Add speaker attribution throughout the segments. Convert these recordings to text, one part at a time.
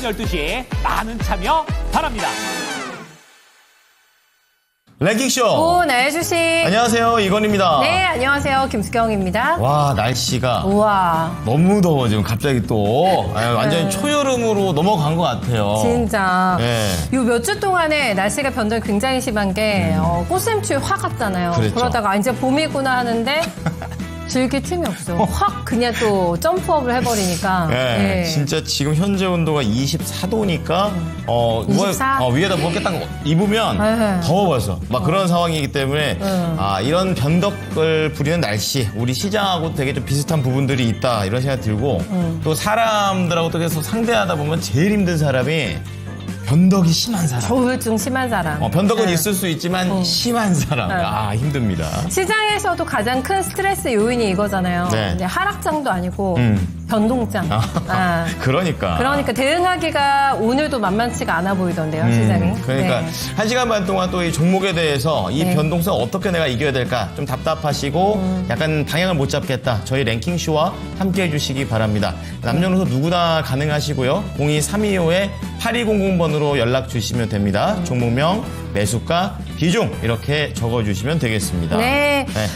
Speaker 1: 12시 많은 참여 바랍니다.
Speaker 2: 랭킹쇼.
Speaker 3: 오, 네, 주식.
Speaker 2: 안녕하세요, 이건입니다.
Speaker 3: 네, 안녕하세요. 김수경입니다.
Speaker 2: 와, 날씨가
Speaker 3: 우와.
Speaker 2: 너무 더워, 지금 갑자기 또. 완전히 초여름으로 넘어간 것 같아요.
Speaker 3: 진짜.
Speaker 2: 네.
Speaker 3: 요 몇 주 동안에 날씨가 변동이 굉장히 심한 게, 꽃샘추위 확 왔잖아요.
Speaker 2: 그랬죠.
Speaker 3: 그러다가 이제 봄이구나 하는데, 즐길 틈이 없어. 확 그냥 또 점프업을 해버리니까.
Speaker 2: 네,
Speaker 3: 네.
Speaker 2: 진짜 지금 현재 온도가 24도니까,
Speaker 3: 24?
Speaker 2: 위에다 뭔가 딱 입으면
Speaker 3: 네.
Speaker 2: 더워 벌써. 막 그런 상황이기 때문에, 이런 변덕을 부리는 날씨, 우리 시장하고 되게 좀 비슷한 부분들이 있다, 이런 생각이 들고, 또 사람들하고 또 계속 상대하다 보면 제일 힘든 사람이 변덕이 심한 사람.
Speaker 3: 우울증 심한 사람.
Speaker 2: 변덕은
Speaker 3: 네.
Speaker 2: 있을 수 있지만 심한 사람. 힘듭니다.
Speaker 3: 시장에서도 가장 큰 스트레스 요인이 이거잖아요.
Speaker 2: 네.
Speaker 3: 이제 하락장도 아니고 변동장.
Speaker 2: 그러니까.
Speaker 3: 그러니까 대응하기가 오늘도 만만치가 않아 보이던데요, 시장이.
Speaker 2: 그러니까
Speaker 3: 네.
Speaker 2: 1시간 반 동안 또 이 종목에 대해서 이
Speaker 3: 네.
Speaker 2: 변동성 어떻게 내가 이겨야 될까 좀 답답하시고 약간 방향을 못 잡겠다. 저희 랭킹쇼와 함께 해주시기 바랍니다. 남녀노소 누구나 가능하시고요. 02-325-8200번으로 연락 주시면 됩니다. 종목명, 매수가, 비중 이렇게 적어주시면 되겠습니다.
Speaker 3: 네.
Speaker 2: 네.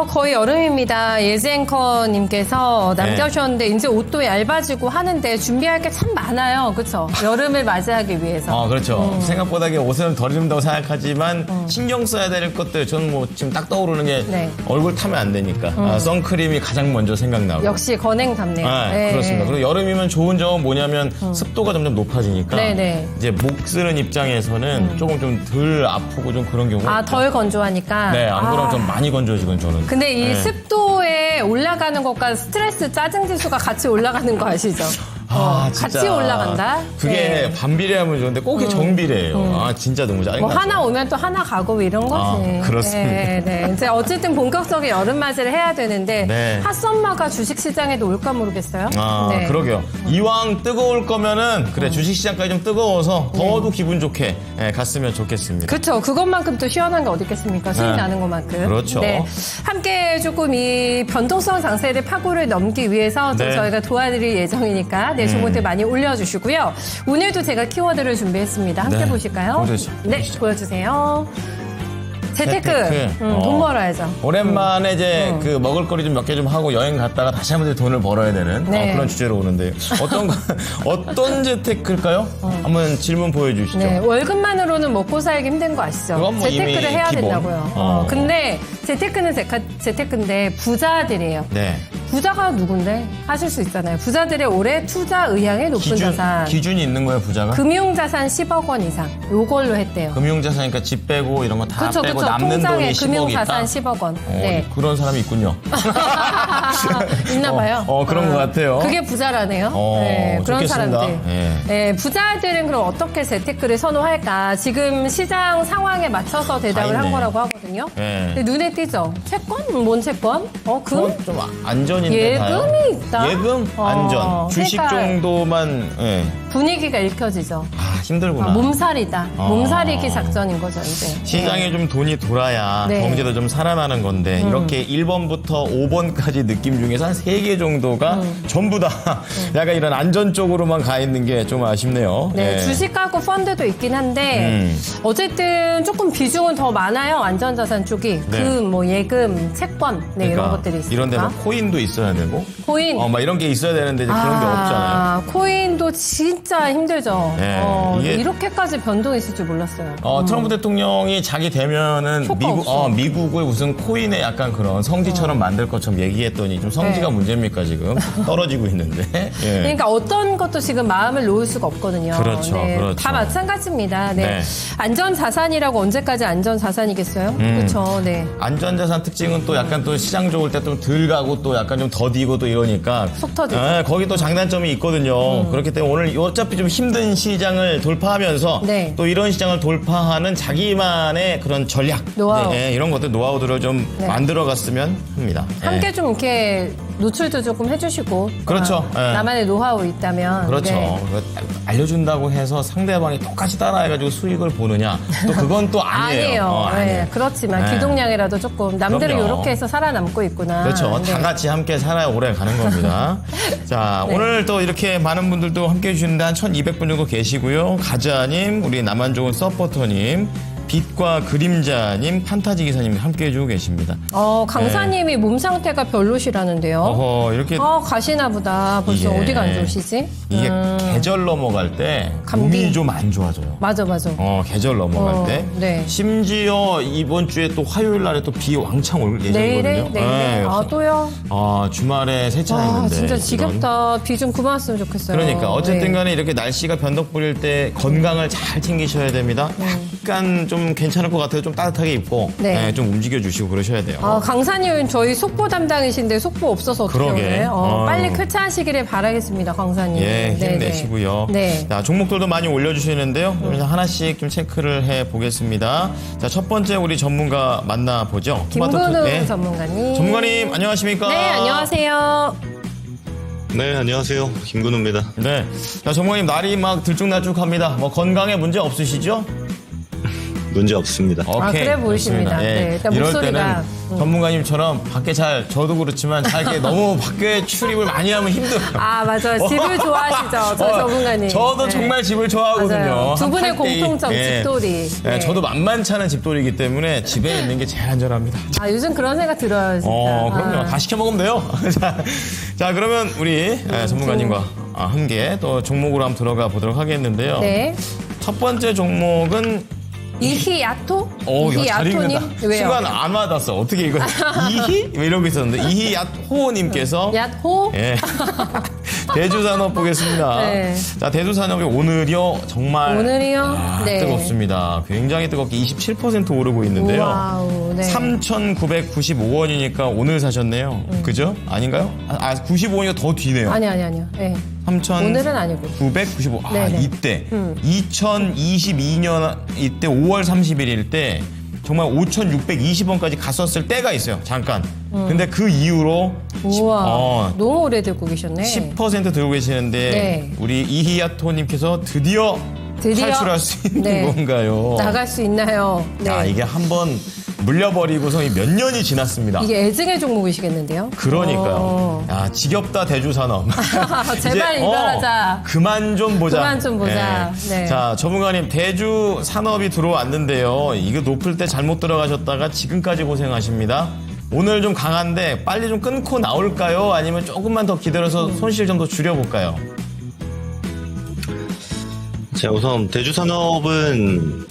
Speaker 3: 거의 여름입니다. 예지앵커님께서 남겨주셨는데 이제 옷도 얇아지고 하는데 준비할 게 참 많아요. 그렇죠? 여름을 맞이하기 위해서.
Speaker 2: 그렇죠. 생각보다 이게 옷은 덜 입는다고 생각하지만 신경 써야 될 것들 저는 뭐 지금 딱 떠오르는 게
Speaker 3: 네.
Speaker 2: 얼굴 타면 안 되니까 선크림이 가장 먼저 생각나고.
Speaker 3: 역시 건행답네요.
Speaker 2: 네, 그렇습니다. 그리고 여름이면 좋은 점은 뭐냐면 습도가 점점 높아지니까
Speaker 3: 네네.
Speaker 2: 이제 목 쓰는 입장에서는 조금 좀 덜 아프고 좀 그런 경우가 있죠.
Speaker 3: 덜 건조하니까.
Speaker 2: 네, 안 그러면 좀 많이 건조해지건 저는.
Speaker 3: 근데 이
Speaker 2: 네.
Speaker 3: 습도에 올라가는 것과 스트레스 짜증 지수가 같이 올라가는 거 아시죠?
Speaker 2: 진짜.
Speaker 3: 같이 올라간다.
Speaker 2: 그게
Speaker 3: 네.
Speaker 2: 반비례하면 좋은데 꼭 정비례예요. 진짜 너무 짜증나.
Speaker 3: 뭐 하나 오면 또 하나 가고 이런 거지.
Speaker 2: 그렇습니다.
Speaker 3: 네. 이제 어쨌든 본격적인 여름 맞이를 해야 되는데
Speaker 2: 네.
Speaker 3: 핫썸머가 주식시장에도 올까 모르겠어요. 네.
Speaker 2: 그러게요. 이왕 뜨거울 거면은 그래 주식시장까지 좀 뜨거워서 더워도 기분 좋게 갔으면 좋겠습니다.
Speaker 3: 그렇죠. 그것만큼 또 시원한 게 어디 있겠습니까? 수익
Speaker 2: 네.
Speaker 3: 나는 것만큼.
Speaker 2: 그렇죠.
Speaker 3: 네. 함께 조금 이 변동성 장세를 파고를 넘기 위해서 좀
Speaker 2: 네.
Speaker 3: 저희가 도와드릴 예정이니까 종목들 많이 올려주시고요. 오늘도 제가 키워드를 준비했습니다. 함께
Speaker 2: 네.
Speaker 3: 보실까요?
Speaker 2: 보여주시죠.
Speaker 3: 네, 보여주세요. 재테크.
Speaker 2: 재테크.
Speaker 3: 돈 벌어야죠.
Speaker 2: 오랜만에 이제 그 먹을거리 좀 몇 개 좀 하고 여행 갔다가 다시 한번 돈을 벌어야 되는
Speaker 3: 네.
Speaker 2: 그런 주제로 오는데요. 어떤 재테크일까요? 한번 질문 보여주시죠.
Speaker 3: 네, 월급만으로는 먹고 살기 힘든 거 아시죠?
Speaker 2: 그건 뭐
Speaker 3: 재테크를
Speaker 2: 이미
Speaker 3: 해야
Speaker 2: 기본.
Speaker 3: 된다고요. 근데 재테크는 재테크인데 부자들이에요.
Speaker 2: 네.
Speaker 3: 부자가 누군데? 하실 수 있잖아요. 부자들의 올해 투자 의향이 높은 자산.
Speaker 2: 기준이 있는 거예요, 부자가?
Speaker 3: 금융자산 10억 원 이상. 요걸로 했대요.
Speaker 2: 금융자산이니까 집 빼고 이런 거 다
Speaker 3: 그쵸,
Speaker 2: 빼고
Speaker 3: 그쵸.
Speaker 2: 남는
Speaker 3: 통장에
Speaker 2: 돈이 10억이
Speaker 3: 금융자산
Speaker 2: 있다?
Speaker 3: 10억 원. 네.
Speaker 2: 그런 사람이 있군요.
Speaker 3: 있나 봐요.
Speaker 2: 그런 것 같아요.
Speaker 3: 그게 부자라네요. 네, 그런
Speaker 2: 좋겠습니다.
Speaker 3: 사람들.
Speaker 2: 예.
Speaker 3: 네, 부자들은 그럼 어떻게 재테크를 선호할까? 지금 시장 상황에 맞춰서 대답을
Speaker 2: 다
Speaker 3: 한
Speaker 2: 있네.
Speaker 3: 거라고 하거든요.
Speaker 2: 예.
Speaker 3: 근데 눈에 띄죠? 채권? 뭔 채권? 금?
Speaker 2: 좀 안전인데 다요?
Speaker 3: 예금이 있다?
Speaker 2: 예금? 안전. 주식
Speaker 3: 그러니까
Speaker 2: 정도만
Speaker 3: 분위기가 읽혀지죠.
Speaker 2: 힘들구나.
Speaker 3: 몸살이다. 몸살이기 작전인 거죠, 이제.
Speaker 2: 시장에 좀 돈이 돌아야
Speaker 3: 네.
Speaker 2: 경제도 좀 살아나는 건데 이렇게 1번부터 5번까지 느낌 중에서 한 3개 정도가 전부 다 약간 이런 안전 쪽으로만 가 있는 게 좀 아쉽네요.
Speaker 3: 네,
Speaker 2: 예.
Speaker 3: 주식하고 펀드도 있긴 한데 어쨌든 조금 비중은 더 많아요. 안전자산 쪽이.
Speaker 2: 네.
Speaker 3: 뭐 예금, 채권 이런 것들이 있으니까.
Speaker 2: 이런 데뭐 코인도 있어야 되고
Speaker 3: 코인.
Speaker 2: 막 이런 게 있어야 되는데 이제 그런 게 없잖아요.
Speaker 3: 코인도 진짜 힘들죠.
Speaker 2: 네, 이게-
Speaker 3: 이렇게까지 변동이 있을 줄 몰랐어요.
Speaker 2: 트럼프 대통령이 자기 되면은
Speaker 3: 효과 없어.
Speaker 2: 미국을 무슨 코인의 약간 그런 성지처럼 만들 것처럼 얘기했더니 좀 성지가
Speaker 3: 네.
Speaker 2: 문제입니까 지금 떨어지고 있는데. 예.
Speaker 3: 그러니까 어떤 것도 지금 마음을 놓을 수가 없거든요.
Speaker 2: 그렇죠,
Speaker 3: 네,
Speaker 2: 그렇죠.
Speaker 3: 다 마찬가지입니다. 네.
Speaker 2: 네.
Speaker 3: 안전자산이라고 언제까지 안전자산이겠어요? 그렇죠. 네.
Speaker 2: 안전자산 특징은 또 약간 또 시장 좋을 때 좀 덜 가고 또 약간 좀 더디고 또 이러니까
Speaker 3: 속 터지죠.
Speaker 2: 거기 또 장단점이 있거든요. 그렇기 때문에 오늘 어차피 좀 힘든 시장을 돌파하면서
Speaker 3: 네.
Speaker 2: 또 이런 시장을 돌파하는 자기만의 그런 전략
Speaker 3: 노하우.
Speaker 2: 이런 것들 노하우들을 좀
Speaker 3: 네.
Speaker 2: 만들어 갔으면 합니다. 예.
Speaker 3: 함께 좀 이렇게 노출도 조금 해주시고.
Speaker 2: 그렇죠. 네.
Speaker 3: 나만의 노하우 있다면.
Speaker 2: 그렇죠.
Speaker 3: 네.
Speaker 2: 알려준다고 해서 상대방이 똑같이 따라해가지고 수익을 보느냐. 또 그건 또 아니에요.
Speaker 3: 아니에요.
Speaker 2: 아니에요.
Speaker 3: 네, 그렇지만
Speaker 2: 네.
Speaker 3: 기동량이라도 조금 남들은
Speaker 2: 그럼요.
Speaker 3: 이렇게 해서 살아남고 있구나.
Speaker 2: 그렇죠.
Speaker 3: 네.
Speaker 2: 다 같이 함께 살아야 오래 가는 겁니다. 자,
Speaker 3: 네.
Speaker 2: 오늘 또 이렇게 많은 분들도 함께 해주시는데 한 1200분 정도 계시고요. 가자님, 우리 나만 좋은 서포터님, 빛과 그림자님, 판타지 기사님 함께 해주고 계십니다.
Speaker 3: 강사님이 몸 상태가 별로시라는데요.
Speaker 2: 어허, 이렇게
Speaker 3: 가시나 보다. 벌써
Speaker 2: 예.
Speaker 3: 어디가 안 좋으시지?
Speaker 2: 이게 계절 넘어갈 때
Speaker 3: 감기.
Speaker 2: 몸이 좀 안 좋아져요.
Speaker 3: 맞아.
Speaker 2: 계절 넘어갈 때.
Speaker 3: 네.
Speaker 2: 심지어 이번 주에 또 화요일 날에 또 비 왕창 올
Speaker 3: 내일에?
Speaker 2: 예정이거든요.
Speaker 3: 내일에?
Speaker 2: 그래서
Speaker 3: 또요?
Speaker 2: 주말에 세차 있는데.
Speaker 3: 진짜
Speaker 2: 이런.
Speaker 3: 지겹다. 비 좀 그만 왔으면 좋겠어요.
Speaker 2: 그러니까 어쨌든
Speaker 3: 네.
Speaker 2: 간에 이렇게 날씨가 변덕 부릴 때 건강을 잘 챙기셔야 됩니다. 약간 좀 괜찮을 것 같아요. 좀 따뜻하게 입고
Speaker 3: 네.
Speaker 2: 좀 움직여주시고 그러셔야 돼요.
Speaker 3: 강사님은 저희 속보 담당이신데 속보 없어서 어떻게
Speaker 2: 그러게.
Speaker 3: 오늘? 빨리 쾌차하시기를 바라겠습니다, 강사님.
Speaker 2: 예,
Speaker 3: 네네.
Speaker 2: 힘내시고요.
Speaker 3: 네.
Speaker 2: 자, 종목들도 많이 올려주시는데요. 그래서 하나씩 좀 체크를 해보겠습니다. 자, 첫 번째 우리 전문가 만나보죠.
Speaker 3: 김근우
Speaker 2: 네.
Speaker 3: 전문가님.
Speaker 2: 전문가님, 안녕하십니까?
Speaker 3: 네, 안녕하세요.
Speaker 4: 네, 안녕하세요. 김근우입니다.
Speaker 2: 네. 자, 전문가님, 날이 막 들쭉날쭉합니다. 뭐, 건강에 문제 없으시죠?
Speaker 4: 문제 없습니다.
Speaker 2: 오케이.
Speaker 3: 그래 보이십니다.
Speaker 2: 좋습니다. 예.
Speaker 3: 네, 일단
Speaker 2: 이럴
Speaker 3: 목소리가,
Speaker 2: 때는 전문가님처럼 밖에 저도 그렇지만 잘 이렇게 너무 밖에 출입을 많이 하면 힘들어요.
Speaker 3: 맞아요. 집을 좋아하시죠, 저 전문가님.
Speaker 2: 저도
Speaker 3: 네.
Speaker 2: 정말 집을 좋아하거든요.
Speaker 3: 맞아요. 두
Speaker 2: 한
Speaker 3: 분의
Speaker 2: 8대2.
Speaker 3: 공통점,
Speaker 2: 예.
Speaker 3: 집돌이.
Speaker 2: 예,
Speaker 3: 네.
Speaker 2: 저도 만만치 않은 집돌이기 때문에 집에 있는 게 제일 안전합니다.
Speaker 3: 요즘 그런 생각 들어요, 진짜.
Speaker 2: 그럼요. 다 시켜 먹으면 돼요. 자, 그러면 우리 전문가님과 함께 또 종목으로 한번 들어가 보도록 하겠는데요.
Speaker 3: 네.
Speaker 2: 첫 번째 종목은
Speaker 3: 이히야토?
Speaker 2: 잘 읽는다.
Speaker 3: 이히야토님? 왜요?
Speaker 2: 순간 안 와닿았어. 어떻게 이거 이히? 왜 이러고 있었는데 이히야호님께서
Speaker 3: 얏호?
Speaker 2: 예. 대주산업 보겠습니다.
Speaker 3: 네.
Speaker 2: 자, 대주산업이 오늘이요 정말
Speaker 3: 오늘이요? 네.
Speaker 2: 뜨겁습니다. 굉장히 뜨겁게 27% 오르고 있는데요.
Speaker 3: 와우, 네.
Speaker 2: 3,995원이니까 오늘 사셨네요. 그죠? 아닌가요? 95원이가 더 뒤네요.
Speaker 3: 아니요. 네.
Speaker 2: 3,000
Speaker 3: 오늘은 아니고.
Speaker 2: 995.
Speaker 3: 네네.
Speaker 2: 이때 2022년 이때 5월 30일일 때 정말 5,620원까지 갔었을 때가 있어요. 잠깐. 근데 그 이후로
Speaker 3: 우와. 너무 오래 들고 계셨네.
Speaker 2: 10% 들고 계시는데
Speaker 3: 네.
Speaker 2: 우리 이히야토님께서 드디어 탈출할 수 있는
Speaker 3: 네.
Speaker 2: 건가요?
Speaker 3: 나갈 수 있나요? 네.
Speaker 2: 이게 한번 물려버리고서 몇 년이 지났습니다.
Speaker 3: 이게 애증의 종목이시겠는데요?
Speaker 2: 그러니까요. 지겹다 대주산업.
Speaker 3: 제발
Speaker 2: 이제,
Speaker 3: 이별하자.
Speaker 2: 그만 좀 보자.
Speaker 3: 그만 좀 보자. 네.
Speaker 2: 자, 전문가님 대주산업이 들어왔는데요. 이거 높을 때 잘못 들어가셨다가 지금까지 고생하십니다. 오늘 좀 강한데 빨리 좀 끊고 나올까요? 아니면 조금만 더 기다려서 손실 좀 더 줄여볼까요?
Speaker 4: 자, 우선 대주산업은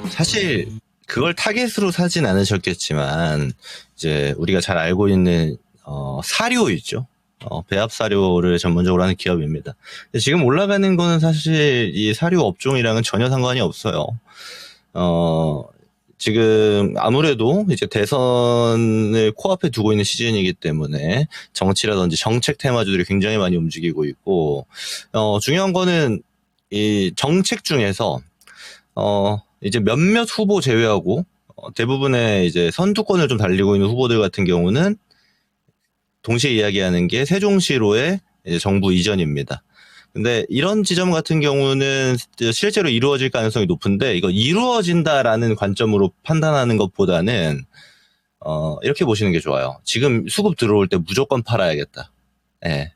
Speaker 4: 사실 그걸 타겟으로 사진 않으셨겠지만 이제 우리가 잘 알고 있는 사료 있죠. 배합 사료를 전문적으로 하는 기업입니다. 근데 지금 올라가는 거는 사실 이 사료 업종이랑은 전혀 상관이 없어요. 지금 아무래도 이제 대선을 코앞에 두고 있는 시즌이기 때문에 정치라든지 정책 테마주들이 굉장히 많이 움직이고 있고, 중요한 거는 이 정책 중에서 이제 몇몇 후보 제외하고 대부분의 이제 선두권을 좀 달리고 있는 후보들 같은 경우는 동시에 이야기하는 게 세종시로의 이제 정부 이전입니다. 근데 이런 지점 같은 경우는 실제로 이루어질 가능성이 높은데, 이거 이루어진다라는 관점으로 판단하는 것보다는 이렇게 보시는 게 좋아요. 지금 수급 들어올 때 무조건 팔아야겠다. 예.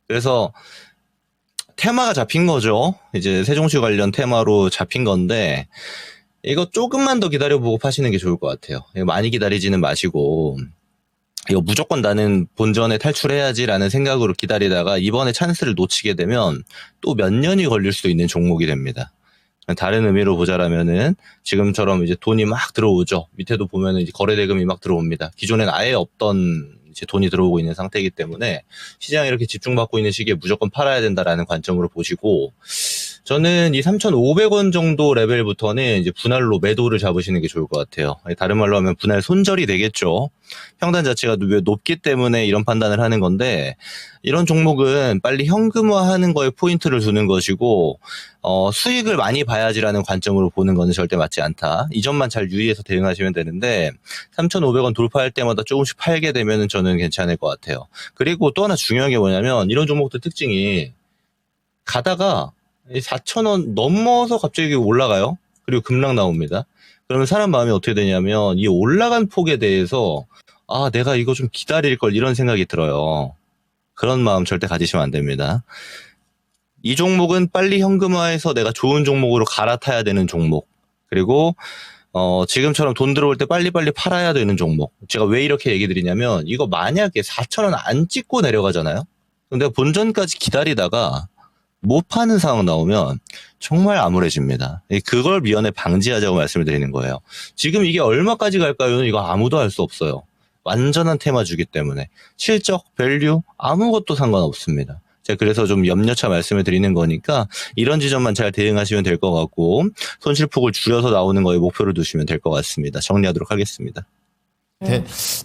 Speaker 4: 그래서 테마가 잡힌 거죠. 이제 세종시 관련 테마로 잡힌 건데, 이거 조금만 더 기다려보고 파시는 게 좋을 것 같아요. 많이 기다리지는 마시고, 이거 무조건 나는 본전에 탈출해야지라는 생각으로 기다리다가 이번에 찬스를 놓치게 되면 또 몇 년이 걸릴 수도 있는 종목이 됩니다. 다른 의미로 보자라면은 지금처럼 이제 돈이 막 들어오죠. 밑에도 보면은 이제 거래대금이 막 들어옵니다. 기존엔 아예 없던 이제 돈이 들어오고 있는 상태이기 때문에 시장에 이렇게 집중받고 있는 시기에 무조건 팔아야 된다라는 관점으로 보시고, 저는 이 3,500원 정도 레벨부터는 이제 분할로 매도를 잡으시는 게 좋을 것 같아요. 다른 말로 하면 분할 손절이 되겠죠. 평단 자체가 높기 때문에 이런 판단을 하는 건데, 이런 종목은 빨리 현금화하는 거에 포인트를 두는 것이고, 수익을 많이 봐야지라는 관점으로 보는 거는 절대 맞지 않다. 이 점만 잘 유의해서 대응하시면 되는데, 3,500원 돌파할 때마다 조금씩 팔게 되면은 저는 괜찮을 것 같아요. 그리고 또 하나 중요한 게 뭐냐면, 이런 종목들 특징이 가다가 4,000원 넘어서 갑자기 올라가요. 그리고 급락 나옵니다. 그러면 사람 마음이 어떻게 되냐면 이 올라간 폭에 대해서 아, 내가 이거 좀 기다릴 걸 이런 생각이 들어요. 그런 마음 절대 가지시면 안 됩니다. 이 종목은 빨리 현금화해서 내가 좋은 종목으로 갈아타야 되는 종목. 그리고 지금처럼 돈 들어올 때 빨리빨리 팔아야 되는 종목. 제가 왜 이렇게 얘기 드리냐면 이거 만약에 4,000원 안 찍고 내려가잖아요. 근데 본전까지 기다리다가 못 파는 상황 나오면 정말 암울해집니다. 그걸 미연에 방지하자고 말씀을 드리는 거예요. 지금 이게 얼마까지 갈까요? 이거 아무도 알 수 없어요. 완전한 테마주기 때문에 실적, 밸류 아무것도 상관없습니다. 제가 그래서 좀 염려차 말씀을 드리는 거니까 이런 지점만 잘 대응하시면 될 것 같고 손실폭을 줄여서 나오는 거에 목표를 두시면 될 것 같습니다. 정리하도록 하겠습니다.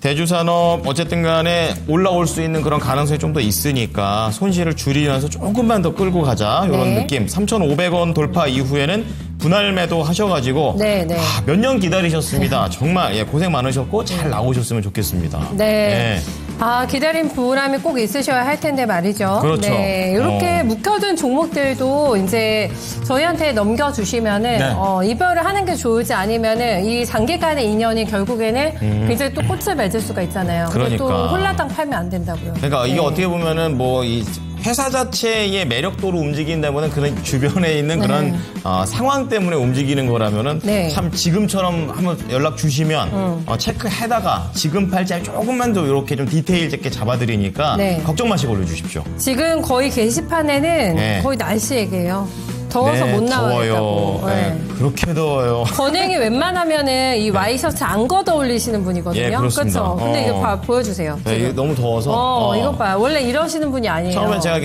Speaker 2: 대주산업 어쨌든 간에 올라올 수 있는 그런 가능성이 좀 더 있으니까 손실을 줄이면서 조금만 더 끌고 가자 이런
Speaker 3: 네.
Speaker 2: 느낌. 3,500원 돌파 이후에는 분할 매도 하셔가지고
Speaker 3: 네, 네.
Speaker 2: 몇 년 기다리셨습니다. 정말 고생 많으셨고 잘 나오셨으면 좋겠습니다.
Speaker 3: 네. 아, 기다림 보람이 꼭 있으셔야 할 텐데 말이죠.
Speaker 2: 그렇죠.
Speaker 3: 네. 이렇게 묵혀둔 종목들도 이제 저희한테 넘겨주시면은,
Speaker 2: 네.
Speaker 3: 이별을 하는 게 좋을지 아니면은 이 장기간의 인연이 결국에는 굉장히 또 꽃을 맺을 수가 있잖아요. 근데 또
Speaker 2: 그러니까.
Speaker 3: 홀라당 팔면 안 된다고요.
Speaker 2: 그러니까 이게
Speaker 3: 네.
Speaker 2: 어떻게 보면은 뭐 이 회사 자체의 매력도로 움직인다면은 그런 주변에 있는 그런 상황 때문에 움직이는 거라면은
Speaker 3: 네.
Speaker 2: 참 지금처럼 한번 연락 주시면 체크해다가 지금 팔지 조금만 더 이렇게 좀 디테일 있게 잡아드리니까
Speaker 3: 네.
Speaker 2: 걱정 마시고 올려주십시오.
Speaker 3: 지금 거의 게시판에는
Speaker 2: 네.
Speaker 3: 거의 날씨 얘기예요. 더워서
Speaker 2: 네,
Speaker 3: 못 나와겠다고.
Speaker 2: 더워요. 네. 그렇게 더워요.
Speaker 3: 권행이 웬만하면은 이 와이셔츠 안 걷어 올리시는 분이거든요.
Speaker 2: 예, 그렇습니다.
Speaker 3: 그렇죠. 근데 이거 보여주세요.
Speaker 2: 네, 이게 너무 더워서.
Speaker 3: 이거 봐요. 원래 이러시는 분이 아니에요.
Speaker 2: 처음에 제가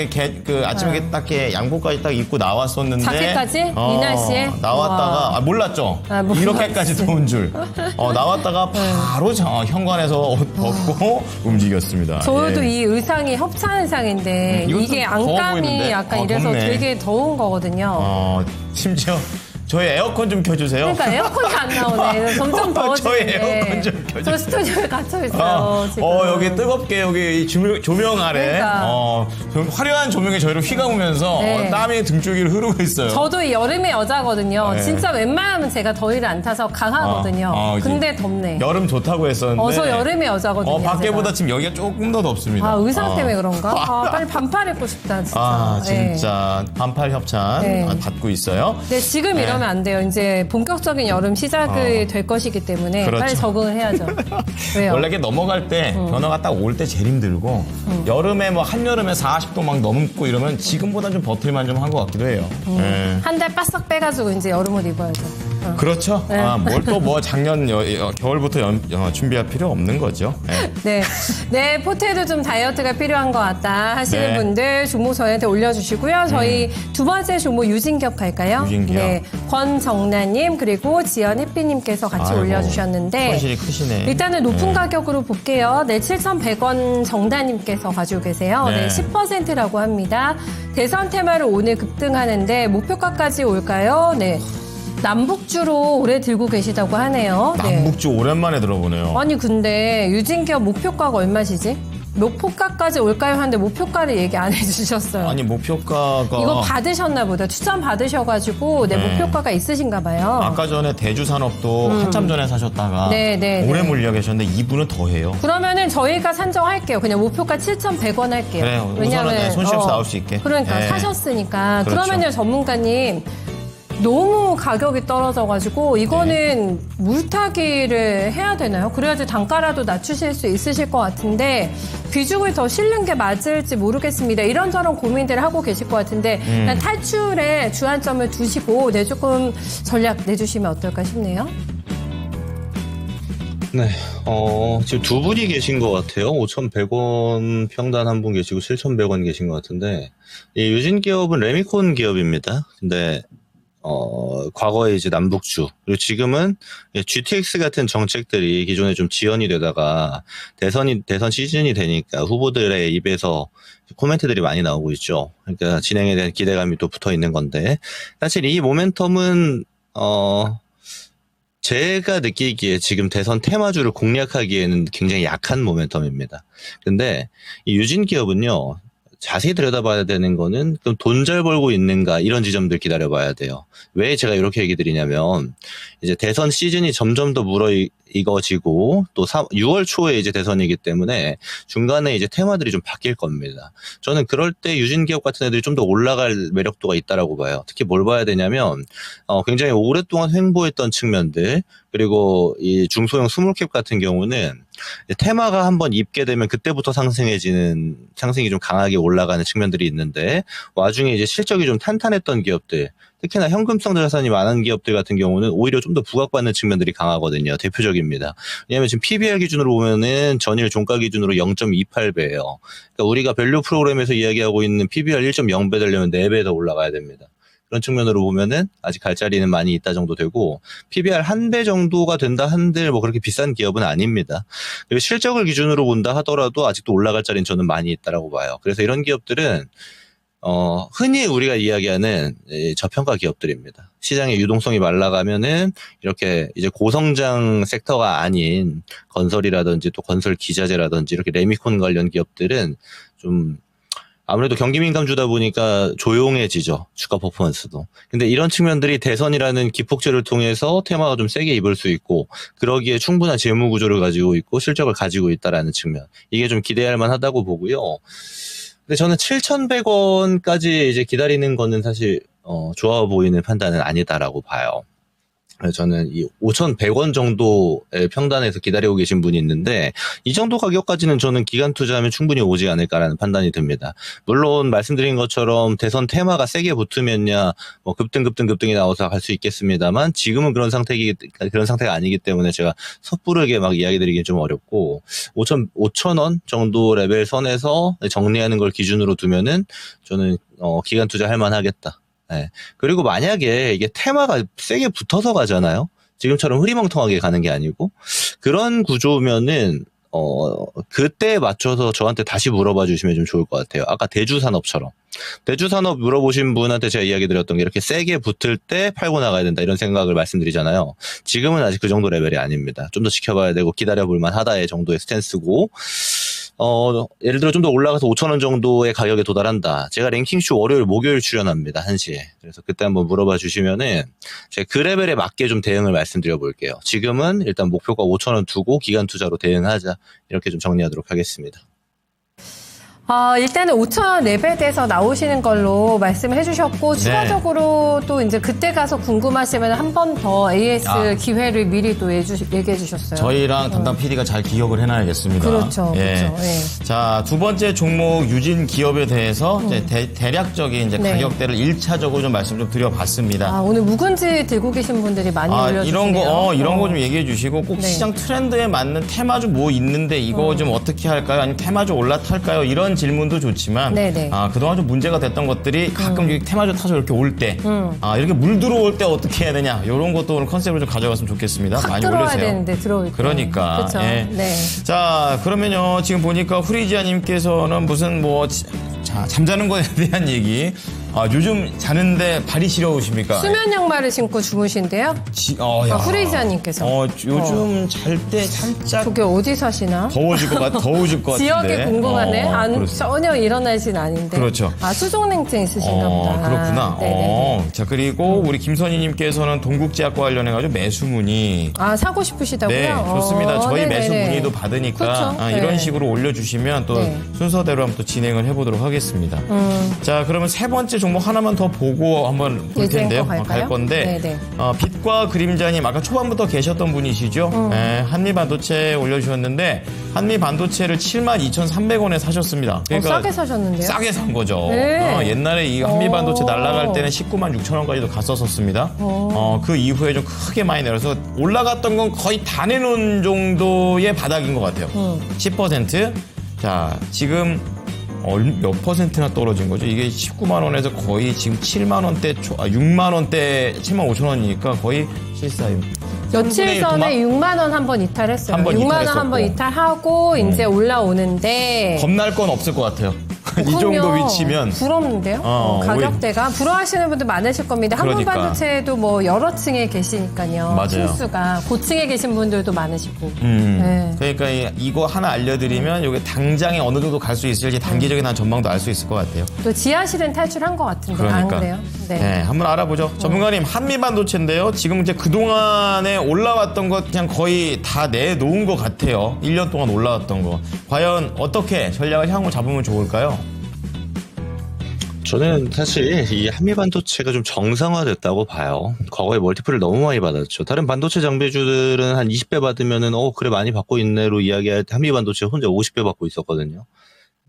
Speaker 2: 아침에 이렇게 딱 이렇게 양복까지 딱 입고 나왔었는데.
Speaker 3: 자켓까지? 이 날씨에?
Speaker 2: 나왔다가,
Speaker 3: 와.
Speaker 2: 몰랐죠?
Speaker 3: 몰랐어요.
Speaker 2: 이렇게까지 더운 줄. 나왔다가 바로 현관에서 옷 벗고 움직였습니다.
Speaker 3: 저도
Speaker 2: 예.
Speaker 3: 이 의상이 협찬 의상인데
Speaker 2: 이것도
Speaker 3: 이게
Speaker 2: 더워
Speaker 3: 안감이
Speaker 2: 보이는데?
Speaker 3: 약간 이래서
Speaker 2: 덥네.
Speaker 3: 되게 더운 거거든요.
Speaker 2: 심지어 저희 에어컨 좀 켜주세요.
Speaker 3: 그러니까 에어컨이 안 나오네. 점점 더워지는데.
Speaker 2: 저희 에어컨 좀 켜주세요.
Speaker 3: 저 스튜디오에 갇혀 있어요. 지금.
Speaker 2: 여기 뜨겁게 여기 이 조명 아래
Speaker 3: 그러니까.
Speaker 2: 좀 화려한 조명이 저희를 휘감으면서
Speaker 3: 네.
Speaker 2: 땀이 등줄기를 흐르고 있어요.
Speaker 3: 저도 이 여름의 여자거든요.
Speaker 2: 네.
Speaker 3: 진짜 웬만하면 제가 더위를 안 타서 강하거든요.
Speaker 2: 이제
Speaker 3: 근데 덥네.
Speaker 2: 여름 좋다고 했었는데.
Speaker 3: 저 여름의 여자거든요.
Speaker 2: 밖에보다
Speaker 3: 제가.
Speaker 2: 지금 여기가 조금 더 덥습니다.
Speaker 3: 의상 때문에 그런가? 빨리 반팔 입고 싶다, 진짜.
Speaker 2: 진짜 반팔 협찬
Speaker 3: 네.
Speaker 2: 받고 있어요.
Speaker 3: 네, 지금
Speaker 2: 네.
Speaker 3: 이러면 안 돼요. 이제 본격적인 여름 시작이 될 것이기 때문에
Speaker 2: 그렇죠.
Speaker 3: 빨리 적응을 해야죠. 왜요?
Speaker 2: 원래 이렇게 넘어갈 때 변화가 딱 올 때 제일 힘들고 여름에 뭐 한여름에 40도 막 넘고 이러면 지금보다 좀 버틸만 좀 한 것 같기도 해요. 네.
Speaker 3: 한 달 바싹 빼가지고 이제 여름옷 입어야죠.
Speaker 2: 그렇죠.
Speaker 3: 네.
Speaker 2: 뭘 또 뭐 작년 겨울부터 준비할 필요 없는 거죠. 네.
Speaker 3: 네. 네, 포테도 좀 다이어트가 필요한 것 같다 하시는
Speaker 2: 네.
Speaker 3: 분들 종목 저희한테 올려주시고요. 저희 두 번째 종목 유진기업 갈까요?
Speaker 2: 유진기업.
Speaker 3: 네. 권정란님 그리고 지연혜삐님께서 같이
Speaker 2: 아이고,
Speaker 3: 올려주셨는데
Speaker 2: 손실이 크시네.
Speaker 3: 일단은 높은
Speaker 2: 네.
Speaker 3: 가격으로 볼게요. 네, 7,100원 정단님께서 가지고 계세요.
Speaker 2: 네.
Speaker 3: 네, 10%라고 합니다. 대선 테마를 오늘 급등하는데 목표가까지 올까요? 네. 남북주로 오래 들고 계시다고 하네요. 네.
Speaker 2: 남북주 오랜만에 들어보네요.
Speaker 3: 아니 근데 유진기업 목표가가 얼마시지? 목표가까지 올까요? 하는데 목표가를 얘기 안 해주셨어요.
Speaker 2: 아니 목표가가
Speaker 3: 이거 받으셨나 보다. 추천 받으셔가지고 네, 목표가가 있으신가 봐요.
Speaker 2: 아까 전에 대주산업도 한참 전에 사셨다가
Speaker 3: 네,
Speaker 2: 오래
Speaker 3: 네.
Speaker 2: 물려 계셨는데 이분은 더 해요.
Speaker 3: 그러면은 저희가 산정할게요. 그냥 목표가 7,100원 할게요.
Speaker 2: 그래요. 우선은 손실 없이 나올 수 있게.
Speaker 3: 그러니까
Speaker 2: 네.
Speaker 3: 사셨으니까.
Speaker 2: 그렇죠.
Speaker 3: 그러면요 전문가님 너무 가격이 떨어져가지고 이거는 물타기를 해야 되나요? 그래야지 단가라도 낮추실 수 있으실 것 같은데 비중을 더 실는 게 맞을지 모르겠습니다. 이런저런 고민들을 하고 계실 것 같은데 그냥 탈출에 주안점을 두시고 조금 전략 내주시면 어떨까 싶네요.
Speaker 4: 네, 지금 두 분이 계신 것 같아요. 5,100원 평단 한 분 계시고 7,100원 계신 것 같은데, 이 유진 기업은 레미콘 기업입니다. 근데, 과거에 이제 남북주, 그리고 지금은 GTX 같은 정책들이 기존에 좀 지연이 되다가 대선 시즌이 되니까 후보들의 입에서 코멘트들이 많이 나오고 있죠. 그러니까 진행에 대한 기대감이 또 붙어 있는 건데, 사실 이 모멘텀은, 제가 느끼기에 지금 대선 테마주를 공략하기에는 굉장히 약한 모멘텀입니다. 근데 이 유진 기업은요, 자세히 들여다봐야 되는 거는 그럼 돈 잘 벌고 있는가 이런 지점들 기다려봐야 돼요. 왜 제가 이렇게 얘기 드리냐면 이제 대선 시즌이 점점 더 무르익어지고 또 6월 초에 이제 대선이기 때문에 중간에 이제 테마들이 좀 바뀔 겁니다. 저는 그럴 때 유진 기업 같은 애들이 좀 더 올라갈 매력도가 있다라고 봐요. 특히 뭘 봐야 되냐면 굉장히 오랫동안 횡보했던 측면들, 그리고 이 중소형 스몰캡 같은 경우는 테마가 한번 입게 되면 그때부터 상승이 좀 강하게 올라가는 측면들이 있는데, 와중에 이제 실적이 좀 탄탄했던 기업들, 특히나 현금성 자산이 많은 기업들 같은 경우는 오히려 좀 더 부각받는 측면들이 강하거든요. 대표적입니다. 왜냐하면 지금 PBR 기준으로 보면은 전일 종가 기준으로 0.28배예요. 그러니까 우리가 밸류 프로그램에서 이야기하고 있는 PBR 1.0배 되려면 4배 더 올라가야 됩니다. 그런 측면으로 보면은 아직 갈 자리는 많이 있다 정도 되고, PBR 1배 정도가 된다 한들 뭐 그렇게 비싼 기업은 아닙니다. 그리고 실적을 기준으로 본다 하더라도 아직도 올라갈 자리는 저는 많이 있다라고 봐요. 그래서 이런 기업들은 흔히 우리가 이야기하는 저평가 기업들입니다. 시장의 유동성이 말라가면은 이렇게 이제 고성장 섹터가 아닌 건설이라든지 또 건설 기자재라든지 이렇게 레미콘 관련 기업들은 좀 아무래도 경기 민감주다 보니까 조용해지죠. 주가 퍼포먼스도. 근데 이런 측면들이 대선이라는 기폭제를 통해서 테마가 좀 세게 입을 수 있고, 그러기에 충분한 재무 구조를 가지고 있고 실적을 가지고 있다라는 측면. 이게 좀 기대할 만하다고 보고요. 근데 저는 7,100원까지 이제 기다리는 거는 사실 좋아 보이는 판단은 아니다라고 봐요. 그래서 저는 이 5,100원 정도의 평단에서 기다리고 계신 분이 있는데, 이 정도 가격까지는 저는 기간 투자하면 충분히 오지 않을까라는 판단이 듭니다. 물론 말씀드린 것처럼 대선 테마가 세게 붙으면야 뭐 급등이 나와서 갈 수 있겠습니다만, 지금은 그런 상태가 아니기 때문에 제가 섣부르게 막 이야기 드리긴 좀 어렵고, 5,000원 정도 레벨 선에서 정리하는 걸 기준으로 두면은 저는 기간 투자 할 만하겠다. 네. 그리고 만약에 이게 테마가 세게 붙어서 가잖아요. 지금처럼 흐리멍텅하게 가는 게 아니고, 그런 구조면은 그때에 맞춰서 저한테 다시 물어봐 주시면 좀 좋을 것 같아요. 아까 대주산업처럼. 대주산업 물어보신 분한테 제가 이야기 드렸던 게 이렇게 세게 붙을 때 팔고 나가야 된다 이런 생각을 말씀드리잖아요. 지금은 아직 그 정도 레벨이 아닙니다. 좀 더 지켜봐야 되고 기다려볼 만하다의 정도의 스탠스고, 예를 들어 좀 더 올라가서 5,000원 정도의 가격에 도달한다. 제가 랭킹쇼 월요일, 목요일 출연합니다. 1시에. 그래서 그때 한번 물어봐 주시면은 제가 그 레벨에 맞게 좀 대응을 말씀드려 볼게요. 지금은 일단 목표가 5,000원 두고 기간 투자로 대응하자. 이렇게 좀 정리하도록 하겠습니다.
Speaker 3: 일단은 5,000원 레벨에서 나오시는 걸로 말씀을 해주셨고, 추가적으로 또 이제 그때 가서 궁금하시면 한 번 더 AS 기회를 미리 또 얘기해 주셨어요.
Speaker 2: 저희랑 담당 PD가 잘 기억을 해놔야겠습니다.
Speaker 3: 그렇죠.
Speaker 2: 예.
Speaker 3: 그렇죠. 예.
Speaker 2: 자, 두 번째 종목 유진 기업에 대해서 이제 대략적인 이제
Speaker 3: 네.
Speaker 2: 가격대를 1차적으로 좀 말씀 좀 드려봤습니다.
Speaker 3: 오늘 묵은지 들고 계신 분들이 많이 올려주시네요.
Speaker 2: 이런 거 좀 얘기해 주시고, 꼭
Speaker 3: 네.
Speaker 2: 시장 트렌드에 맞는 테마주 뭐 있는데 이거 좀 어떻게 할까요? 아니면 테마주 올라탈까요? 이런 질문도 좋지만,
Speaker 3: 네네.
Speaker 2: 그동안 좀 문제가 됐던 것들이 가끔 테마주 타서 이렇게 올 때, 이렇게 물 들어올 때 어떻게 해야 되냐, 이런 것도 오늘 컨셉을 좀 가져갔으면 좋겠습니다.
Speaker 3: 확
Speaker 2: 많이
Speaker 3: 들어와야
Speaker 2: 올리세요.
Speaker 3: 되는데 들어올 때.
Speaker 2: 그러니까.
Speaker 3: 그렇죠.
Speaker 2: 예.
Speaker 3: 네.
Speaker 2: 자, 그러면요, 지금 보니까 후리지아님께서는 무슨 잠자는 거에 대한 얘기. 요즘 자는데 발이 시려우십니까?
Speaker 3: 수면 양말을 신고 주무신대요? 후리지아님께서.
Speaker 2: 요즘 잘 때 살짝
Speaker 3: 저게 어디 사시나?
Speaker 2: 더워질 것 같은데.
Speaker 3: 지역이 궁금하네.
Speaker 2: 그렇습니다.
Speaker 3: 전혀 일어날 진 아닌데.
Speaker 2: 그렇죠.
Speaker 3: 수족냉증 있으신가 보다.
Speaker 2: 그렇구나.
Speaker 3: 네네네.
Speaker 2: 자, 그리고 우리 김선희님께서는 동국제약과 관련해가지고 매수문의.
Speaker 3: 사고 싶으시다고요?
Speaker 2: 네, 좋습니다. 저희
Speaker 3: 네네네.
Speaker 2: 매수 문의도 받으니까
Speaker 3: 그렇죠.
Speaker 2: 이런
Speaker 3: 네.
Speaker 2: 식으로 올려주시면 또
Speaker 3: 네.
Speaker 2: 순서대로 한번 또 진행을 해보도록 하겠습니다. 있습니다. 자, 그러면 세 번째 종목 하나만 더 보고 한번 볼
Speaker 3: 예전
Speaker 2: 텐데요.
Speaker 3: 거 갈까요?
Speaker 2: 갈 건데
Speaker 3: 네네.
Speaker 2: 빛과 그림자님 아까 초반부터 계셨던 분이시죠? 네, 한미반도체 올려주셨는데 한미반도체를 72,300원에 사셨습니다.
Speaker 3: 싸게 사셨는데요?
Speaker 2: 싸게 산 거죠.
Speaker 3: 네.
Speaker 2: 옛날에 이 한미반도체 날아갈 때는 196,000원까지도 갔었습니다. 그 이후에 좀 크게 많이 내려서 올라갔던 건 거의 다 내놓은 정도의 바닥인 것 같아요. 10%. 자, 지금 몇 퍼센트나 떨어진 거죠? 이게 19만 원에서 거의 지금 7만 원대, 6만 원대, 7만 5천 원이니까 거의 실사임.
Speaker 3: 며칠 전에 6만 원 한 번 이탈했어요.
Speaker 2: 한번
Speaker 3: 6만 원
Speaker 2: 이탈했었고.
Speaker 3: 한 번 이탈하고 이제 올라오는데
Speaker 2: 겁날 건 없을 것 같아요. 이 정도
Speaker 3: 그럼요.
Speaker 2: 위치면.
Speaker 3: 부럽는데요? 가격대가 부러워하시는 분들 많으실 겁니다.
Speaker 2: 그러니까.
Speaker 3: 한국반도체도 뭐 여러 층에 계시니까요.
Speaker 2: 맞아요.
Speaker 3: 층수가 고층에 계신 분들도 많으시고.
Speaker 2: 그러니까 이거 하나 알려드리면 이게 당장에 어느 정도 갈 수 있을지 단기적인 한 전망도 알 수 있을 것 같아요.
Speaker 3: 또 지하실은 탈출한 것 같은데 안
Speaker 2: 그러니까.
Speaker 3: 그래요? 네.
Speaker 2: 네, 한번 알아보죠. 전문가님, 한미반도체인데요. 지금 이제 그동안에 올라왔던 것 그냥 거의 다 내놓은 것 같아요. 1년 동안 올라왔던 거. 과연 어떻게 전략을 향후 잡으면 좋을까요?
Speaker 4: 저는 사실 이 한미반도체가 좀 정상화됐다고 봐요. 과거에 멀티플을 너무 많이 받았죠. 다른 반도체 장비주들은 한 20배 받으면은 그래 많이 받고 있네로 이야기할 때 한미반도체 혼자 50배 받고 있었거든요.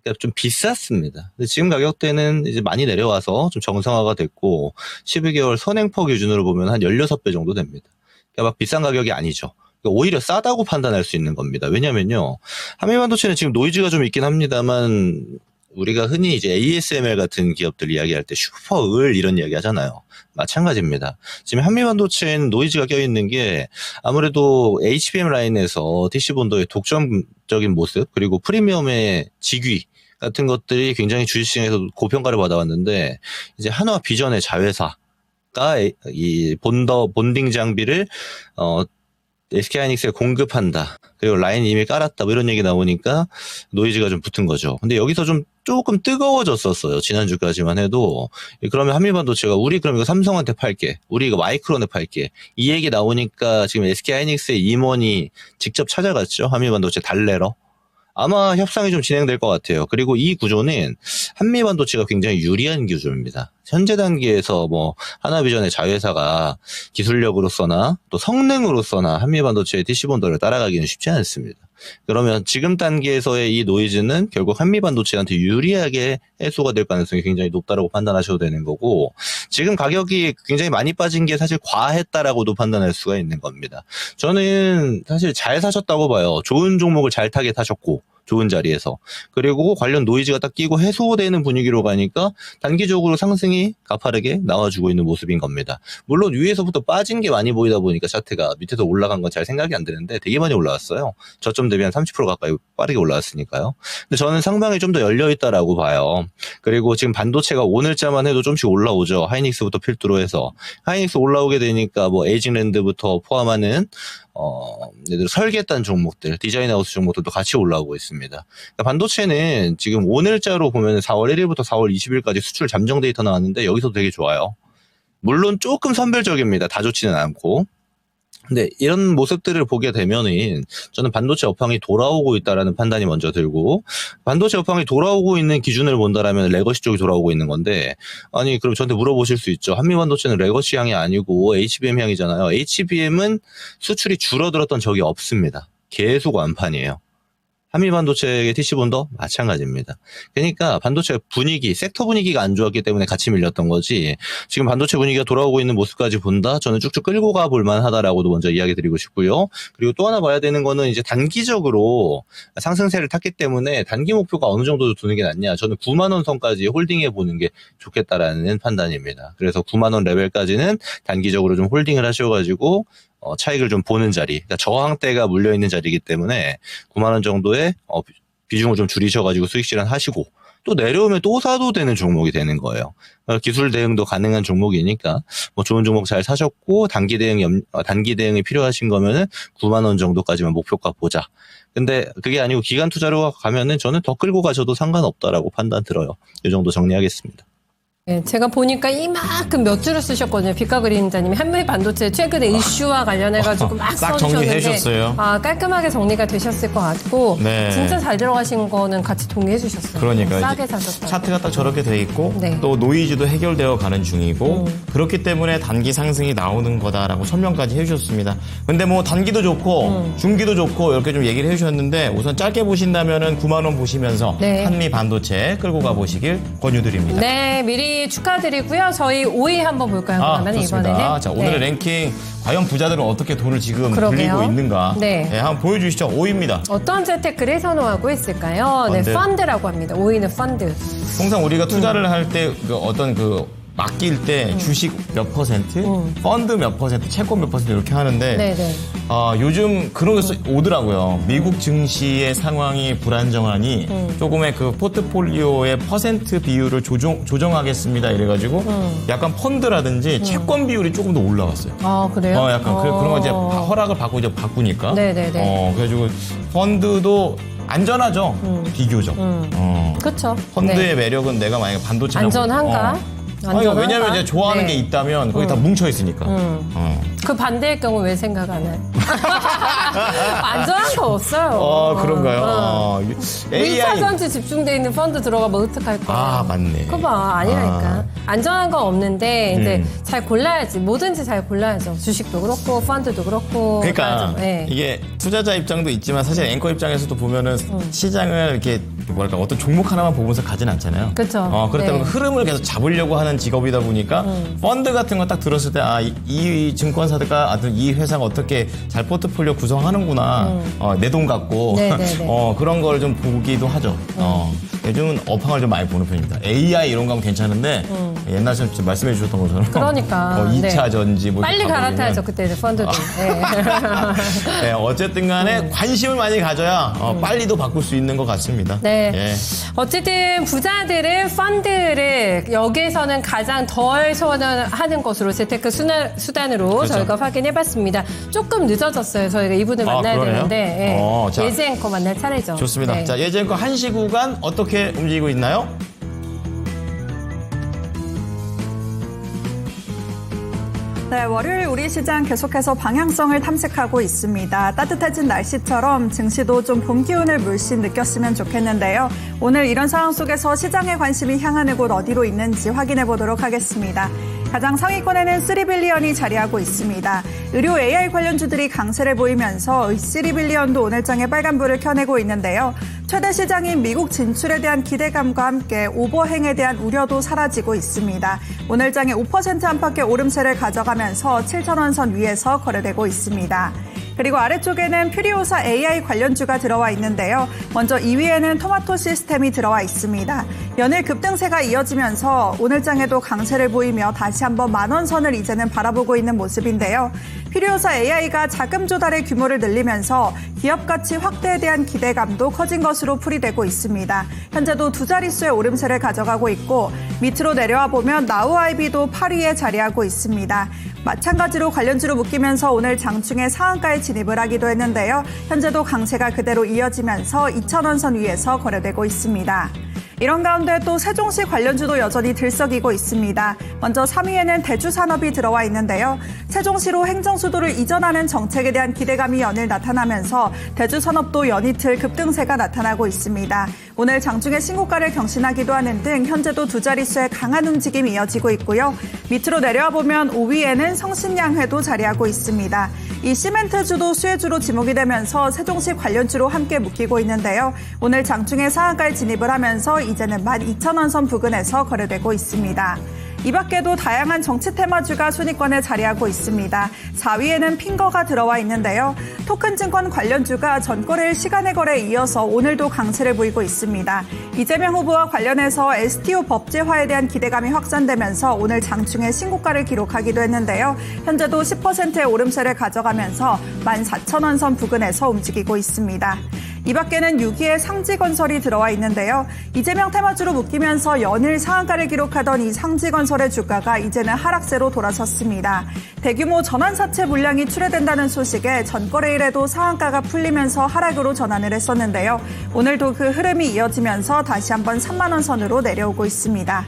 Speaker 4: 그러니까 좀 비쌌습니다. 근데 지금 가격대는 이제 많이 내려와서 좀 정상화가 됐고 12개월 선행퍼 기준으로 보면 한 16배 정도 됩니다. 그러니까 막 비싼 가격이 아니죠. 그러니까 오히려 싸다고 판단할 수 있는 겁니다. 왜냐면요. 한미반도체는 지금 노이즈가 좀 있긴 합니다만 우리가 흔히 이제 ASML 같은 기업들 이야기할 때 슈퍼을 이런 이야기 하잖아요. 마찬가지입니다. 지금 한미반도체는 노이즈가 껴있는 게 아무래도 HBM 라인에서 TC본더의 독점적인 모습 그리고 프리미엄의 직위 같은 것들이 굉장히 주식시장에서 고평가를 받아왔는데 이제 한화 비전의 자회사가 이 본딩 장비를 SK하이닉스에 공급한다. 그리고 라인 이미 깔았다. 뭐 이런 얘기 나오니까 노이즈가 좀 붙은 거죠. 근데 여기서 좀 조금 뜨거워졌었어요. 지난주까지만 해도. 그러면 한미반도체가 우리 그럼 이거 삼성한테 팔게. 우리 이거 마이크론에 팔게. 이 얘기 나오니까 지금 SK하이닉스의 임원이 직접 찾아갔죠. 한미반도체 달래러. 아마 협상이 좀 진행될 것 같아요. 그리고 이 구조는 한미반도체가 굉장히 유리한 구조입니다. 현재 단계에서 뭐 하나비전의 자회사가 기술력으로서나 또 성능으로서나 한미반도체의 TC본더를 따라가기는 쉽지 않습니다. 그러면 지금 단계에서의 이 노이즈는 결국 한미반도체한테 유리하게 해소가 될 가능성이 굉장히 높다라고 판단하셔도 되는 거고 지금 가격이 굉장히 많이 빠진 게 사실 과했다라고도 판단할 수가 있는 겁니다. 저는 사실 잘 사셨다고 봐요. 좋은 종목을 잘 타게 타셨고 좋은 자리에서. 그리고 관련 노이즈가 딱 끼고 해소되는 분위기로 가니까 단기적으로 상승이 가파르게 나와주고 있는 모습인 겁니다. 물론 위에서부터 빠진 게 많이 보이다 보니까 차트가 밑에서 올라간 건 잘 생각이 안 드는데 되게 많이 올라왔어요. 저점 대비 한 30% 가까이 빠르게 올라왔으니까요. 근데 저는 상방이 좀 더 열려있다라고 봐요. 그리고 지금 반도체가 오늘자만 해도 좀씩 올라오죠. 하이닉스부터 필두로 해서. 하이닉스 올라오게 되니까 뭐 에이징랜드부터 포함하는 예를 들어 설계했던 종목들, 디자인하우스 종목들도 같이 올라오고 있습니다. 그러니까 반도체는 지금 오늘자로 보면 4월 1일부터 4월 20일까지 수출 잠정 데이터 나왔는데 여기서도 되게 좋아요. 물론 조금 선별적입니다. 다 좋지는 않고. 근데 이런 모습들을 보게 되면은 저는 반도체 업황이 돌아오고 있다라는 판단이 먼저 들고 반도체 업황이 돌아오고 있는 기준을 본다라면 레거시 쪽이 돌아오고 있는 건데 아니 그럼 저한테 물어보실 수 있죠. 한미반도체는 레거시 향이 아니고 HBM 향이잖아요. HBM은 수출이 줄어들었던 적이 없습니다. 계속 완판이에요. 한미반도체의 TC본더 마찬가지입니다. 그러니까 반도체 분위기, 섹터 분위기가 안 좋았기 때문에 같이 밀렸던 거지 지금 반도체 분위기가 돌아오고 있는 모습까지 본다? 저는 쭉쭉 끌고 가볼 만하다라고도 먼저 이야기 드리고 싶고요. 그리고 또 하나 봐야 되는 거는 이제 단기적으로 상승세를 탔기 때문에 단기 목표가 어느 정도 두는 게 낫냐. 저는 9만 원 선까지 홀딩해 보는 게 좋겠다라는 판단입니다. 그래서 9만 원 레벨까지는 단기적으로 좀 홀딩을 하셔가지고 차익을 좀 보는 자리, 그러니까 저항대가 물려있는 자리이기 때문에 9만 원 정도의 비중을 좀 줄이셔가지고 수익 실현하시고 또 내려오면 또 사도 되는 종목이 되는 거예요. 기술 대응도 가능한 종목이니까 뭐 좋은 종목 잘 사셨고 단기 대응이 필요하신 거면은 9만 원 정도까지만 목표가 보자. 근데 그게 아니고 기간 투자로 가면은 저는 더 끌고 가셔도 상관없다라고 판단 들어요. 이 정도 정리하겠습니다.
Speaker 3: 네, 제가 보니까 이만큼 몇 줄을 쓰셨거든요. 빛과 그림자님이 한미 반도체 최근에 이슈와 관련해가지고 막
Speaker 2: 싹
Speaker 3: 써주셨는데
Speaker 2: 정리해 주셨어요.
Speaker 3: 깔끔하게 정리가 되셨을 것 같고
Speaker 2: 네.
Speaker 3: 진짜 잘 들어가신 거는 같이 동의해 주셨어요.
Speaker 2: 그러니까
Speaker 3: 싸게
Speaker 2: 이제
Speaker 3: 사셨다.
Speaker 2: 차트가 딱 저렇게 돼 있고
Speaker 3: 네.
Speaker 2: 또 노이즈도 해결되어 가는 중이고 그렇기 때문에 단기 상승이 나오는 거다라고 설명까지 해주셨습니다. 근데 뭐 단기도 좋고 중기도 좋고 이렇게 좀 얘기를 해주셨는데 우선 짧게 보신다면은 9만 원 보시면서
Speaker 3: 네.
Speaker 2: 한미 반도체 끌고 가보시길 권유드립니다.
Speaker 3: 네, 미리 축하드리고요. 저희 5위 한번 볼까요? 그러면
Speaker 2: 좋습니다.
Speaker 3: 이번에는.
Speaker 2: 자, 오늘의
Speaker 3: 네.
Speaker 2: 랭킹 과연 부자들은 어떻게 돈을 지금
Speaker 3: 그러게요.
Speaker 2: 불리고 있는가?
Speaker 3: 네.
Speaker 2: 한번 보여주시죠. 5위입니다.
Speaker 3: 어떤 재테크를 선호하고 있을까요?
Speaker 2: 펀드.
Speaker 3: 네, 펀드라고 합니다. 5위는 펀드.
Speaker 2: 통상 우리가 투자를 할 때 어떤 맡길 때 주식 몇 퍼센트, 펀드 몇 퍼센트, 채권 몇 퍼센트 이렇게 하는데
Speaker 3: 네네.
Speaker 2: 요즘 그런 게 오더라고요. 미국 증시의 상황이 불안정하니 조금의 그 포트폴리오의 퍼센트 비율을 조정하겠습니다. 이래가지고 약간 펀드라든지 채권 비율이 조금 더 올라갔어요.
Speaker 3: 아, 그래요?
Speaker 2: 약간 그런 거 이제 허락을 받고 이제 바꾸니까.
Speaker 3: 네네네.
Speaker 2: 그래가지고 펀드도 안전하죠. 비교적.
Speaker 3: 그렇죠.
Speaker 2: 펀드의 매력은 내가 만약에 반도체
Speaker 3: 안전한가? 안전한가?
Speaker 2: 왜냐면 이제 좋아하는
Speaker 3: 네.
Speaker 2: 게 있다면 거기 다 뭉쳐 있으니까.
Speaker 3: 그 반대의 경우 왜 생각 안 해요? 안전한 거 없어요.
Speaker 2: 그런가요? AI
Speaker 3: 1차 전지 집중돼 있는 펀드 들어가면 어떡할 거야?
Speaker 2: 맞네.
Speaker 3: 그거 봐, 아니라니까. 안전한 건 없는데 이제 잘 골라야지. 뭐든지 잘 골라야죠. 주식도 그렇고 펀드도 그렇고.
Speaker 2: 그러니까
Speaker 3: 맞아. 네.
Speaker 2: 이게 투자자 입장도 있지만 사실 앵커 입장에서도 보면은 시장을 이렇게 어떤 종목 하나만 보면서 가진 않잖아요.
Speaker 3: 그쵸.
Speaker 2: 그렇다 보면
Speaker 3: 네.
Speaker 2: 흐름을 계속 잡으려고 하는 직업이다 보니까 펀드 같은 거 딱 들었을 때 이 증권사들과 하여튼 이 회사가 어떻게 잘 포트폴리오 구성하는구나. 내 돈 같고
Speaker 3: 네네네.
Speaker 2: 그런 걸 좀 보기도 하죠. 요즘은 업황을 좀 많이 보는 편입니다. AI 이런 거 하면 괜찮은데 옛날처럼 말씀해 주셨던 것처럼
Speaker 3: 그러니까.
Speaker 2: 2차
Speaker 3: 네.
Speaker 2: 전지 뭐
Speaker 3: 빨리
Speaker 2: 이렇게
Speaker 3: 갈아타야죠,
Speaker 2: 가버리면
Speaker 3: 그때는 펀드도. 네.
Speaker 2: 네, 어쨌든 간에 관심을 많이 가져야 빨리도 바꿀 수 있는 것 같습니다.
Speaker 3: 네.
Speaker 2: 예.
Speaker 3: 어쨌든 부자들은 펀드를 여기에서는 가장 덜 선호하는 것으로 재테크 수단으로
Speaker 2: 그렇죠.
Speaker 3: 저희가 확인해봤습니다. 조금 늦어졌어요. 저희가 이분을 만나야
Speaker 2: 그러네요?
Speaker 3: 되는데
Speaker 2: 자.
Speaker 3: 예지 앵커 만날 차례죠.
Speaker 2: 좋습니다.
Speaker 3: 네.
Speaker 2: 자, 예전과 한시 구간 어떻게 움직이고 있나요?
Speaker 5: 네, 월요일 우리 시장 계속해서 방향성을 탐색하고 있습니다. 따뜻해진 날씨처럼 증시도 좀 봄 기운을 물씬 느꼈으면 좋겠는데요. 오늘 이런 상황 속에서 시장의 관심이 향하는 곳 어디로 있는지 확인해 보도록 하겠습니다. 가장 상위권에는 3빌리언이 자리하고 있습니다. 의료 AI 관련주들이 강세를 보이면서 3빌리언도 오늘장에 빨간불을 켜내고 있는데요. 최대 시장인 미국 진출에 대한 기대감과 함께 오버행에 대한 우려도 사라지고 있습니다. 오늘장에 5% 안팎의 오름세를 가져가면서 7,000원 선 위에서 거래되고 있습니다. 그리고 아래쪽에는 퓨리오사 AI 관련주가 들어와 있는데요. 먼저 2위에는 토마토 시스템이 들어와 있습니다. 연일 급등세가 이어지면서 오늘장에도 강세를 보이며 다시 한번 만원 선을 이제는 바라보고 있는 모습인데요. 퓨리오사 AI가 자금 조달의 규모를 늘리면서 기업 가치 확대에 대한 기대감도 커진 것으로 풀이되고 있습니다. 현재도 두 자릿수의 오름세를 가져가고 있고 밑으로 내려와 보면 나우아이비도 8위에 자리하고 있습니다. 마찬가지로 관련주로 묶이면서 오늘 장중에 상한가에 진입을 하기도 했는데요. 현재도 강세가 그대로 이어지면서 2,000원 선 위에서 거래되고 있습니다. 이런 가운데 또 세종시 관련주도 여전히 들썩이고 있습니다. 먼저 3위에는 대주산업이 들어와 있는데요. 세종시로 행정수도를 이전하는 정책에 대한 기대감이 연일 나타나면서 대주산업도 연이틀 급등세가 나타나고 있습니다. 오늘 장중에 신고가를 경신하기도 하는 등 현재도 두 자릿수의 강한 움직임이 이어지고 있고요. 밑으로 내려와 보면 5위에는 성신양회도 자리하고 있습니다. 이 시멘트주도 수혜주로 지목이 되면서 세종시 관련주로 함께 묶이고 있는데요. 오늘 장중에 상한가에 진입을 하면서 이제는 12,000원 선 부근에서 거래되고 있습니다. 이 밖에도 다양한 정치 테마주가 순위권에 자리하고 있습니다. 4위에는 핑거가 들어와 있는데요. 토큰증권 관련주가 전거래일 시간의 거래에 이어서 오늘도 강세를 보이고 있습니다. 이재명 후보와 관련해서 STO 법제화에 대한 기대감이 확산되면서 오늘 장중에 신고가를 기록하기도 했는데요. 현재도 10%의 오름세를 가져가면서 14,000원 선 부근에서 움직이고 있습니다. 이 밖에는 6위에 상지건설이 들어와 있는데요. 이재명 테마주로 묶이면서 연일 상한가를 기록하던 이 상지건설의 주가가 이제는 하락세로 돌아섰습니다. 대규모 전환사채 물량이 출회된다는 소식에 전거래일에도 상한가가 풀리면서 하락으로 전환을 했었는데요. 오늘도 그 흐름이 이어지면서 다시 한번 3만 원 선으로 내려오고 있습니다.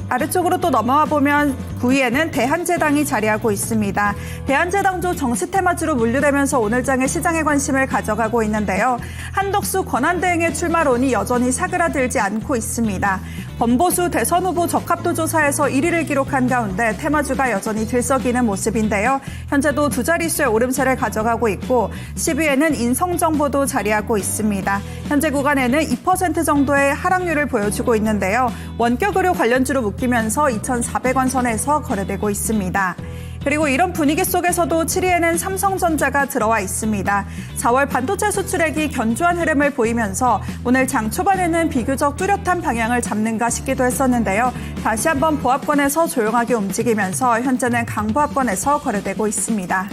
Speaker 5: 아래쪽으로 또 넘어와 보면 9위에는 대한제당이 자리하고 있습니다. 대한제당도 정치 테마주로 분류되면서 오늘장의 시장에 관심을 가져가고 있는데요. 한덕수 권한대행의 출마론이 여전히 사그라들지 않고 있습니다. 범보수 대선 후보 적합도 조사에서 1위를 기록한 가운데 테마주가 여전히 들썩이는 모습인데요. 현재도 두 자릿수의 오름세를 가져가고 있고 10위에는 인성정보도 자리하고 있습니다. 현재 구간에는 2% 정도의 하락률을 보여주고 있는데요. 원격의료 관련주로 묶이면서 2,400원 선에서 거래되고 있습니다. 그리고 이런 분위기 속에서도 7위에는 삼성전자가 들어와 있습니다. 4월 반도체 수출액이 견조한 흐름을 보이면서 오늘 장 초반에는 비교적 뚜렷한 방향을 잡는가 싶기도 했었는데요. 다시 한번 보합권에서 조용하게 움직이면서 현재는 강보합권에서 거래되고 있습니다.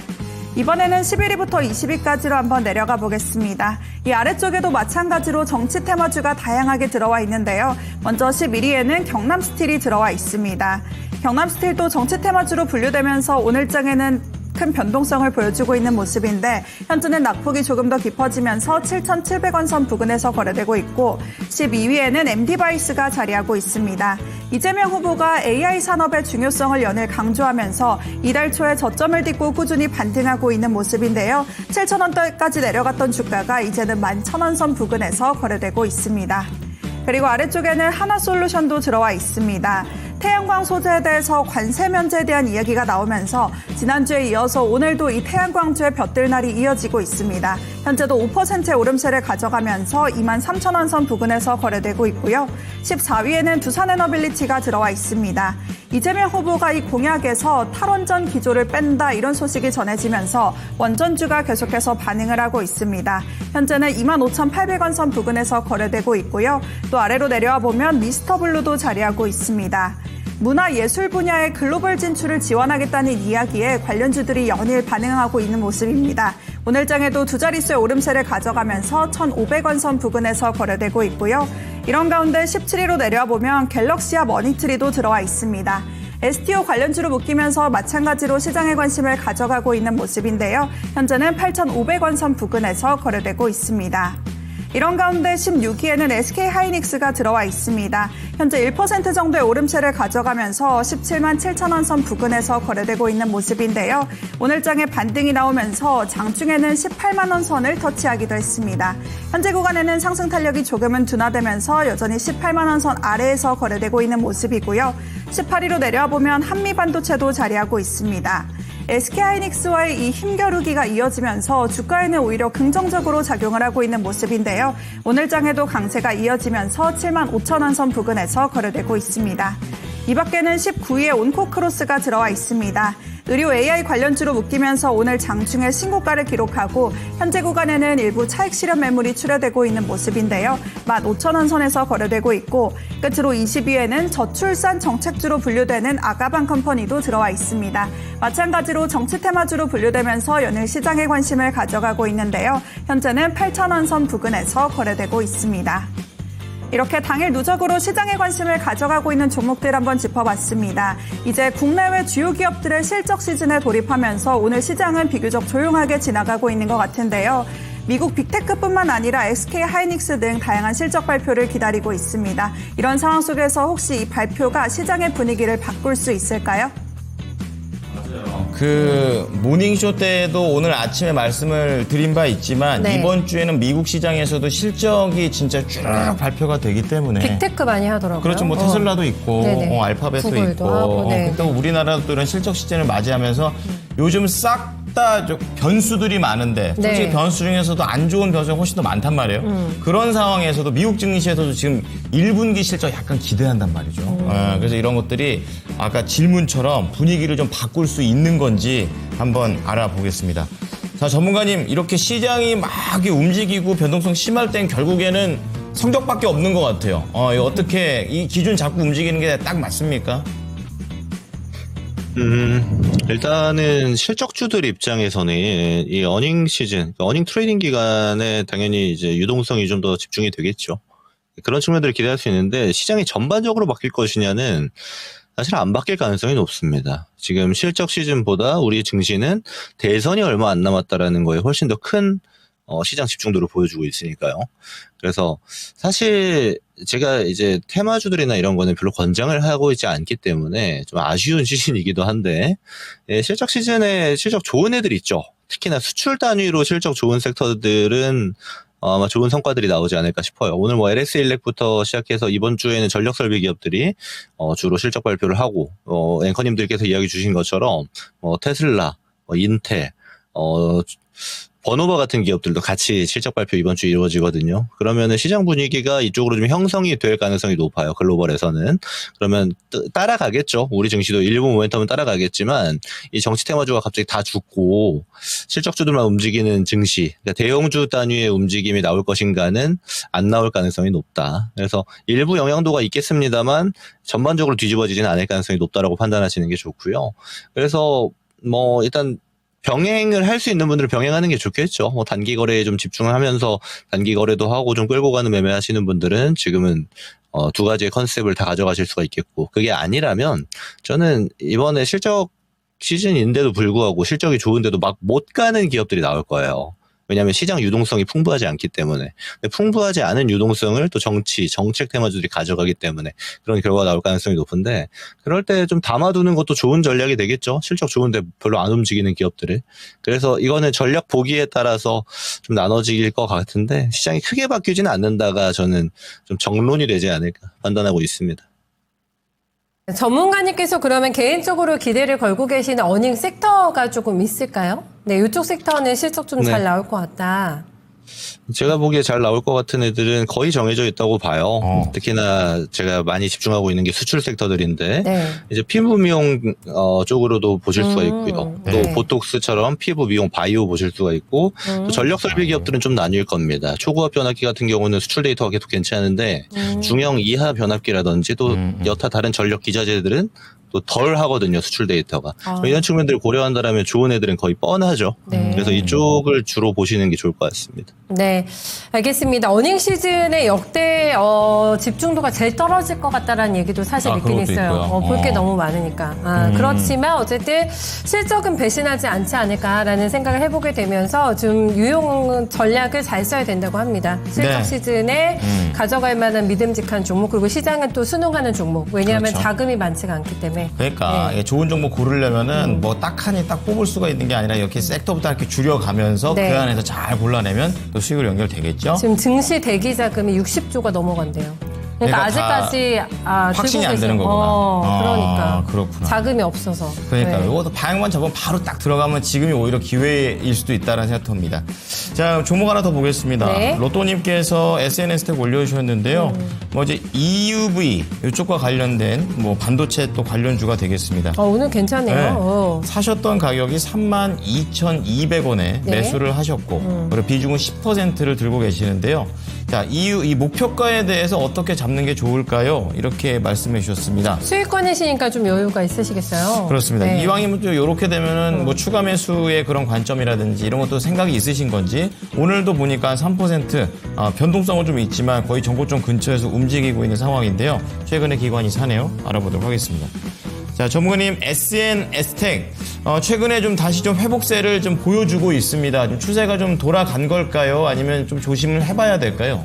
Speaker 5: 이번에는 11위부터 20위까지로 한번 내려가 보겠습니다. 이 아래쪽에도 마찬가지로 정치 테마주가 다양하게 들어와 있는데요. 먼저 11위에는 경남스틸이 들어와 있습니다. 경남스틸도 정치 테마주로 분류되면서 오늘장에는 큰 변동성을 보여주고 있는 모습인데 현재는 낙폭이 조금 더 깊어지면서 7,700원 선 부근에서 거래되고 있고 12위에는 MD바이스가 자리하고 있습니다. 이재명 후보가 AI 산업의 중요성을 연일 강조하면서 이달 초에 저점을 딛고 꾸준히 반등하고 있는 모습인데요. 7,000원대까지 내려갔던 주가가 이제는 11,000원 선 부근에서 거래되고 있습니다. 그리고 아래쪽에는 하나솔루션도 들어와 있습니다. 태양광 소재에 대해서 관세 면제에 대한 이야기가 나오면서 지난주에 이어서 오늘도 이 태양광주의 볕들날이 이어지고 있습니다. 현재도 5%의 오름세를 가져가면서 23,000원 선 부근에서 거래되고 있고요. 14위에는 두산에너빌리티가 들어와 있습니다. 이재명 후보가 이 공약에서 탈원전 기조를 뺀다 이런 소식이 전해지면서 원전주가 계속해서 반응을 하고 있습니다. 현재는 25,800원 선 부근에서 거래되고 있고요. 또 아래로 내려와 보면 미스터블루도 자리하고 있습니다. 문화예술 분야의 글로벌 진출을 지원하겠다는 이야기에 관련주들이 연일 반응하고 있는 모습입니다. 오늘장에도 두 자릿수의 오름세를 가져가면서 1,500원 선 부근에서 거래되고 있고요. 이런 가운데 17위로 내려와 보면 갤럭시와 머니트리도 들어와 있습니다. STO 관련주로 묶이면서 마찬가지로 시장의 관심을 가져가고 있는 모습인데요. 현재는 8,500원 선 부근에서 거래되고 있습니다. 이런 가운데 16위에는 SK하이닉스가 들어와 있습니다. 현재 1% 정도의 오름세를 가져가면서 17만 7천원 선 부근에서 거래되고 있는 모습인데요. 오늘장에 반등이 나오면서 장중에는 18만 원 선을 터치하기도 했습니다. 현재 구간에는 상승 탄력이 조금은 둔화되면서 여전히 18만 원 선 아래에서 거래되고 있는 모습이고요. 18위로 내려와 보면 한미반도체도 자리하고 있습니다. SK하이닉스와의 이 힘겨루기가 이어지면서 주가에는 오히려 긍정적으로 작용을 하고 있는 모습인데요. 오늘장에도 강세가 이어지면서 7만 5천원 선 부근에서 거래되고 있습니다. 이 밖에는 19위에 온코크로스가 들어와 있습니다. 의료 AI 관련주로 묶이면서 오늘 장중에 신고가를 기록하고 현재 구간에는 일부 차익 실현 매물이 출회되고 있는 모습인데요. 15,000원 선에서 거래되고 있고 끝으로 20위에는 저출산 정책주로 분류되는 아가방 컴퍼니도 들어와 있습니다. 마찬가지로 정치 테마주로 분류되면서 연일 시장에 관심을 가져가고 있는데요. 현재는 8,000원 선 부근에서 거래되고 있습니다. 이렇게 당일 누적으로 시장에 관심을 가져가고 있는 종목들 한번 짚어봤습니다. 이제 국내외 주요 기업들의 실적 시즌에 돌입하면서 오늘 시장은 비교적 조용하게 지나가고 있는 것 같은데요. 미국 빅테크뿐만 아니라 SK하이닉스 등 다양한 실적 발표를 기다리고 있습니다. 이런 상황 속에서 혹시 이 발표가 시장의 분위기를 바꿀 수 있을까요?
Speaker 2: 그 모닝쇼 때도 오늘 아침에 말씀을 드린 바 있지만
Speaker 3: 네.
Speaker 2: 이번 주에는 미국 시장에서도 실적이 진짜 쭉 발표가 되기 때문에
Speaker 3: 빅테크 많이 하더라고요.
Speaker 2: 그렇죠. 뭐 테슬라도 있고
Speaker 3: 네네.
Speaker 2: 알파벳도
Speaker 3: 구글도
Speaker 2: 있고
Speaker 3: 하고, 네.
Speaker 2: 또 우리나라도 또 이런 실적 시즌을 맞이하면서 요즘 싹 다 변수들이 많은데 솔직히
Speaker 3: 네.
Speaker 2: 변수 중에서도 안 좋은 변수가 훨씬 더 많단 말이에요. 그런 상황에서도 미국 증시에서도 지금 1분기 실적 약간 기대한단 말이죠. 그래서 이런 것들이 아까 질문처럼 분위기를 좀 바꿀 수 있는 건지 한번 알아보겠습니다. 자, 전문가님, 이렇게 시장이 막 움직이고 변동성 심할 땐 결국에는 성적밖에 없는 것 같아요. 이거 어떻게 이 기준 잡고 움직이는 게 딱 맞습니까?
Speaker 4: 일단은 실적주들 입장에서는 이 어닝 시즌, 어닝 트레이딩 기간에 당연히 이제 유동성이 좀 더 집중이 되겠죠. 그런 측면들을 기대할 수 있는데 시장이 전반적으로 바뀔 것이냐는 사실 안 바뀔 가능성이 높습니다. 지금 실적 시즌보다 우리 증시는 대선이 얼마 안 남았다라는 거에 훨씬 더 큰 시장 집중도를 보여주고 있으니까요. 그래서 사실 제가 이제 테마주들이나 이런 거는 별로 권장을 하고 있지 않기 때문에 좀 아쉬운 시즌이기도 한데, 예, 실적 시즌에 실적 좋은 애들 있죠. 특히나 수출 단위로 실적 좋은 섹터들은 아마 좋은 성과들이 나오지 않을까 싶어요. 오늘 뭐 LS 일렉부터 시작해서 이번 주에는 전력 설비 기업들이 주로 실적 발표를 하고, 앵커님들께서 이야기 주신 것처럼 테슬라, 인텔, 버노바 같은 기업들도 같이 실적 발표 이번 주에 이루어지거든요. 그러면은 시장 분위기가 이쪽으로 좀 형성이 될 가능성이 높아요. 글로벌에서는. 그러면 따라가겠죠. 우리 증시도 일부 모멘텀은 따라가겠지만 이 정치 테마주가 갑자기 다 죽고 실적주들만 움직이는 증시, 그러니까 대형주 단위의 움직임이 나올 것인가는 안 나올 가능성이 높다. 그래서 일부 영향도가 있겠습니다만 전반적으로 뒤집어지지는 않을 가능성이 높다라고 판단하시는 게 좋고요. 그래서 뭐 일단 병행을 할 수 있는 분들은 병행하는 게 좋겠죠. 뭐 단기 거래에 좀 집중을 하면서 단기 거래도 하고 좀 끌고 가는 매매 하시는 분들은 지금은 두 가지의 컨셉을 다 가져가실 수가 있겠고, 그게 아니라면 저는 이번에 실적 시즌인데도 불구하고 실적이 좋은데도 막 못 가는 기업들이 나올 거예요. 왜냐하면 시장 유동성이 풍부하지 않기 때문에. 근데 풍부하지 않은 유동성을 또 정책 테마주들이 가져가기 때문에 그런 결과가 나올 가능성이 높은데, 그럴 때 좀 담아두는 것도 좋은 전략이 되겠죠. 실적 좋은데 별로 안 움직이는 기업들을. 그래서 이거는 전략 보기에 따라서 좀 나눠질 것 같은데, 시장이 크게 바뀌지는 않는다가 저는 좀 정론이 되지 않을까 판단하고 있습니다.
Speaker 3: 전문가님께서 그러면 개인적으로 기대를 걸고 계시는 어닝 섹터가 조금 있을까요? 네, 이쪽 섹터는 실적 좀 잘
Speaker 4: 네.
Speaker 3: 나올 것 같다.
Speaker 4: 제가 보기에 잘 나올 것 같은 애들은 거의 정해져 있다고 봐요. 특히나 제가 많이 집중하고 있는 게 수출 섹터들인데,
Speaker 3: 네.
Speaker 4: 이제 피부 미용 쪽으로도 보실 수가 있고요. 또
Speaker 3: 네.
Speaker 4: 보톡스처럼 피부 미용 바이오 보실 수가 있고, 또 전력 설비 기업들은 좀 나뉠 겁니다. 초고압 변압기 같은 경우는 수출 데이터가 계속 괜찮은데 중형 이하 변압기라든지 또 여타 다른 전력 기자재들은 또 덜 하거든요, 수출 데이터가. 이런 측면들을 고려한다면 좋은 애들은 거의 뻔하죠.
Speaker 3: 네.
Speaker 4: 그래서 이쪽을 주로 보시는 게 좋을 것 같습니다.
Speaker 3: 네, 알겠습니다. 어닝 시즌에 역대 집중도가 제일 떨어질 것 같다라는 얘기도 사실 있긴
Speaker 2: 그것도
Speaker 3: 있어요.
Speaker 2: 있고요.
Speaker 3: 볼 게 너무 많으니까. 그렇지만 어쨌든 실적은 배신하지 않지 않을까라는 생각을 해보게 되면서 좀 유용 전략을 잘 써야 된다고 합니다. 실적
Speaker 2: 네.
Speaker 3: 시즌에 가져갈 만한 믿음직한 종목, 그리고 시장은 또 순응하는 종목. 왜냐하면
Speaker 2: 그렇죠.
Speaker 3: 자금이 많지가 않기 때문에.
Speaker 2: 그러니까
Speaker 3: 네.
Speaker 2: 좋은 종목 고르려면은 뭐 딱 하니 딱 뽑을 수가 있는 게 아니라 이렇게 섹터부터 이렇게 줄여가면서
Speaker 3: 네.
Speaker 2: 그 안에서 잘 골라내면 또 수익으로 연결되겠죠.
Speaker 3: 지금 증시 대기 자금이 60조가 넘어간대요. 그러니까 아직까지
Speaker 2: 확신이
Speaker 3: 들고
Speaker 2: 안 되는
Speaker 3: 계신-
Speaker 2: 거구나.
Speaker 3: 그러니까
Speaker 2: 그렇구나.
Speaker 3: 자금이 없어서.
Speaker 2: 그러니까
Speaker 3: 네.
Speaker 2: 이것도 방향만 잡으면 바로 딱 들어가면 지금이 오히려 기회일 수도 있다는 생각 듭니다. 자, 종목 하나 더 보겠습니다.
Speaker 3: 네.
Speaker 2: 로또님께서 SNS 택 올려주셨는데요. 뭐 이제 EUV 이쪽과 관련된 뭐 반도체 또 관련주가 되겠습니다.
Speaker 3: 오늘 괜찮네요.
Speaker 2: 네. 사셨던 가격이 32,200원에
Speaker 3: 네.
Speaker 2: 매수를 하셨고 그리고 비중은 10%를 들고 계시는데요. 자, 이 목표가에 대해서 어떻게 잡는 게 좋을까요? 이렇게 말씀해 주셨습니다.
Speaker 3: 수익권이시니까 좀 여유가 있으시겠어요?
Speaker 2: 그렇습니다.
Speaker 3: 네.
Speaker 2: 이왕이면 또 이렇게 되면은 뭐 추가 매수의 그런 관점이라든지 이런 것도 생각이 있으신 건지, 오늘도 보니까 한 3% 변동성은 좀 있지만 거의 정고점 근처에서 움직이고 있는 상황인데요. 최근에 기관이 사네요. 알아보도록 하겠습니다. 자, 전문가님, SNS텍 최근에 좀 다시 좀 회복세를 좀 보여주고 있습니다. 좀 추세가 좀 돌아간 걸까요? 아니면 좀 조심을 해봐야 될까요?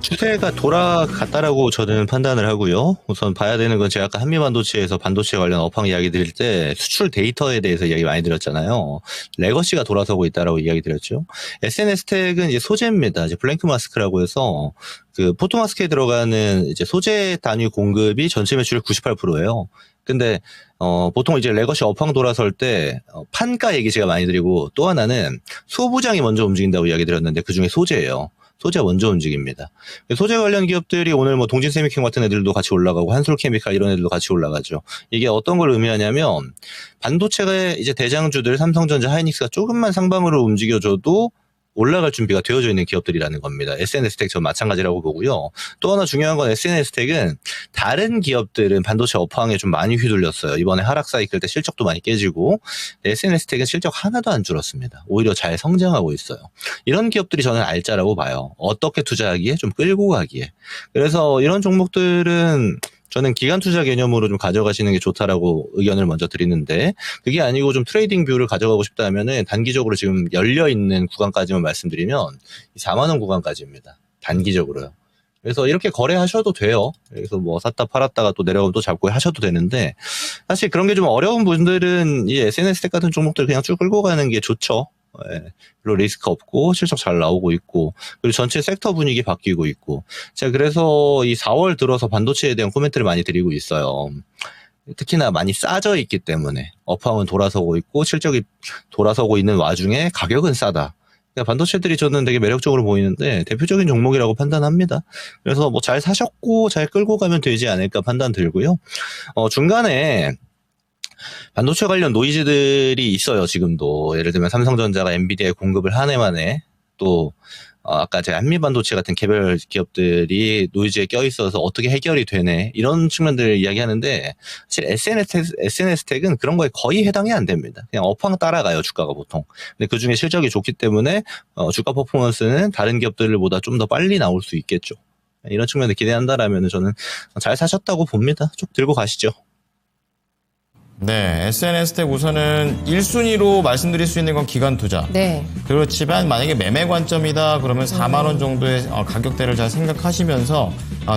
Speaker 4: 추세가 돌아갔다라고 저는 판단을 하고요. 우선 봐야 되는 건 제가 아까 한미반도체에서 반도체 관련 업황 이야기 드릴 때 수출 데이터에 대해서 이야기 많이 드렸잖아요. 레거시가 돌아서고 있다라고 이야기 드렸죠. SNS텍은 이제 소재입니다. 이제 블랭크 마스크라고 해서 그 포토마스크에 들어가는 이제 소재 단위 공급이 전체 매출의 98%예요. 근데 보통 이제 레거시 업황 돌아설 때 판가 얘기 제가 많이 드리고, 또 하나는 소부장이 먼저 움직인다고 이야기 드렸는데 그중에 소재예요. 소재가 먼저 움직입니다. 소재 관련 기업들이 오늘 뭐 동진세미캠 같은 애들도 같이 올라가고 한솔케미칼 이런 애들도 같이 올라가죠. 이게 어떤 걸 의미하냐면 반도체가 이제 대장주들 삼성전자, 하이닉스가 조금만 상방으로 움직여줘도 올라갈 준비가 되어져 있는 기업들이라는 겁니다. SNS텍 전 마찬가지라고 보고요. 또 하나 중요한 건 SNS텍은 다른 기업들은 반도체 업황에 좀 많이 휘둘렸어요. 이번에 하락 사이클 때 실적도 많이 깨지고, SNS텍은 실적 하나도 안 줄었습니다. 오히려 잘 성장하고 있어요. 이런 기업들이 저는 알짜라고 봐요. 어떻게 투자하기에 좀 끌고 가기에. 그래서 이런 종목들은 저는 기간 투자 개념으로 좀 가져가시는 게 좋다라고 의견을 먼저 드리는데, 그게 아니고 좀 트레이딩 뷰를 가져가고 싶다면은 단기적으로 지금 열려 있는 구간까지만 말씀드리면 4만 원 구간까지입니다. 단기적으로요. 그래서 이렇게 거래하셔도 돼요. 그래서 뭐 샀다 팔았다가 또 내려오면 또 잡고 하셔도 되는데, 사실 그런 게 좀 어려운 분들은 이 SNS 텍 같은 종목들 그냥 쭉 끌고 가는 게 좋죠. 예, 별로 리스크 없고 실적 잘 나오고 있고, 그리고 전체 섹터 분위기 바뀌고 있고. 제가 그래서 이 4월 들어서 반도체에 대한 코멘트를 많이 드리고 있어요. 특히나 많이 싸져 있기 때문에 업황은 돌아서고 있고 실적이 돌아서고 있는 와중에 가격은 싸다. 그러니까 반도체들이 저는 되게 매력적으로 보이는데 대표적인 종목이라고 판단합니다. 그래서 뭐 잘 사셨고 잘 끌고 가면 되지 않을까 판단 들고요. 중간에 반도체 관련 노이즈들이 있어요, 지금도. 예를 들면 삼성전자가 엔비디아에 공급을 한 해 만에 또 아까 제가 한미반도체 같은 개별 기업들이 노이즈에 껴있어서 어떻게 해결이 되네, 이런 측면들을 이야기하는데, 사실 SNS 텍은 그런 거에 거의 해당이 안 됩니다. 그냥 업황 따라가요, 주가가 보통. 근데 그중에 실적이 좋기 때문에 주가 퍼포먼스는 다른 기업들보다 좀 더 빨리 나올 수 있겠죠. 이런 측면을 기대한다라면 저는 잘 사셨다고 봅니다. 쭉 들고 가시죠.
Speaker 2: 네, SNS텍 우선은 1순위로 말씀드릴 수 있는 건 기간 투자.
Speaker 3: 네.
Speaker 2: 그렇지만 만약에 매매 관점이다 그러면 4만 원 정도의 가격대를 잘 생각하시면서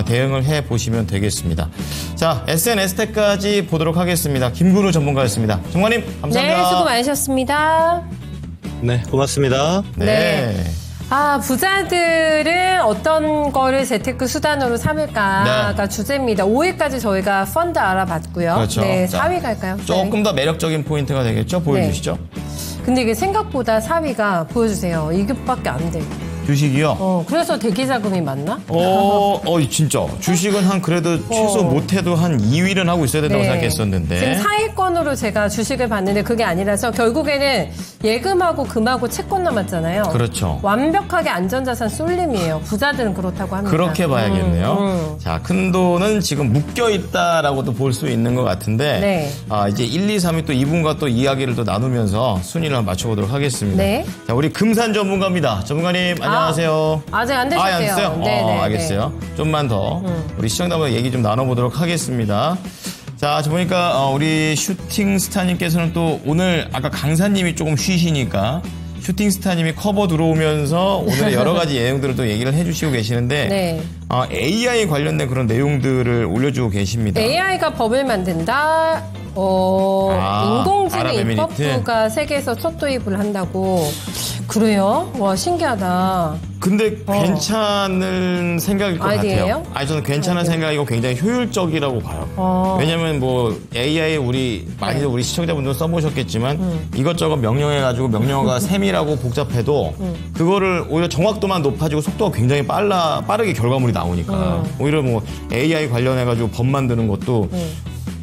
Speaker 2: 대응을 해 보시면 되겠습니다. 자, SNS텍까지 보도록 하겠습니다. 김근우 전문가였습니다. 정관님 감사합니다.
Speaker 3: 네, 수고 많으셨습니다.
Speaker 4: 네, 고맙습니다.
Speaker 2: 네.
Speaker 3: 부자들은 어떤 거를 재테크 수단으로 삼을까가
Speaker 2: 네.
Speaker 3: 주제입니다. 5위까지 저희가 펀드 알아봤고요.
Speaker 2: 그렇죠.
Speaker 3: 네,
Speaker 2: 자,
Speaker 3: 4위 갈까요?
Speaker 2: 조금 더 매력적인 포인트가 되겠죠? 보여주시죠.
Speaker 3: 근데 이게 생각보다 4위가 보여주세요. 2급밖에 안 돼.
Speaker 2: 주식이요?
Speaker 3: 그래서 대기 자금이 많나?
Speaker 2: 진짜. 주식은 한 그래도 최소 못해도 한 2위는 하고 있어야 된다고 생각했었는데.
Speaker 3: 지금 4위권으로 제가 주식을 봤는데 그게 아니라서 결국에는 예금하고 금하고 채권 남았잖아요.
Speaker 2: 그렇죠.
Speaker 3: 완벽하게 안전자산 쏠림이에요. 부자들은 그렇다고 합니다.
Speaker 2: 그렇게 봐야겠네요. 자, 큰 돈은 지금 묶여있다라고도 볼 수 있는 것 같은데.
Speaker 3: 네.
Speaker 2: 이제 1, 2, 3위 또 이분과 또 이야기를 또 나누면서 순위를 한번 맞춰보도록 하겠습니다.
Speaker 3: 네.
Speaker 2: 자, 우리 금산 전문가입니다. 전문가님, 안녕하세요.
Speaker 3: 아직 안 되셨대요.
Speaker 2: 안 됐어요?
Speaker 3: 네.
Speaker 2: 알겠어요. 좀만 더 우리 시청자분과 얘기 좀 나눠보도록 하겠습니다. 자, 저 보니까 우리 슈팅스타님께서는 또 오늘 아까 강사님이 조금 쉬시니까 슈팅스타님이 커버 들어오면서 오늘의 여러 가지 내용들을 또 얘기를 해주시고 계시는데
Speaker 3: 네.
Speaker 2: AI 관련된 그런 내용들을 올려주고 계십니다.
Speaker 3: AI가 법을 만든다. 인공지능
Speaker 2: 아랍에미리트.
Speaker 3: 입법부가 세계에서 첫 도입을 한다고. 그래요? 와, 신기하다.
Speaker 2: 근데 괜찮은 생각일 것
Speaker 3: 아이디어예요?
Speaker 2: 같아요. 저는 괜찮은 생각이고 굉장히 효율적이라고 봐요. 왜냐면 뭐 AI 많이들 우리 시청자분들 써보셨겠지만 이것저것 명령해가지고 명령어가 세밀하고 복잡해도 그거를 오히려 정확도만 높아지고 속도가 굉장히 빠르게 결과물이 나오니까 오히려 뭐 AI 관련해가지고 법 만드는 것도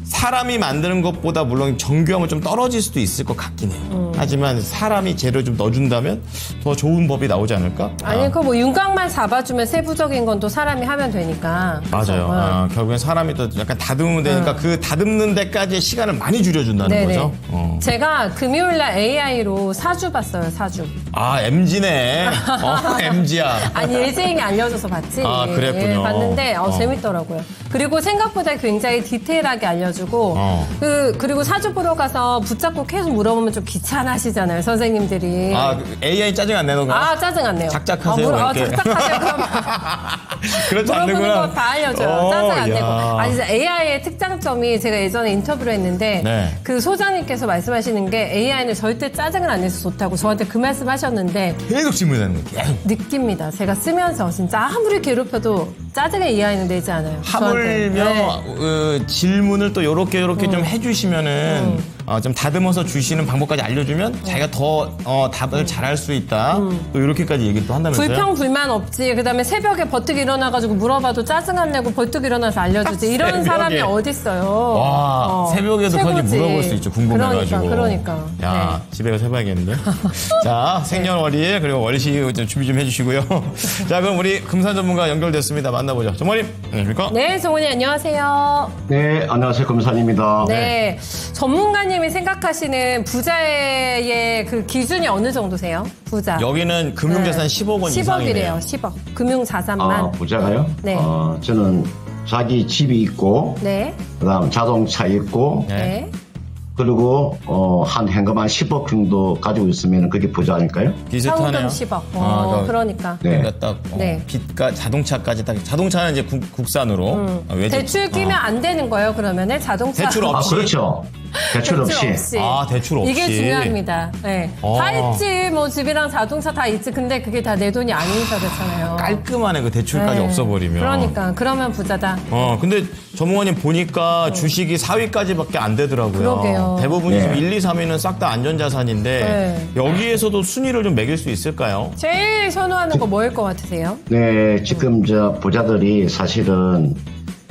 Speaker 2: 사람이 만드는 것보다 물론 정교함은 좀 떨어질 수도 있을 것 같긴 해요. 하지만 사람이 재료 좀 넣어준다면 더 좋은 법이 나오지 않을까?
Speaker 3: 아니, 그 뭐 윤곽만 잡아주면 세부적인 건 또 사람이 하면 되니까.
Speaker 2: 맞아요. 결국엔 사람이 또 약간 다듬으면 되니까 그 다듬는 데까지의 시간을 많이 줄여준다는
Speaker 3: 네네.
Speaker 2: 거죠.
Speaker 3: 제가 금요일날 AI로 사주 봤어요, 사주.
Speaker 2: MG네. MG야.
Speaker 3: 아니, 예지행이 알려줘서 봤지.
Speaker 2: 그랬군요.
Speaker 3: 예, 봤는데 재밌더라고요. 그리고 생각보다 굉장히 디테일하게 알려주고 그리고 사주 보러 가서 붙잡고 계속 물어보면 좀 귀찮아하시잖아요, 선생님들이.
Speaker 2: AI 짜증 안 내는 거야?
Speaker 3: 짜증 안 내요.
Speaker 2: 작작하세요, 이렇게.
Speaker 3: 작작하세요. 그럼
Speaker 2: 그렇지
Speaker 3: 물어보는
Speaker 2: 않는구나.
Speaker 3: 거 다 알려줘요. 짜증 안
Speaker 2: 야.
Speaker 3: 내고. 진짜 AI의 특장점이 제가 예전에 인터뷰를 했는데
Speaker 2: 네.
Speaker 3: 그 소장님께서 말씀하시는 게 AI는 절대 짜증을 안 내서 좋다고 저한테 그 말씀 하셨는데
Speaker 2: 계속 질문하는 거야.
Speaker 3: 느낍니다. 제가 쓰면서 진짜 아무리 괴롭혀도 짜증을 AI는 내지 않아요.
Speaker 2: 하물며
Speaker 3: 저한테.
Speaker 2: 질문을 또 요렇게 좀 해주시면은 좀 다듬어서 주시는 방법까지 알려주면 자기가 더 답을 잘할 수 있다. 또 이렇게까지 얘기를 또 한다면서요?
Speaker 3: 불평 불만 없지. 그다음에 새벽에 버뜩 일어나가지고 물어봐도 짜증 안 내고 벌떡 일어나서 알려주지. 이런
Speaker 2: 새벽에.
Speaker 3: 사람이 어딨어요.
Speaker 2: 와, 새벽에도 그렇게
Speaker 3: 최고지.
Speaker 2: 물어볼 수 있죠. 궁금해가지고.
Speaker 3: 그러니까.
Speaker 2: 야, 집에 가서 해봐야겠는데. 자, 생년월일 그리고 월시 좀 준비 좀 해주시고요. 자, 그럼 우리 금산 전문가 연결됐습니다. 만나보죠. 정모님, 안녕하십니까?
Speaker 3: 네, 정훈이 안녕하세요.
Speaker 6: 네, 안녕하세요. 금산입니다.
Speaker 3: 네. 전문가님이 생각하시는 부자의 그 기준이 어느 정도세요? 부자.
Speaker 2: 여기는 금융자산 10억 원
Speaker 3: 10억이래요.
Speaker 2: 이상이래요.
Speaker 3: 10억. 금융자산만.
Speaker 6: 부자가요?
Speaker 3: 네.
Speaker 6: 저는 자기 집이 있고,
Speaker 3: 네.
Speaker 6: 그다음 자동차 있고,
Speaker 3: 네.
Speaker 6: 그리고 한 현금 한 10억 정도 가지고 있으면 그게 부자 아닐까요?
Speaker 2: 비슷하네요.
Speaker 3: 현금 10억.
Speaker 2: 그러니까
Speaker 3: 그러니까.
Speaker 6: 네.
Speaker 2: 그러니까 딱
Speaker 3: 네.
Speaker 2: 빚과 자동차까지 딱 자동차는 이제 국산으로 외제
Speaker 3: 대출 끼면 안 되는 거예요, 그러면은? 자동차.
Speaker 2: 대출
Speaker 6: 아,
Speaker 2: 없이.
Speaker 6: 그렇죠. 대출 없이.
Speaker 2: 아, 대출 없이.
Speaker 3: 이게 중요합니다. 네. 다
Speaker 2: 아.
Speaker 3: 있지. 뭐 집이랑 자동차 다 있지. 근데 그게 다 내 돈이 아니니까 그렇잖아요.
Speaker 2: 깔끔하네 그 대출까지
Speaker 3: 네.
Speaker 2: 없어버리면.
Speaker 3: 그러니까. 그러면 부자다.
Speaker 2: 근데 전문가님 보니까 주식이 4위까지밖에 안 되더라고요.
Speaker 3: 그러게요.
Speaker 2: 대부분이
Speaker 6: 네.
Speaker 2: 지금 1, 2, 3위는 싹 다 안전자산인데
Speaker 3: 네.
Speaker 2: 여기에서도 순위를 좀 매길 수 있을까요?
Speaker 3: 제일 선호하는 거 뭐일 것 같으세요?
Speaker 6: 네, 지금 부자들이 사실은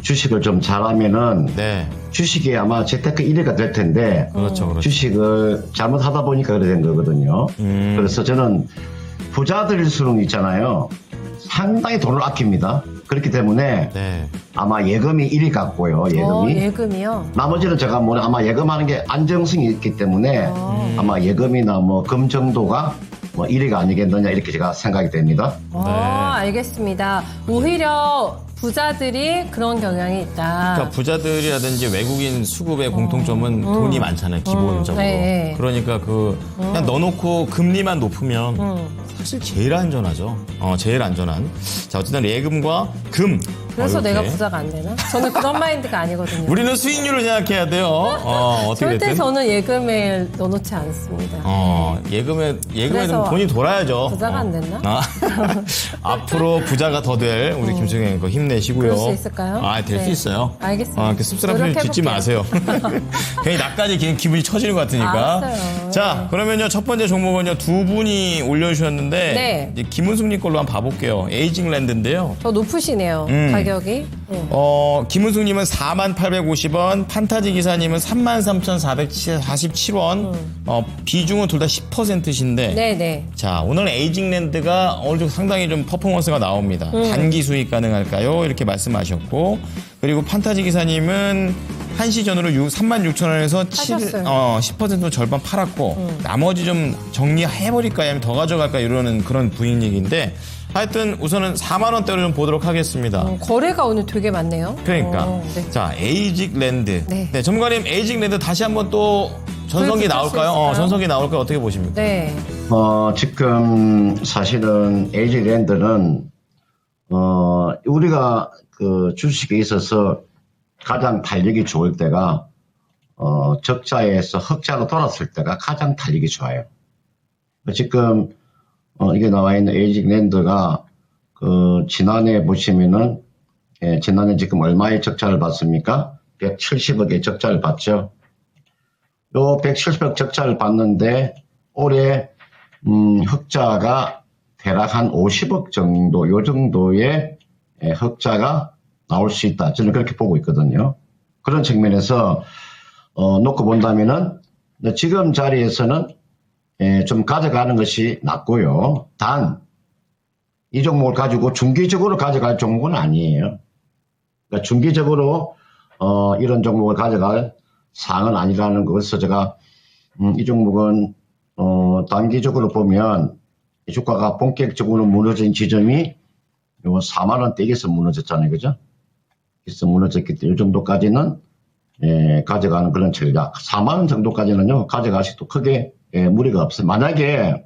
Speaker 6: 주식을 좀 잘하면은
Speaker 2: 네.
Speaker 6: 주식이 아마 재테크 1위가 될 텐데
Speaker 2: 그렇죠, 그렇죠.
Speaker 6: 주식을 잘못하다 보니까 그래 된 거거든요. 그래서 저는 부자들일 수는 있잖아요. 상당히 돈을 아낍니다. 그렇기 때문에
Speaker 2: 네.
Speaker 6: 아마 예금이 1위 같고요. 예금이.
Speaker 3: 예금이요?
Speaker 6: 나머지는 제가 아마 예금하는 게 안정성이 있기 때문에 아마 예금이나 금 정도가 1위가 아니겠느냐 이렇게 제가 생각이 됩니다.
Speaker 3: 알겠습니다. 오히려 부자들이 그런 경향이 있다.
Speaker 2: 그러니까 부자들이라든지 외국인 수급의 공통점은 돈이 많잖아요, 기본적으로.
Speaker 3: 네.
Speaker 2: 그러니까 그냥 넣어놓고 금리만 높으면 사실 제일 안전하죠. 제일 안전한. 자, 어쨌든 예금과 금.
Speaker 3: 그래서
Speaker 2: 이렇게.
Speaker 3: 내가 부자가 안 되나? 저는 그런 마인드가 아니거든요.
Speaker 2: 우리는 수익률을 생각해야 돼요. 어떻게
Speaker 3: 절대
Speaker 2: 됐든.
Speaker 3: 저는 예금에 넣어놓지 않습니다.
Speaker 2: 예금에
Speaker 3: 그래서
Speaker 2: 돈이 돌아야죠.
Speaker 3: 부자가 안 됐나?
Speaker 2: 앞으로 부자가 더 될 우리 김청현 앵커 힘내시고요.
Speaker 3: 그럴 수 있을까요?
Speaker 2: 될 수
Speaker 3: 네.
Speaker 2: 있어요.
Speaker 3: 알겠습니다.
Speaker 2: 그 씁쓸한 표현 짓지 마세요. 괜히 나까지 기분이 처지는 것 같으니까.
Speaker 3: 알았어요.
Speaker 2: 자, 그러면요 첫 번째 종목은요 두 분이 올려주셨는데
Speaker 3: 네.
Speaker 2: 이제 김은숙님 걸로 한번 봐볼게요. 에이징랜드인데요.
Speaker 3: 더 높으시네요. 가격이.
Speaker 2: 김은숙님은 4850원, 판타지 기사님은 33,447원. 비중은 둘 다 10%신데.
Speaker 3: 네네.
Speaker 2: 자, 오늘 에이징랜드가 오늘 좀 상당히 좀 퍼포먼스가 나옵니다. 단기 수익 가능할까요? 이렇게 말씀하셨고. 그리고 판타지 기사님은 1시 전으로 36,000원에서
Speaker 3: 하셨어요.
Speaker 2: 10% 절반 팔았고, 나머지 좀 정리해버릴까요? 아니면 더 가져갈까? 이러는 그런 분위기인데, 하여튼 우선은 4만원대로 좀 보도록 하겠습니다.
Speaker 3: 거래가 오늘 되게 많네요.
Speaker 2: 그러니까.
Speaker 3: 네.
Speaker 2: 자, 에이직랜드.
Speaker 3: 네.
Speaker 2: 네, 전문가님, 에이직랜드 다시 한번 또 전성기
Speaker 3: 보여줄 수
Speaker 2: 나올까요?
Speaker 3: 있을까요?
Speaker 2: 전성기 나올까요? 어떻게 보십니까?
Speaker 3: 네.
Speaker 6: 지금 사실은 에이징랜드는 우리가 그 주식에 있어서 가장 달리기 좋을 때가 적자에서 흑자로 돌았을 때가 가장 달리기 좋아요. 지금 이게 나와 있는 에이징랜드가 지난해 보시면은 지난해 지금 얼마의 적자를 봤습니까? 170억의 적자를 봤죠. 요 170억 적자를 봤는데 올해 흑자가 대략 한 50억 정도, 요 정도의 흑자가 나올 수 있다. 저는 그렇게 보고 있거든요. 그런 측면에서 놓고 본다면은 지금 자리에서는 좀 가져가는 것이 낫고요. 단 이 종목을 가지고 중기적으로 가져갈 종목은 아니에요. 그러니까 중기적으로 이런 종목을 가져갈 사항은 아니라는 것에서 제가 이 종목은 단기적으로 보면 이 주가가 본격적으로 무너진 지점이 요 4만 원대에서 무너졌잖아요, 그죠? 그래서 무너졌기 때문에 이 정도까지는 가져가는 그런 전략. 4만 원 정도까지는요 가져가시도 크게 무리가 없어요. 만약에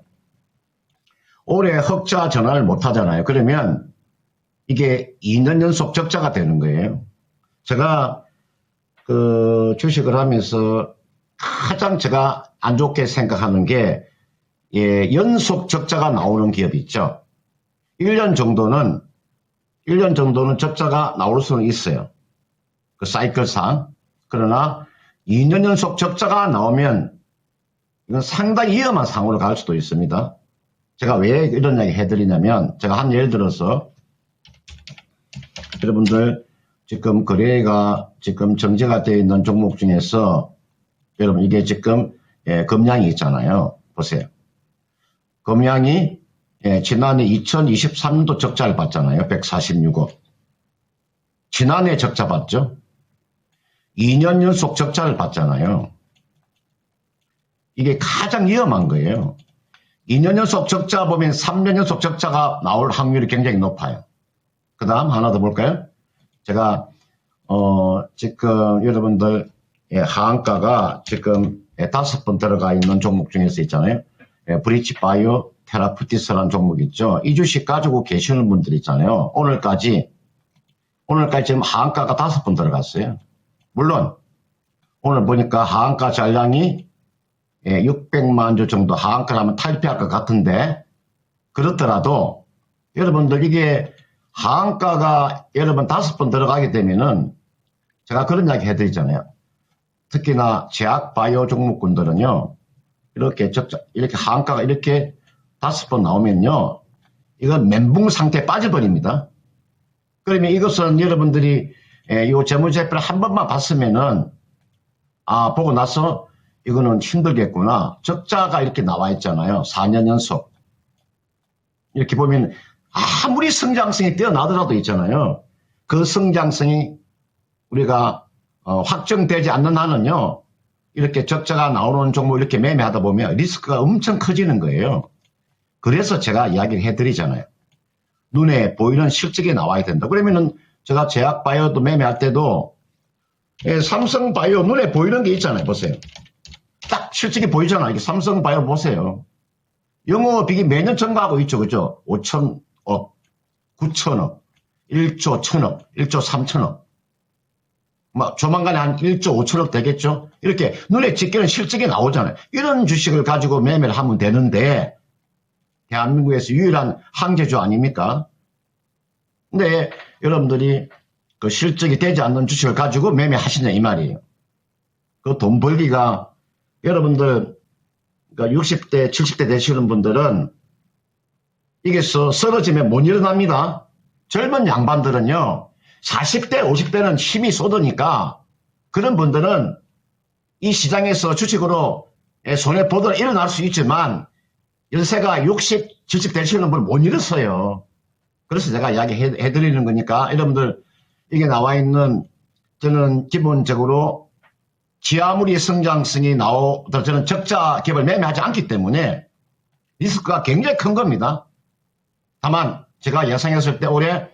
Speaker 6: 올해 흑자 전환을 못 하잖아요. 그러면 이게 2년 연속 적자가 되는 거예요. 제가 그 주식을 하면서 가장 제가 안 좋게 생각하는 게 연속 적자가 나오는 기업이 있죠. 1년 정도는 적자가 나올 수는 있어요. 그 사이클상. 그러나 2년 연속 적자가 나오면 이건 상당히 위험한 상황으로 갈 수도 있습니다. 제가 왜 이런 이야기 해드리냐면 제가 한 예를 들어서 여러분들 지금 거래가 지금 정지가 되어 있는 종목 중에서 여러분 이게 지금 금양이 있잖아요. 보세요. 금양이 지난해 2023년도 적자를 봤잖아요. 146억. 지난해 적자 봤죠. 2년 연속 적자를 봤잖아요. 이게 가장 위험한 거예요. 2년 연속 적자 보면 3년 연속 적자가 나올 확률이 굉장히 높아요. 그 다음 하나 더 볼까요? 제가 지금 여러분들 하한가가 지금 5번 들어가 있는 종목 중에서 있잖아요. 브리치 바이오 테라푸티스라는 종목 있죠. 이 주식 가지고 계시는 분들 있잖아요. 오늘까지 지금 하한가가 5번 들어갔어요. 물론 오늘 보니까 하한가 잔량이 600만 주 정도 하한가라면 탈피할 것 같은데, 그렇더라도 여러분들 이게 하한가가 여러분 5번 들어가게 되면은 제가 그런 이야기 해드리잖아요. 특히나 제약 바이오 종목군들은요, 이렇게 하한가가 이렇게 5번 나오면요, 이건 멘붕 상태에 빠져버립니다. 그러면 이것은 여러분들이 이 재무제표를 한 번만 봤으면은, 보고 나서 이거는 힘들겠구나. 적자가 이렇게 나와 있잖아요. 4년 연속. 이렇게 보면 아무리 성장성이 뛰어나더라도 있잖아요. 그 성장성이 우리가 확정되지 않는 한은요, 이렇게 적자가 나오는 종목 이렇게 매매하다 보면 리스크가 엄청 커지는 거예요. 그래서 제가 이야기를 해드리잖아요. 눈에 보이는 실적이 나와야 된다. 그러면은 제가 제약바이오도 매매할 때도 삼성바이오 눈에 보이는 게 있잖아요. 보세요. 딱 실적이 보이잖아요. 이게 삼성바이오 보세요. 영업이익이 매년 증가하고 있죠. 그죠? 5천억, 9천억, 1조 1천억, 1조 3천억. 조만간에 한 1조 5천억 되겠죠? 이렇게 눈에 찍히는 실적이 나오잖아요. 이런 주식을 가지고 매매를 하면 되는데, 대한민국에서 유일한 항제주 아닙니까? 근데 여러분들이 그 실적이 되지 않는 주식을 가지고 매매하시냐 이 말이에요. 그 돈 벌기가 여러분들 그러니까 60대 70대 되시는 분들은 이게 쓰러지면 못 일어납니다. 젊은 양반들은요 40대 50대는 힘이 쏟으니까 그런 분들은 이 시장에서 주식으로 손해보더라도 일어날 수 있지만 연세가 60, 70 되시는 분은 못 일었어요. 그래서 제가 이야기해드리는 거니까 여러분들 이게 나와 있는 저는 기본적으로 지아무리 성장성이 나오더라도 저는 적자 기업을 매매하지 않기 때문에 리스크가 굉장히 큰 겁니다. 다만 제가 예상했을 때 올해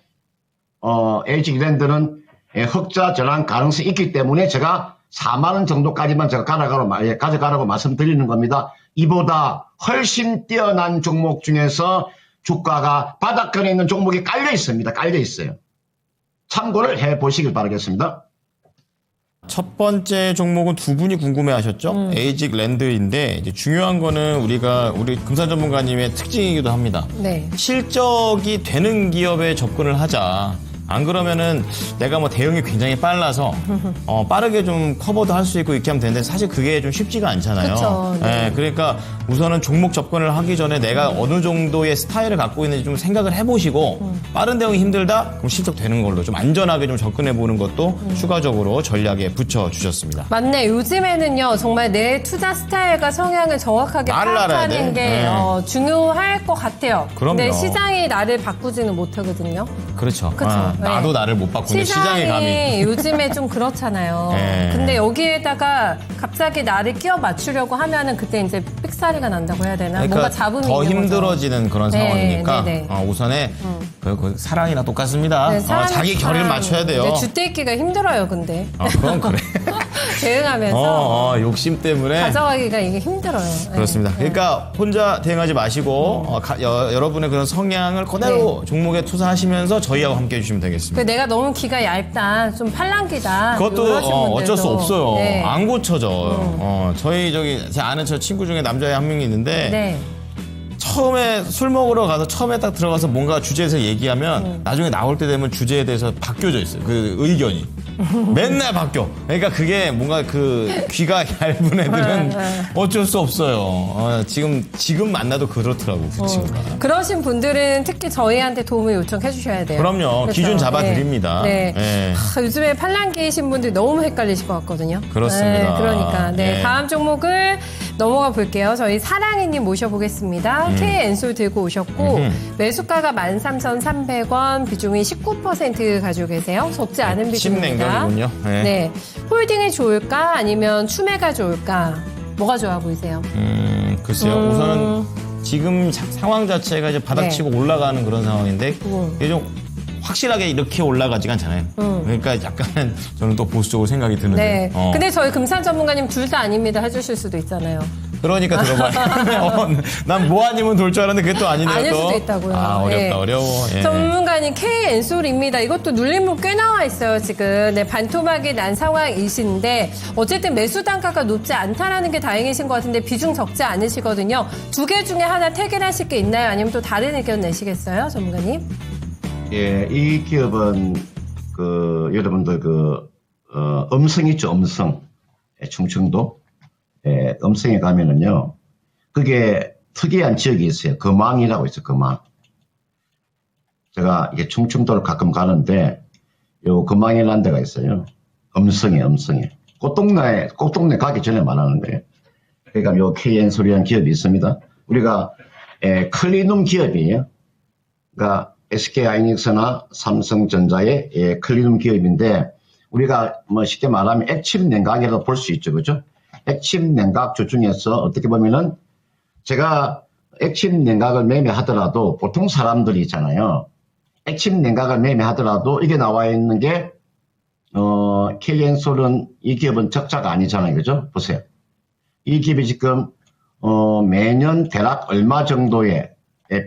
Speaker 6: 에이지랜드는 흑자 전환 가능성이 있기 때문에 제가 4만 원 정도까지만 제가 가져가라고 말씀드리는 겁니다. 이보다 훨씬 뛰어난 종목 중에서 주가가 바닥권에 있는 종목이 깔려 있습니다. 깔려 있어요. 참고를 해보시길 바라겠습니다.
Speaker 2: 첫 번째 종목은 두 분이 궁금해하셨죠? 에이직 랜드인데 이제 중요한 거는 우리 금산 전문가님의 특징이기도 합니다.
Speaker 3: 네.
Speaker 2: 실적이 되는 기업에 접근을 하자. 안 그러면은 내가 뭐 대응이 굉장히 빨라서 빠르게 좀 커버도 할 수 있고 이렇게 하면 되는데 사실 그게 좀 쉽지가 않잖아요.
Speaker 3: 그쵸, 네.
Speaker 2: 네, 그러니까 우선은 종목 접근을 하기 전에 내가 어느 정도의 스타일을 갖고 있는지 좀 생각을 해보시고 빠른 대응이 힘들다? 그럼 실적 되는 걸로 좀 안전하게 좀 접근해보는 것도 추가적으로 전략에 붙여주셨습니다.
Speaker 3: 맞네. 요즘에는요, 정말 내 투자 스타일과 성향을 정확하게
Speaker 2: 나를 알아야
Speaker 3: 파악하는
Speaker 2: 돼.
Speaker 3: 게
Speaker 2: 네.
Speaker 3: 중요할 것 같아요.
Speaker 2: 그럼요.
Speaker 3: 근데 시장이 나를 바꾸지는 못하거든요.
Speaker 2: 그렇죠.
Speaker 3: 그쵸.
Speaker 2: 나도
Speaker 3: 네.
Speaker 2: 나를 못 바꾸는데 시장에 감히.
Speaker 3: 요즘에 좀 그렇잖아요.
Speaker 2: 네.
Speaker 3: 근데 여기에다가 갑자기 나를 끼워 맞추려고 하면은 그때 이제 삑사리가 난다고 해야 되나?
Speaker 2: 그러니까
Speaker 3: 뭔가 잡음이
Speaker 2: 더
Speaker 3: 있는
Speaker 2: 힘들어지는 그런
Speaker 3: 네,
Speaker 2: 상황이니까
Speaker 3: 네, 네.
Speaker 2: 우선에 그 사랑이나 똑같습니다.
Speaker 3: 네, 사람이
Speaker 2: 자기
Speaker 3: 참
Speaker 2: 결의를 맞춰야 돼요.
Speaker 3: 이제 주택기가 힘들어요, 근데.
Speaker 2: 그건 그래.
Speaker 3: 대응하면서
Speaker 2: 욕심 때문에.
Speaker 3: 가져가기가 이게 힘들어요. 네.
Speaker 2: 그렇습니다. 그러니까 혼자 대응하지 마시고 여러분의 그런 성향을 그대로 종목에 투자하시면서 저희하고 함께 해주시면 되겠습니다.
Speaker 3: 내가 너무 기가 얇다, 좀 팔랑기다.
Speaker 2: 그것도
Speaker 3: 이러신 분들도.
Speaker 2: 어쩔 수 없어요.
Speaker 3: 네.
Speaker 2: 안 고쳐져. 저희 제 아는 저 친구 중에 남자애 한 명이 있는데
Speaker 3: 네.
Speaker 2: 처음에 술 먹으러 가서 처음에 딱 들어가서 뭔가 주제에서 얘기하면 나중에 나올 때 되면 주제에 대해서 바뀌어져 있어요. 그 의견이. 맨날 바뀌어. 그러니까 그게 뭔가 그 귀가 얇은 애들은 어쩔 수 없어요. 지금 만나도 그렇더라고, 그 친구가.
Speaker 3: 그러신 분들은 특히 저희한테 도움을 요청해 주셔야 돼요.
Speaker 2: 그럼요.
Speaker 3: 그렇죠?
Speaker 2: 기준 잡아드립니다.
Speaker 3: 네.
Speaker 2: 네.
Speaker 3: 요즘에 팔랑귀이신 분들 너무 헷갈리실 것 같거든요.
Speaker 2: 그렇습니다.
Speaker 3: 네, 그러니까. 네.
Speaker 2: 네.
Speaker 3: 다음 종목을 넘어가 볼게요. 저희 사랑이님 모셔보겠습니다. K엔솔 들고 오셨고 매수가가 13,300원, 비중이 19% 가지고 계세요. 적지 않은 비중입니다.
Speaker 2: 냉정이군요. 네.
Speaker 3: 네. 홀딩이 좋을까 아니면 추매가 좋을까? 뭐가 좋아 보이세요?
Speaker 2: 글쎄요. 우선은 지금 상황 자체가 이제 바닥치고 올라가는 그런 상황인데 이게 좀 확실하게 이렇게 올라가지가 않잖아요. 그러니까 약간 저는 또 보수적으로 생각이 드는데.
Speaker 3: 네. 근데 저희 금산 전문가님 둘 다 아닙니다 해주실 수도 있잖아요.
Speaker 2: 그러니까 들어봐요. 난 모아님은 돌 줄 알았는데 그게 또 아니네요.
Speaker 3: 아닐
Speaker 2: 또.
Speaker 3: 수도 있다고요.
Speaker 2: 아, 어렵다,
Speaker 3: 네.
Speaker 2: 어려워. 예.
Speaker 3: 전문가님 K엔솔입니다. 이것도 눌림목 꽤 나와 있어요, 지금. 네, 반토막이 난 상황이신데, 어쨌든 매수 단가가 높지 않다라는 게 다행이신 것 같은데, 비중 적지 않으시거든요. 두 개 중에 하나 택일하실 게 있나요? 아니면 또 다른 의견 내시겠어요, 전문가님?
Speaker 6: 예, 이 기업은 여러분들 음성 있죠, 음성. 예, 충청도. 예, 음성에 가면은요, 그게 특이한 지역이 있어요. 거망이라고 있어요, 거망. 제가 이게 충청도를 가끔 가는데, 요 거망이라는 데가 있어요. 음성에. 꽃동네 가기 전에 말하는 거예요. 그러니까 요 KN솔이라는 기업이 있습니다. 우리가, 클리눔 기업이에요. 그러니까 SK하이닉스나 삼성전자의 클리눔 기업인데, 우리가 뭐 쉽게 말하면 액침 냉각이라고 볼 수 있죠, 그죠? 액침 냉각주 중에서 어떻게 보면은 제가 액침 냉각을 매매하더라도 보통 사람들이 있잖아요. 액침 냉각을 매매하더라도 이게 나와 있는 게 KN솔은 이 기업은 적자가 아니잖아요, 그죠? 보세요. 이 기업이 지금 매년 대략 얼마 정도의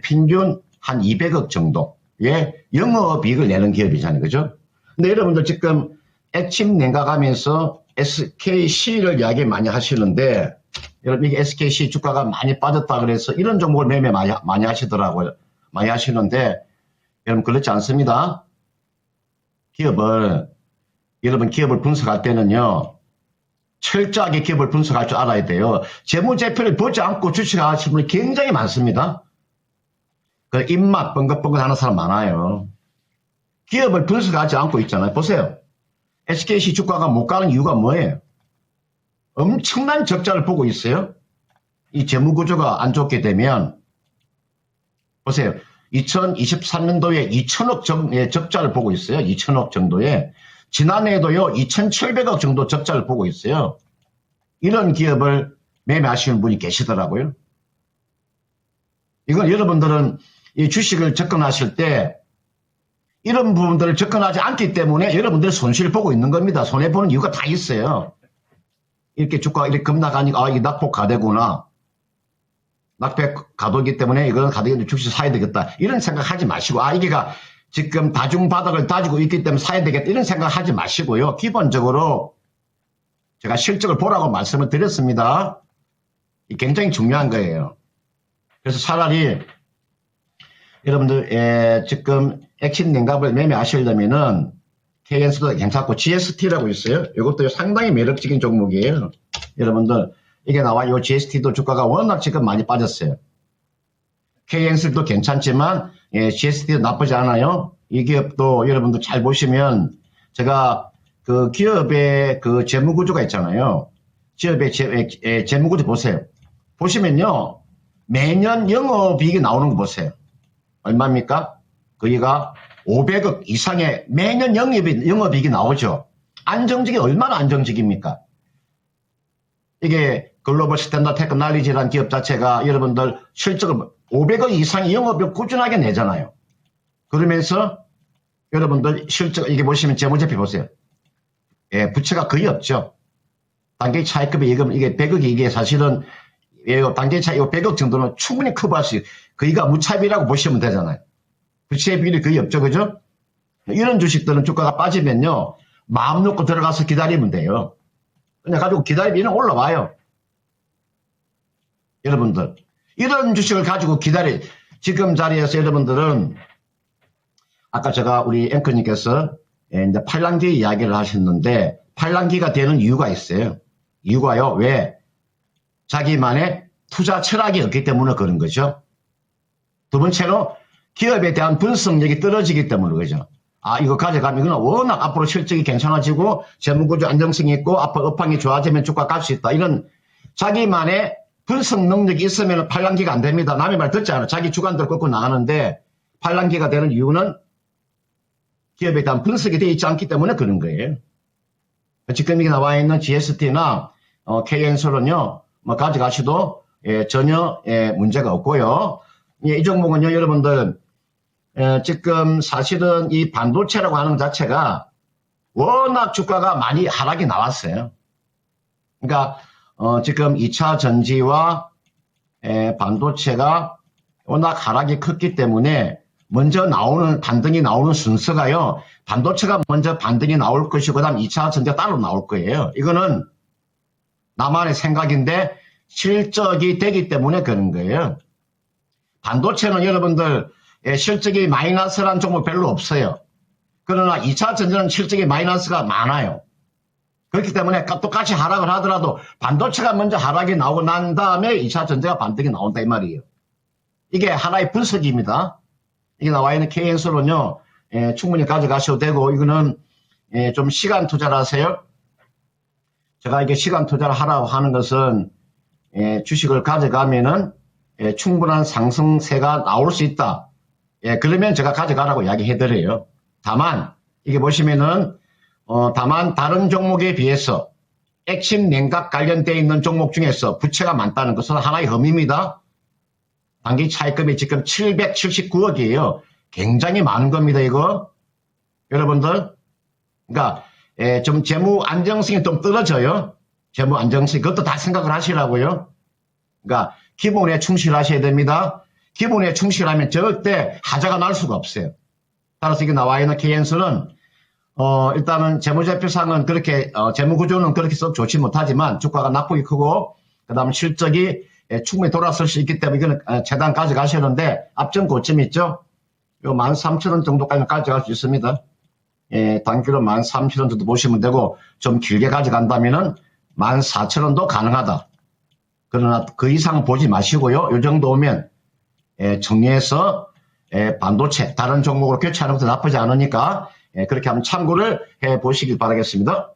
Speaker 6: 평균 한 200억 정도의 영업이익을 내는 기업이잖아요, 그죠? 근데 여러분들 지금 액침 냉각하면서 SKC를 이야기 많이 하시는데, 여러분 이게 SKC 주가가 많이 빠졌다 그래서 이런 종목을 매매 많이 하시더라고요. 많이 하시는데, 여러분 그렇지 않습니다. 여러분 기업을 분석할 때는요, 철저하게 기업을 분석할 줄 알아야 돼요. 재무제표를 보지 않고 주식하시는 분이 굉장히 많습니다. 그 입맛 뻥긋뻥긋 하는 사람 많아요. 기업을 분석하지 않고 있잖아요. 보세요. SKC 주가가 못 가는 이유가 뭐예요? 엄청난 적자를 보고 있어요. 이 재무구조가 안 좋게 되면, 보세요. 2023년도에 2천억 적자를 보고 있어요. 2천억 정도에. 지난해에도요, 2,700억 정도 적자를 보고 있어요. 이런 기업을 매매하시는 분이 계시더라고요. 이건 여러분들은 이 주식을 접근하실 때 이런 부분들을 접근하지 않기 때문에 여러분들이 손실을 보고 있는 겁니다. 손해보는 이유가 다 있어요. 이렇게 주가가 이렇게 급락하니까, 이게 낙폭 가대구나. 낙폭 가도기 때문에 이거는 가격인데 주식 사야 되겠다. 이런 생각하지 마시고, 이게가 지금 다중바닥을 다지고 있기 때문에 사야 되겠다. 이런 생각하지 마시고요. 기본적으로 제가 실적을 보라고 말씀을 드렸습니다. 이게 굉장히 중요한 거예요. 그래서 차라리 여러분들 지금 액침 냉각을 매매하시려면은 KN솔도 괜찮고 GST라고 있어요. 이것도 상당히 매력적인 종목이에요. 여러분들 이게 나와요. GST도 주가가 워낙 지금 많이 빠졌어요. KN솔도 괜찮지만 GST도 나쁘지 않아요. 이 기업도 여러분들 잘 보시면 제가 그 기업의 그 재무구조가 있잖아요. 기업의 재무구조 보세요. 보시면요. 매년 영업이익이 나오는 거 보세요. 얼마입니까? 거기가 500억 이상의 매년 영업이익이 나오죠. 안정적이 얼마나 안정적입니까? 이게 글로벌 스탠다드 테크놀로지라는 기업 자체가 여러분들 실적을 500억 이상의 영업이익 꾸준하게 내잖아요. 그러면서 여러분들 실적, 이게 보시면 재무제표 보세요. 부채가 거의 없죠. 단기 차익급의 예금, 이게 100억이 이게 사실은 단기 차익 100억 정도는 충분히 커버할 수 있어요. 거의가 무차입이라고 보시면 되잖아요. 부채 비율이 거의 없죠, 그죠? 이런 주식들은 주가가 빠지면요, 마음 놓고 들어가서 기다리면 돼요. 그냥 가지고 기다리면 올라와요. 여러분들. 이런 주식을 가지고 지금 자리에서 여러분들은, 아까 우리 앵커님께서 이제 팔랑기 이야기를 하셨는데, 팔랑기가 되는 이유가 있어요. 이유가요, 왜? 자기만의 투자 철학이 없기 때문에 그런 거죠. 두 번째로, 기업에 대한 분석력이 떨어지기 때문에 그죠. 이거 가져가면 이건 워낙 앞으로 실적이 괜찮아지고 재무구조 안정성이 있고 앞으로 업황이 좋아지면 주가 갈 수 있다. 이런 자기만의 분석 능력이 있으면 팔랑기가 안 됩니다. 남의 말 듣지 않아요. 자기 주관대로 꺾고 나가는데 팔랑기가 되는 이유는 기업에 대한 분석이 되어 있지 않기 때문에 그런 거예요. 지금 이게 나와 있는 GST나 KN솔은요, 뭐 가져가셔도 전혀 문제가 없고요. 이 종목은요, 여러분들 지금 사실은 이 반도체라고 하는 자체가 워낙 주가가 많이 하락이 나왔어요. 그러니까 지금 2차 전지와 반도체가 워낙 하락이 컸기 때문에 먼저 나오는 반등이 나오는 순서가요. 반도체가 먼저 반등이 나올 것이고 그다음 2차 전지가 따로 나올 거예요. 이거는 나만의 생각인데 실적이 되기 때문에 그런 거예요. 반도체는 여러분들 실적이 마이너스란 종목 별로 없어요. 그러나 2차 전지는 실적이 마이너스가 많아요. 그렇기 때문에 똑같이 하락을 하더라도 반도체가 먼저 하락이 나오고 난 다음에 2차 전지가 반등이 나온다 이 말이에요. 이게 하나의 분석입니다. 이게 나와 있는 K엔솔은요. 충분히 가져가셔도 되고 이거는 좀 시간 투자를 하세요. 제가 이게 시간 투자를 하라고 하는 것은 주식을 가져가면은 충분한 상승세가 나올 수 있다. 그러면 제가 가져가라고 이야기해드려요. 다만 이게 보시면은 다만 다른 종목에 비해서 액심 냉각 관련되어 있는 종목 중에서 부채가 많다는 것은 하나의 흠입니다. 단기 차익금이 지금 779억이에요. 굉장히 많은 겁니다, 이거. 여러분들. 그러니까 좀 재무 안정성이 좀 떨어져요. 재무 안정성. 그것도 다 생각을 하시라고요. 그러니까 기본에 충실하셔야 됩니다. 기본에 충실하면 절대 하자가 날 수가 없어요. 따라서 이게 나와 있는 K엔솔은 일단은 재무제표상은 그렇게 재무구조는 그렇게 썩 좋지 못하지만 주가가 낙폭이 크고 그다음 실적이 충분히 돌아설 수 있기 때문에 이거는 최대한 가져가시는데 앞전 고점 있죠? 요 13,000원 정도까지 가져갈 수 있습니다. 단기로 13,000원 정도 보시면 되고 좀 길게 가져간다면은 14,000원도 가능하다. 그러나 그 이상 보지 마시고요. 요 정도 오면 정리해서 반도체 다른 종목으로 교체하는 것도 나쁘지 않으니까 그렇게 한번 참고를 해보시길 바라겠습니다.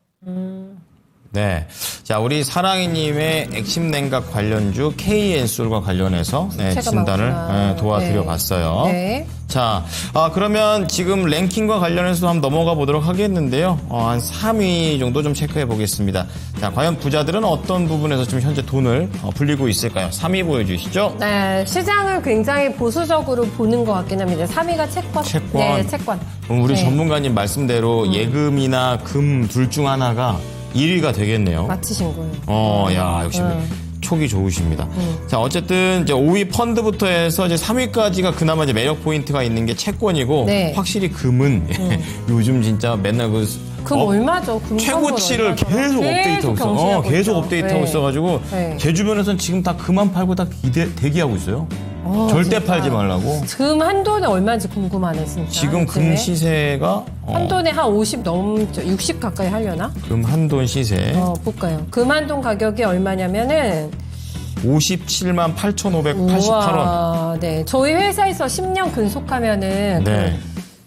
Speaker 2: 네. 자, 우리 사랑이님의 액심 냉각 관련주 K엔솔과 관련해서 진단을 도와드려 봤어요.
Speaker 3: 네.
Speaker 2: 자, 그러면 지금 랭킹과 관련해서 한번 넘어가 보도록 하겠는데요. 한 3위 정도 좀 체크해 보겠습니다. 자, 과연 부자들은 어떤 부분에서 지금 현재 돈을 불리고 있을까요? 3위 보여주시죠.
Speaker 3: 네, 시장을 굉장히 보수적으로 보는 것 같긴 합니다. 3위가 채권.
Speaker 2: 채권.
Speaker 3: 네, 채권.
Speaker 2: 그럼 우리
Speaker 3: 네.
Speaker 2: 전문가님 말씀대로 예금이나 금 둘 중 하나가 1위가 되겠네요.
Speaker 3: 맞히신 거예요.
Speaker 2: 야, 역시 촉이 좋으십니다. 자, 어쨌든 이제 5위 펀드부터 해서 이제 3위까지가 그나마 이제 매력 포인트가 있는 게 채권이고
Speaker 3: 네.
Speaker 2: 확실히 금은 요즘 진짜 맨날
Speaker 3: 금 얼마죠? 금
Speaker 2: 최고치를
Speaker 3: 얼마죠?
Speaker 2: 계속 업데이트하고 있어.
Speaker 3: 경신하고
Speaker 2: 계속
Speaker 3: 있죠.
Speaker 2: 업데이트하고
Speaker 3: 네.
Speaker 2: 있어가지고
Speaker 3: 네.
Speaker 2: 제 주변에서는 지금 다 금만 팔고 다 대기하고 있어요. 절대
Speaker 3: 진짜.
Speaker 2: 팔지 말라고.
Speaker 3: 금 한 돈에 얼마인지 궁금하네, 진짜.
Speaker 2: 지금 금
Speaker 3: 요즘에.
Speaker 2: 시세가
Speaker 3: 한 돈에 한 50 넘죠. 60 가까이 하려나?
Speaker 2: 금 한 돈 시세
Speaker 3: 볼까요? 금 한 돈 가격이 얼마냐면은
Speaker 2: 57만 8,588원.
Speaker 3: 우와, 네. 저희 회사에서 10년 근속하면은
Speaker 2: 네.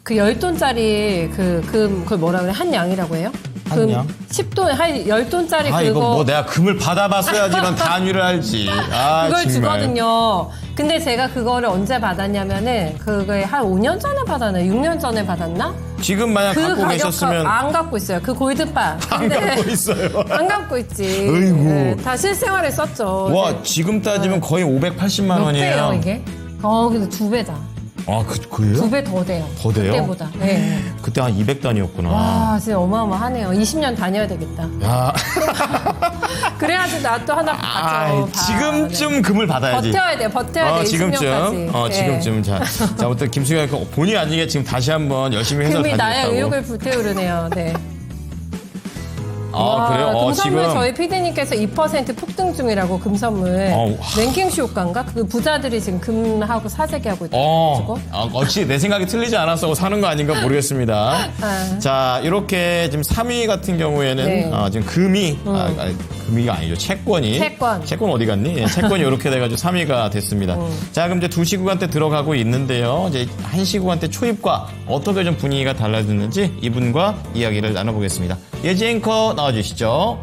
Speaker 3: 그 10돈짜리 그걸 뭐라 그래? 한 양이라고 해요?
Speaker 2: 한 양?
Speaker 3: 10돈, 한 10돈짜리
Speaker 2: 이거
Speaker 3: 그거
Speaker 2: 뭐 내가 금을 받아봤어야지 이런 단위를 알지.
Speaker 3: 그걸
Speaker 2: 정말.
Speaker 3: 주거든요. 근데 제가 그거를 언제 받았냐면은 그게 한 5년 전에 받았나? 6년 전에 받았나?
Speaker 2: 지금 만약
Speaker 3: 그
Speaker 2: 갖고
Speaker 3: 가격
Speaker 2: 계셨으면
Speaker 3: 안 갖고 있어요. 그 골드바.
Speaker 2: 안 갖고 있어요.
Speaker 3: 안 갖고 있지.
Speaker 2: 어이구.
Speaker 3: 네, 다 실생활에 썼죠.
Speaker 2: 와,
Speaker 3: 네.
Speaker 2: 지금 따지면 거의 580만
Speaker 3: 몇
Speaker 2: 원이에요.
Speaker 3: 배예요, 이게? 근데 2배다.
Speaker 2: 아, 그래요?
Speaker 3: 2배 더 돼요.
Speaker 2: 더 돼요?
Speaker 3: 그때보다. 네.
Speaker 2: 그때 한 200단이었구나.
Speaker 3: 와, 진짜 어마어마하네요. 20년 다녀야 되겠다.
Speaker 2: 야,
Speaker 3: 그래야지 나 또 하나 받죠.
Speaker 2: 지금쯤 금을 받아야지.
Speaker 3: 버텨야 돼, 버텨야 돼.
Speaker 2: 지금쯤.
Speaker 3: 20년까지.
Speaker 2: 지금쯤. 자, 아무튼 김수경 본의 아니게 지금 다시 한번 열심히 해서
Speaker 3: 금이 나의
Speaker 2: 다니겠다고.
Speaker 3: 의욕을 불태우르네요. 네.
Speaker 2: 그래요?
Speaker 3: 금선물
Speaker 2: 지금.
Speaker 3: 저희 PD님께서 2% 폭등 중이라고 금선물
Speaker 2: 와.
Speaker 3: 랭킹쇼 효과인가? 그 부자들이 지금 금하고 사재기하고 있다고.
Speaker 2: 역시 내 생각이 틀리지 않았어 사는 거 아닌가 모르겠습니다. 자, 이렇게 지금 3위 같은 경우에는
Speaker 3: 네.
Speaker 2: 지금 금이 금이가 아니죠. 채권이. 채권 어디 갔니? 채권이 이렇게 돼가지고 3위가 됐습니다. 자, 그럼 이제 2시 구간대 들어가고 있는데요. 이제 1시 구간대 초입과 어떻게 좀 분위기가 달라졌는지 이분과 이야기를 나눠보겠습니다. 예지 앵커 나와주시죠.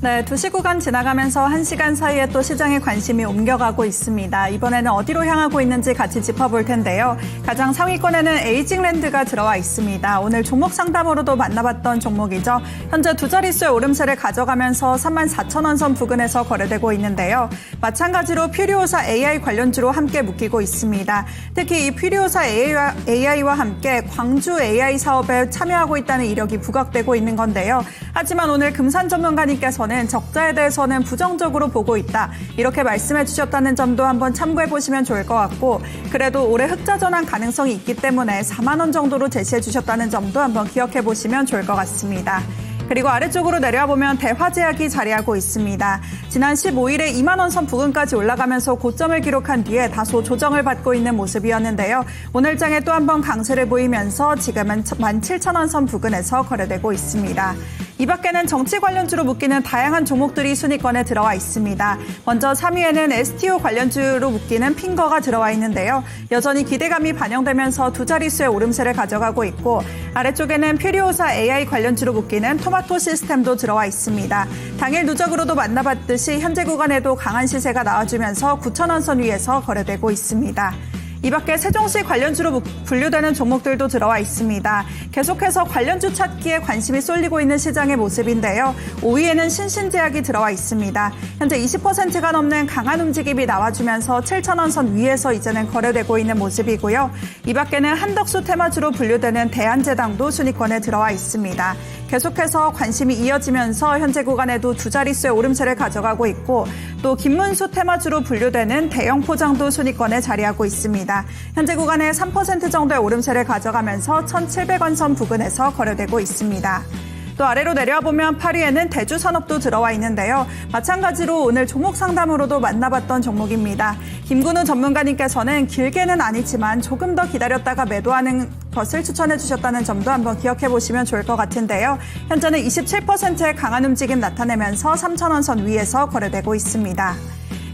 Speaker 5: 네, 2시 구간 지나가면서 1시간 사이에 또 시장의 관심이 옮겨가고 있습니다. 이번에는 어디로 향하고 있는지 같이 짚어볼 텐데요. 가장 상위권에는 에이징랜드가 들어와 있습니다. 오늘 종목 상담으로도 만나봤던 종목이죠. 현재 두 자릿수의 오름세를 가져가면서 34,000원 선 부근에서 거래되고 있는데요. 마찬가지로 퓨리오사 AI 관련주로 함께 묶이고 있습니다. 특히 이 퓨리오사 AI와 함께 광주 AI 사업에 참여하고 있다는 이력이 부각되고 있는 건데요. 하지만 오늘 금산 전문가님께서는 적자에 대해서는 부정적으로 보고 있다. 이렇게 말씀해 주셨다는 점도 한번 참고해 보시면 좋을 것 같고 그래도 올해 흑자 전환 가능성이 있기 때문에 4만 원 정도로 제시해 주셨다는 점도 한번 기억해 보시면 좋을 것 같습니다. 그리고 아래쪽으로 내려와 보면 대화제약이 자리하고 있습니다. 지난 15일에 2만 원 선 부근까지 올라가면서 고점을 기록한 뒤에 다소 조정을 받고 있는 모습이었는데요. 오늘 장에 또 한 번 강세를 보이면서 지금은 17,000원 선 부근에서 거래되고 있습니다. 이 밖에는 정치 관련주로 묶이는 다양한 종목들이 순위권에 들어와 있습니다. 먼저 3위에는 STO 관련주로 묶이는 핑거가 들어와 있는데요. 여전히 기대감이 반영되면서 두 자릿수의 오름세를 가져가고 있고 아래쪽에는 퓨리오사 AI 관련주로 묶이는 토마토 시스템도 들어와 있습니다. 당일 누적으로도 만나봤듯이 현재 구간에도 강한 시세가 나와주면서 9,000원 선 위에서 거래되고 있습니다. 이 밖에 세종시 관련주로 분류되는 종목들도 들어와 있습니다. 계속해서 관련주 찾기에 관심이 쏠리고 있는 시장의 모습인데요. 5위에는 신신제약이 들어와 있습니다. 현재 20%가 넘는 강한 움직임이 나와주면서 7,000원 선 위에서 이제는 거래되고 있는 모습이고요. 이 밖에는 한덕수 테마주로 분류되는 대한제당도 순위권에 들어와 있습니다. 계속해서 관심이 이어지면서 현재 구간에도 두 자릿수의 오름세를 가져가고 있고 또 김문수 테마주로 분류되는 대형 포장도 순위권에 자리하고 있습니다. 현재 구간에 3% 정도의 오름세를 가져가면서 1,700원 선 부근에서 거래되고 있습니다. 또 아래로 내려와 보면 8위에는 대주산업도 들어와 있는데요. 마찬가지로 오늘 종목 상담으로도 만나봤던 종목입니다. 김근우 전문가님께서는 길게는 아니지만 조금 더 기다렸다가 매도하는 것을 추천해 주셨다는 점도 한번 기억해 보시면 좋을 것 같은데요. 현재는 27%의 강한 움직임 나타내면서 3,000원 선 위에서 거래되고 있습니다.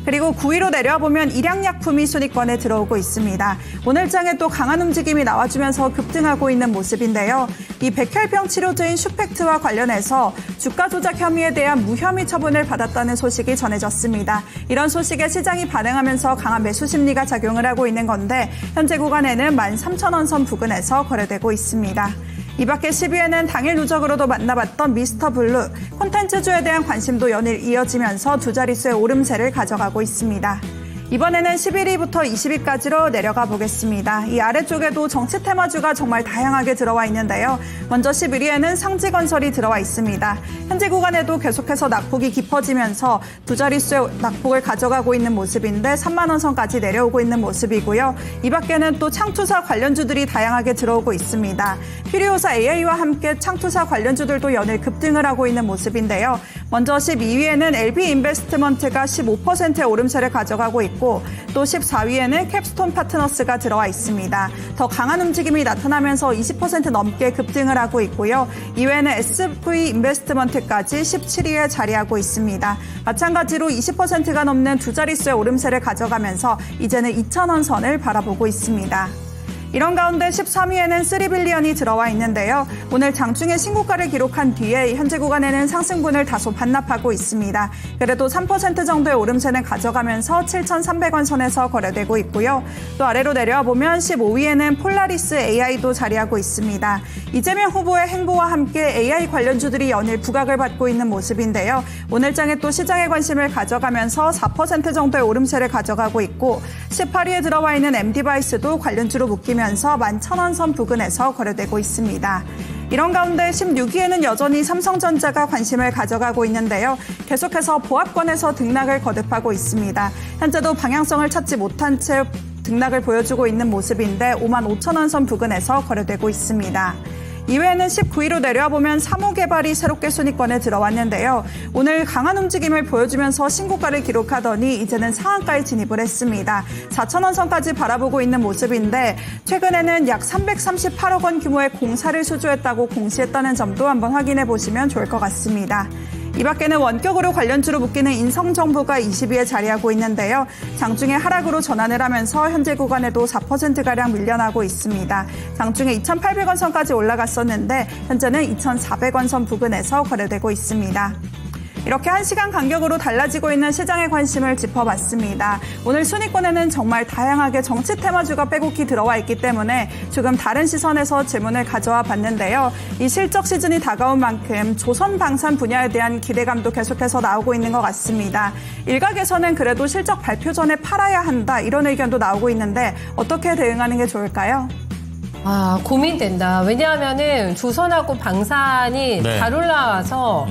Speaker 5: 그리고 9위로 내려와 보면 일양약품이 순위권에 들어오고 있습니다. 오늘 장에 또 강한 움직임이 나와주면서 급등하고 있는 모습인데요. 이 백혈병 치료제인 슈펙트와 관련해서 주가 조작 혐의에 대한 무혐의 처분을 받았다는 소식이 전해졌습니다. 이런 소식에 시장이 반응하면서 강한 매수 심리가 작용을 하고 있는 건데 현재 구간에는 13,000원 선 부근에서 거래되고 있습니다. 이 밖에 10위에는 당일 누적으로도 만나봤던 미스터블루, 콘텐츠주에 대한 관심도 연일 이어지면서 두 자릿수의 오름세를 가져가고 있습니다. 이번에는 11위부터 20위까지로 내려가 보겠습니다. 이 아래쪽에도 정치 테마주가 정말 다양하게 들어와 있는데요. 먼저 11위에는 상지건설이 들어와 있습니다. 현재 구간에도 계속해서 낙폭이 깊어지면서 두 자릿수의 낙폭을 가져가고 있는 모습인데 3만 원 선까지 내려오고 있는 모습이고요. 이 밖에는 또 창투사 관련주들이 다양하게 들어오고 있습니다. 퓨리오사 AI와 함께 창투사 관련주들도 연일 급등을 하고 있는 모습인데요. 먼저 12위에는 LB인베스트먼트가 15%의 오름세를 가져가고 있고 또 14위에는 캡스톤 파트너스가 들어와 있습니다. 더 강한 움직임이 나타나면서 20% 넘게 급등을 하고 있고요. 이외에는 SV인베스트먼트까지 17위에 자리하고 있습니다. 마찬가지로 20%가 넘는 두 자릿수의 오름세를 가져가면서 이제는 2,000원 선을 바라보고 있습니다. 이런 가운데 13위에는 3빌리언이 들어와 있는데요. 오늘 장중에 신고가를 기록한 뒤에 현재 구간에는 상승분을 다소 반납하고 있습니다. 그래도 3% 정도의 오름세는 가져가면서 7,300원 선에서 거래되고 있고요. 또 아래로 내려와 보면 15위에는 폴라리스 AI도 자리하고 있습니다. 이재명 후보의 행보와 함께 AI 관련주들이 연일 부각을 받고 있는 모습인데요. 오늘 장에 또 시장의 관심을 가져가면서 4% 정도의 오름세를 가져가고 있고 18위에 들어와 있는 M디바이스도 관련주로 묶이면서 11,000원 선 부근에서 거래되고 있습니다. 이런 가운데 16위에는 여전히 삼성전자가 관심을 가져가고 있는데요. 계속해서 보합권에서 등락을 거듭하고 있습니다. 현재도 방향성을 찾지 못한 채 등락을 보여주고 있는 모습인데 55,000원 선 부근에서 거래되고 있습니다. 이외에는 19위로 내려와 보면 사무개발이 새롭게 순위권에 들어왔는데요. 오늘 강한 움직임을 보여주면서 신고가를 기록하더니 이제는 상한가에 진입을 했습니다. 4,000원 선까지 바라보고 있는 모습인데 최근에는 약 338억 원 규모의 공사를 수주했다고 공시했다는 점도 한번 확인해 보시면 좋을 것 같습니다. 이 밖에는 원격으로 관련주로 묶이는 인성정보가 20위에 자리하고 있는데요. 장중에 하락으로 전환을 하면서 현재 구간에도 4%가량 밀려나고 있습니다. 장중에 2,800원 선까지 올라갔었는데 현재는 2,400원 선 부근에서 거래되고 있습니다. 이렇게 1시간 간격으로 달라지고 있는 시장의 관심을 짚어봤습니다. 오늘 순위권에는 정말 다양하게 정치 테마주가 빼곡히 들어와 있기 때문에 조금 다른 시선에서 질문을 가져와 봤는데요. 이 실적 시즌이 다가온 만큼 조선 방산 분야에 대한 기대감도 계속해서 나오고 있는 것 같습니다. 일각에서는 그래도 실적 발표 전에 팔아야 한다 이런 의견도 나오고 있는데 어떻게 대응하는 게 좋을까요?
Speaker 3: 아, 고민된다. 왜냐하면은 조선하고 방산이
Speaker 2: 네.
Speaker 3: 잘 올라와서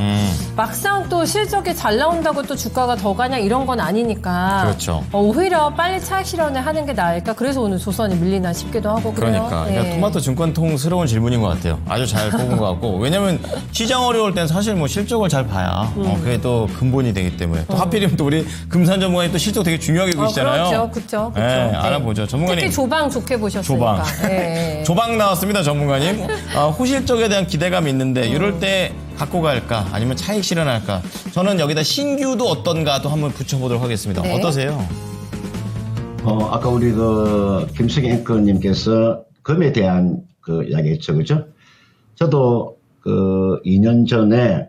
Speaker 3: 막상 또 실적이 잘 나온다고 또 주가가 더 가냐 이런 건 아니니까.
Speaker 2: 그렇죠.
Speaker 3: 오히려 빨리 차익 실현을 하는 게 나을까. 그래서 오늘 조선이 밀리나 싶기도 하고 그래요.
Speaker 2: 그러니까 토마토 증권통스러운 질문인 것 같아요. 아주 잘 뽑은 것 같고. 왜냐면 시장 어려울 땐 사실 뭐 실적을 잘 봐야 그게 또 근본이 되기 때문에. 또 하필이면 또 우리 금산 전문가님 또 실적 되게 중요하게 보시잖아요.
Speaker 3: 그렇죠.
Speaker 2: 네, 알아보죠. 전문가님.
Speaker 3: 특히 조방 좋게 보셨으니까.
Speaker 2: 조방.
Speaker 3: 예.
Speaker 2: 조방 나왔습니다, 전문가님. 호실적에 대한 기대감이 있는데 이럴 때 갖고 갈까 아니면 차익 실현할까? 저는 여기다 신규도 어떤가도 한번 붙여보도록 하겠습니다.
Speaker 3: 네.
Speaker 2: 어떠세요?
Speaker 6: 아까 우리 김석희 앵커님께서 금에 대한 이야기 했죠, 그죠? 저도 2년 전에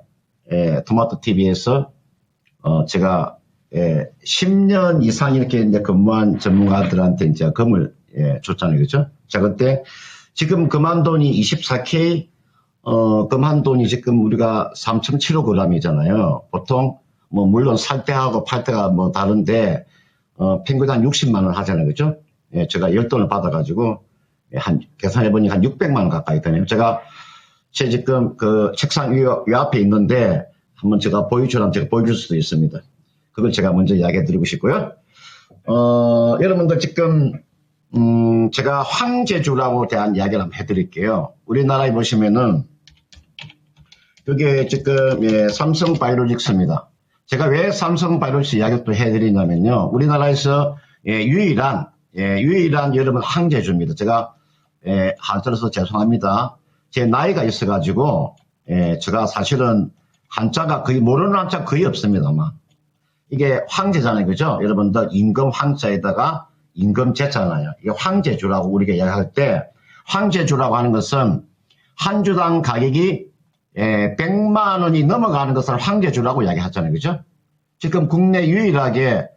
Speaker 6: 토마토 TV에서 제가 10년 이상 이렇게 이제 근무한 전문가들한테 이제 금을 줬잖아요, 그죠? 자, 그때 지금 금 한 돈이 24K, 금 한 돈이 지금 우리가 3.75g이잖아요. 보통 뭐 물론 살 때하고 팔 때가 뭐 다른데 평균 한 60만 원 하잖아요, 그죠? 제가 10돈을 받아가지고 계산해보니 한 600만 원 가까이 되네요. 제가 지금 책상 위 앞에 있는데 한번 제가 보여주라면 제가 보여줄 수도 있습니다. 그걸 제가 먼저 이야기해 드리고 싶고요. 여러분들 지금 제가 황제주라고 대한 이야기를 한번 해드릴게요. 우리나라에 보시면은 그게 지금 삼성바이오로직스입니다. 제가 왜 삼성바이오로직스 이야기를 또 해드리냐면요. 우리나라에서 유일한 여러분 황제주입니다. 제가 한자로서 죄송합니다. 제 나이가 있어가지고 제가 사실은 한자가 거의 모르는 한자 거의 없습니다. 아마. 이게 황제잖아요, 그죠? 여러분들 임금 황자에다가 임금 제잖아요. 이게 황제주라고 우리가 이야기할 때 황제주라고 하는 것은 한 주당 가격이 100만 원이 넘어가는 것을 황제주라고 이야기하잖아요, 그죠? 지금 국내 유일하게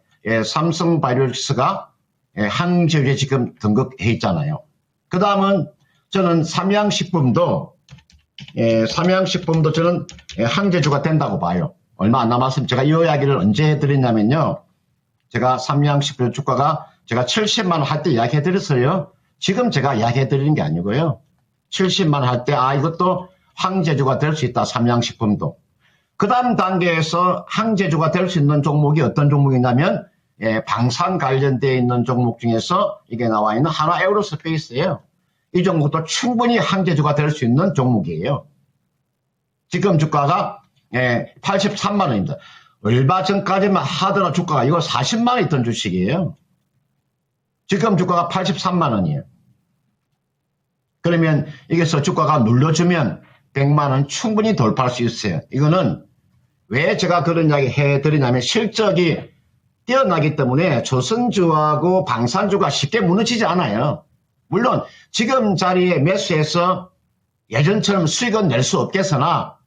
Speaker 6: 삼성바이오로직스가 황제주에 지금 등극해 있잖아요. 그 다음은 저는 삼양식품도 저는 황제주가 된다고 봐요. 얼마 안 남았으면 제가 이 이야기를 언제 해드리냐면요. 제가 삼양식품 주가가 제가 70만 원 할 때 이야기해드렸어요. 지금 제가 이야기해드리는 게 아니고요. 70만 원 할 때 이것도 황제주가 될 수 있다. 삼양식품도. 그 다음 단계에서 황제주가 될 수 있는 종목이 어떤 종목이냐면 방산 관련되어 있는 종목 중에서 이게 나와 있는 하나 에어로스페이스예요. 이 종목도 충분히 황제주가 될 수 있는 종목이에요. 지금 주가가 83만 원입니다. 얼마 전까지만 하더라도 주가가 이거 40만 원 있던 주식이에요. 지금 주가가 83만 원이에요. 그러면 여기서 주가가 눌러주면 100만 원 충분히 돌파할 수 있어요. 이거는 왜 제가 그런 이야기 해드리냐면 실적이 뛰어나기 때문에 조선주하고 방산주가 쉽게 무너지지 않아요. 물론 지금 자리에 매수해서 예전처럼 수익은 낼 수 없겠으나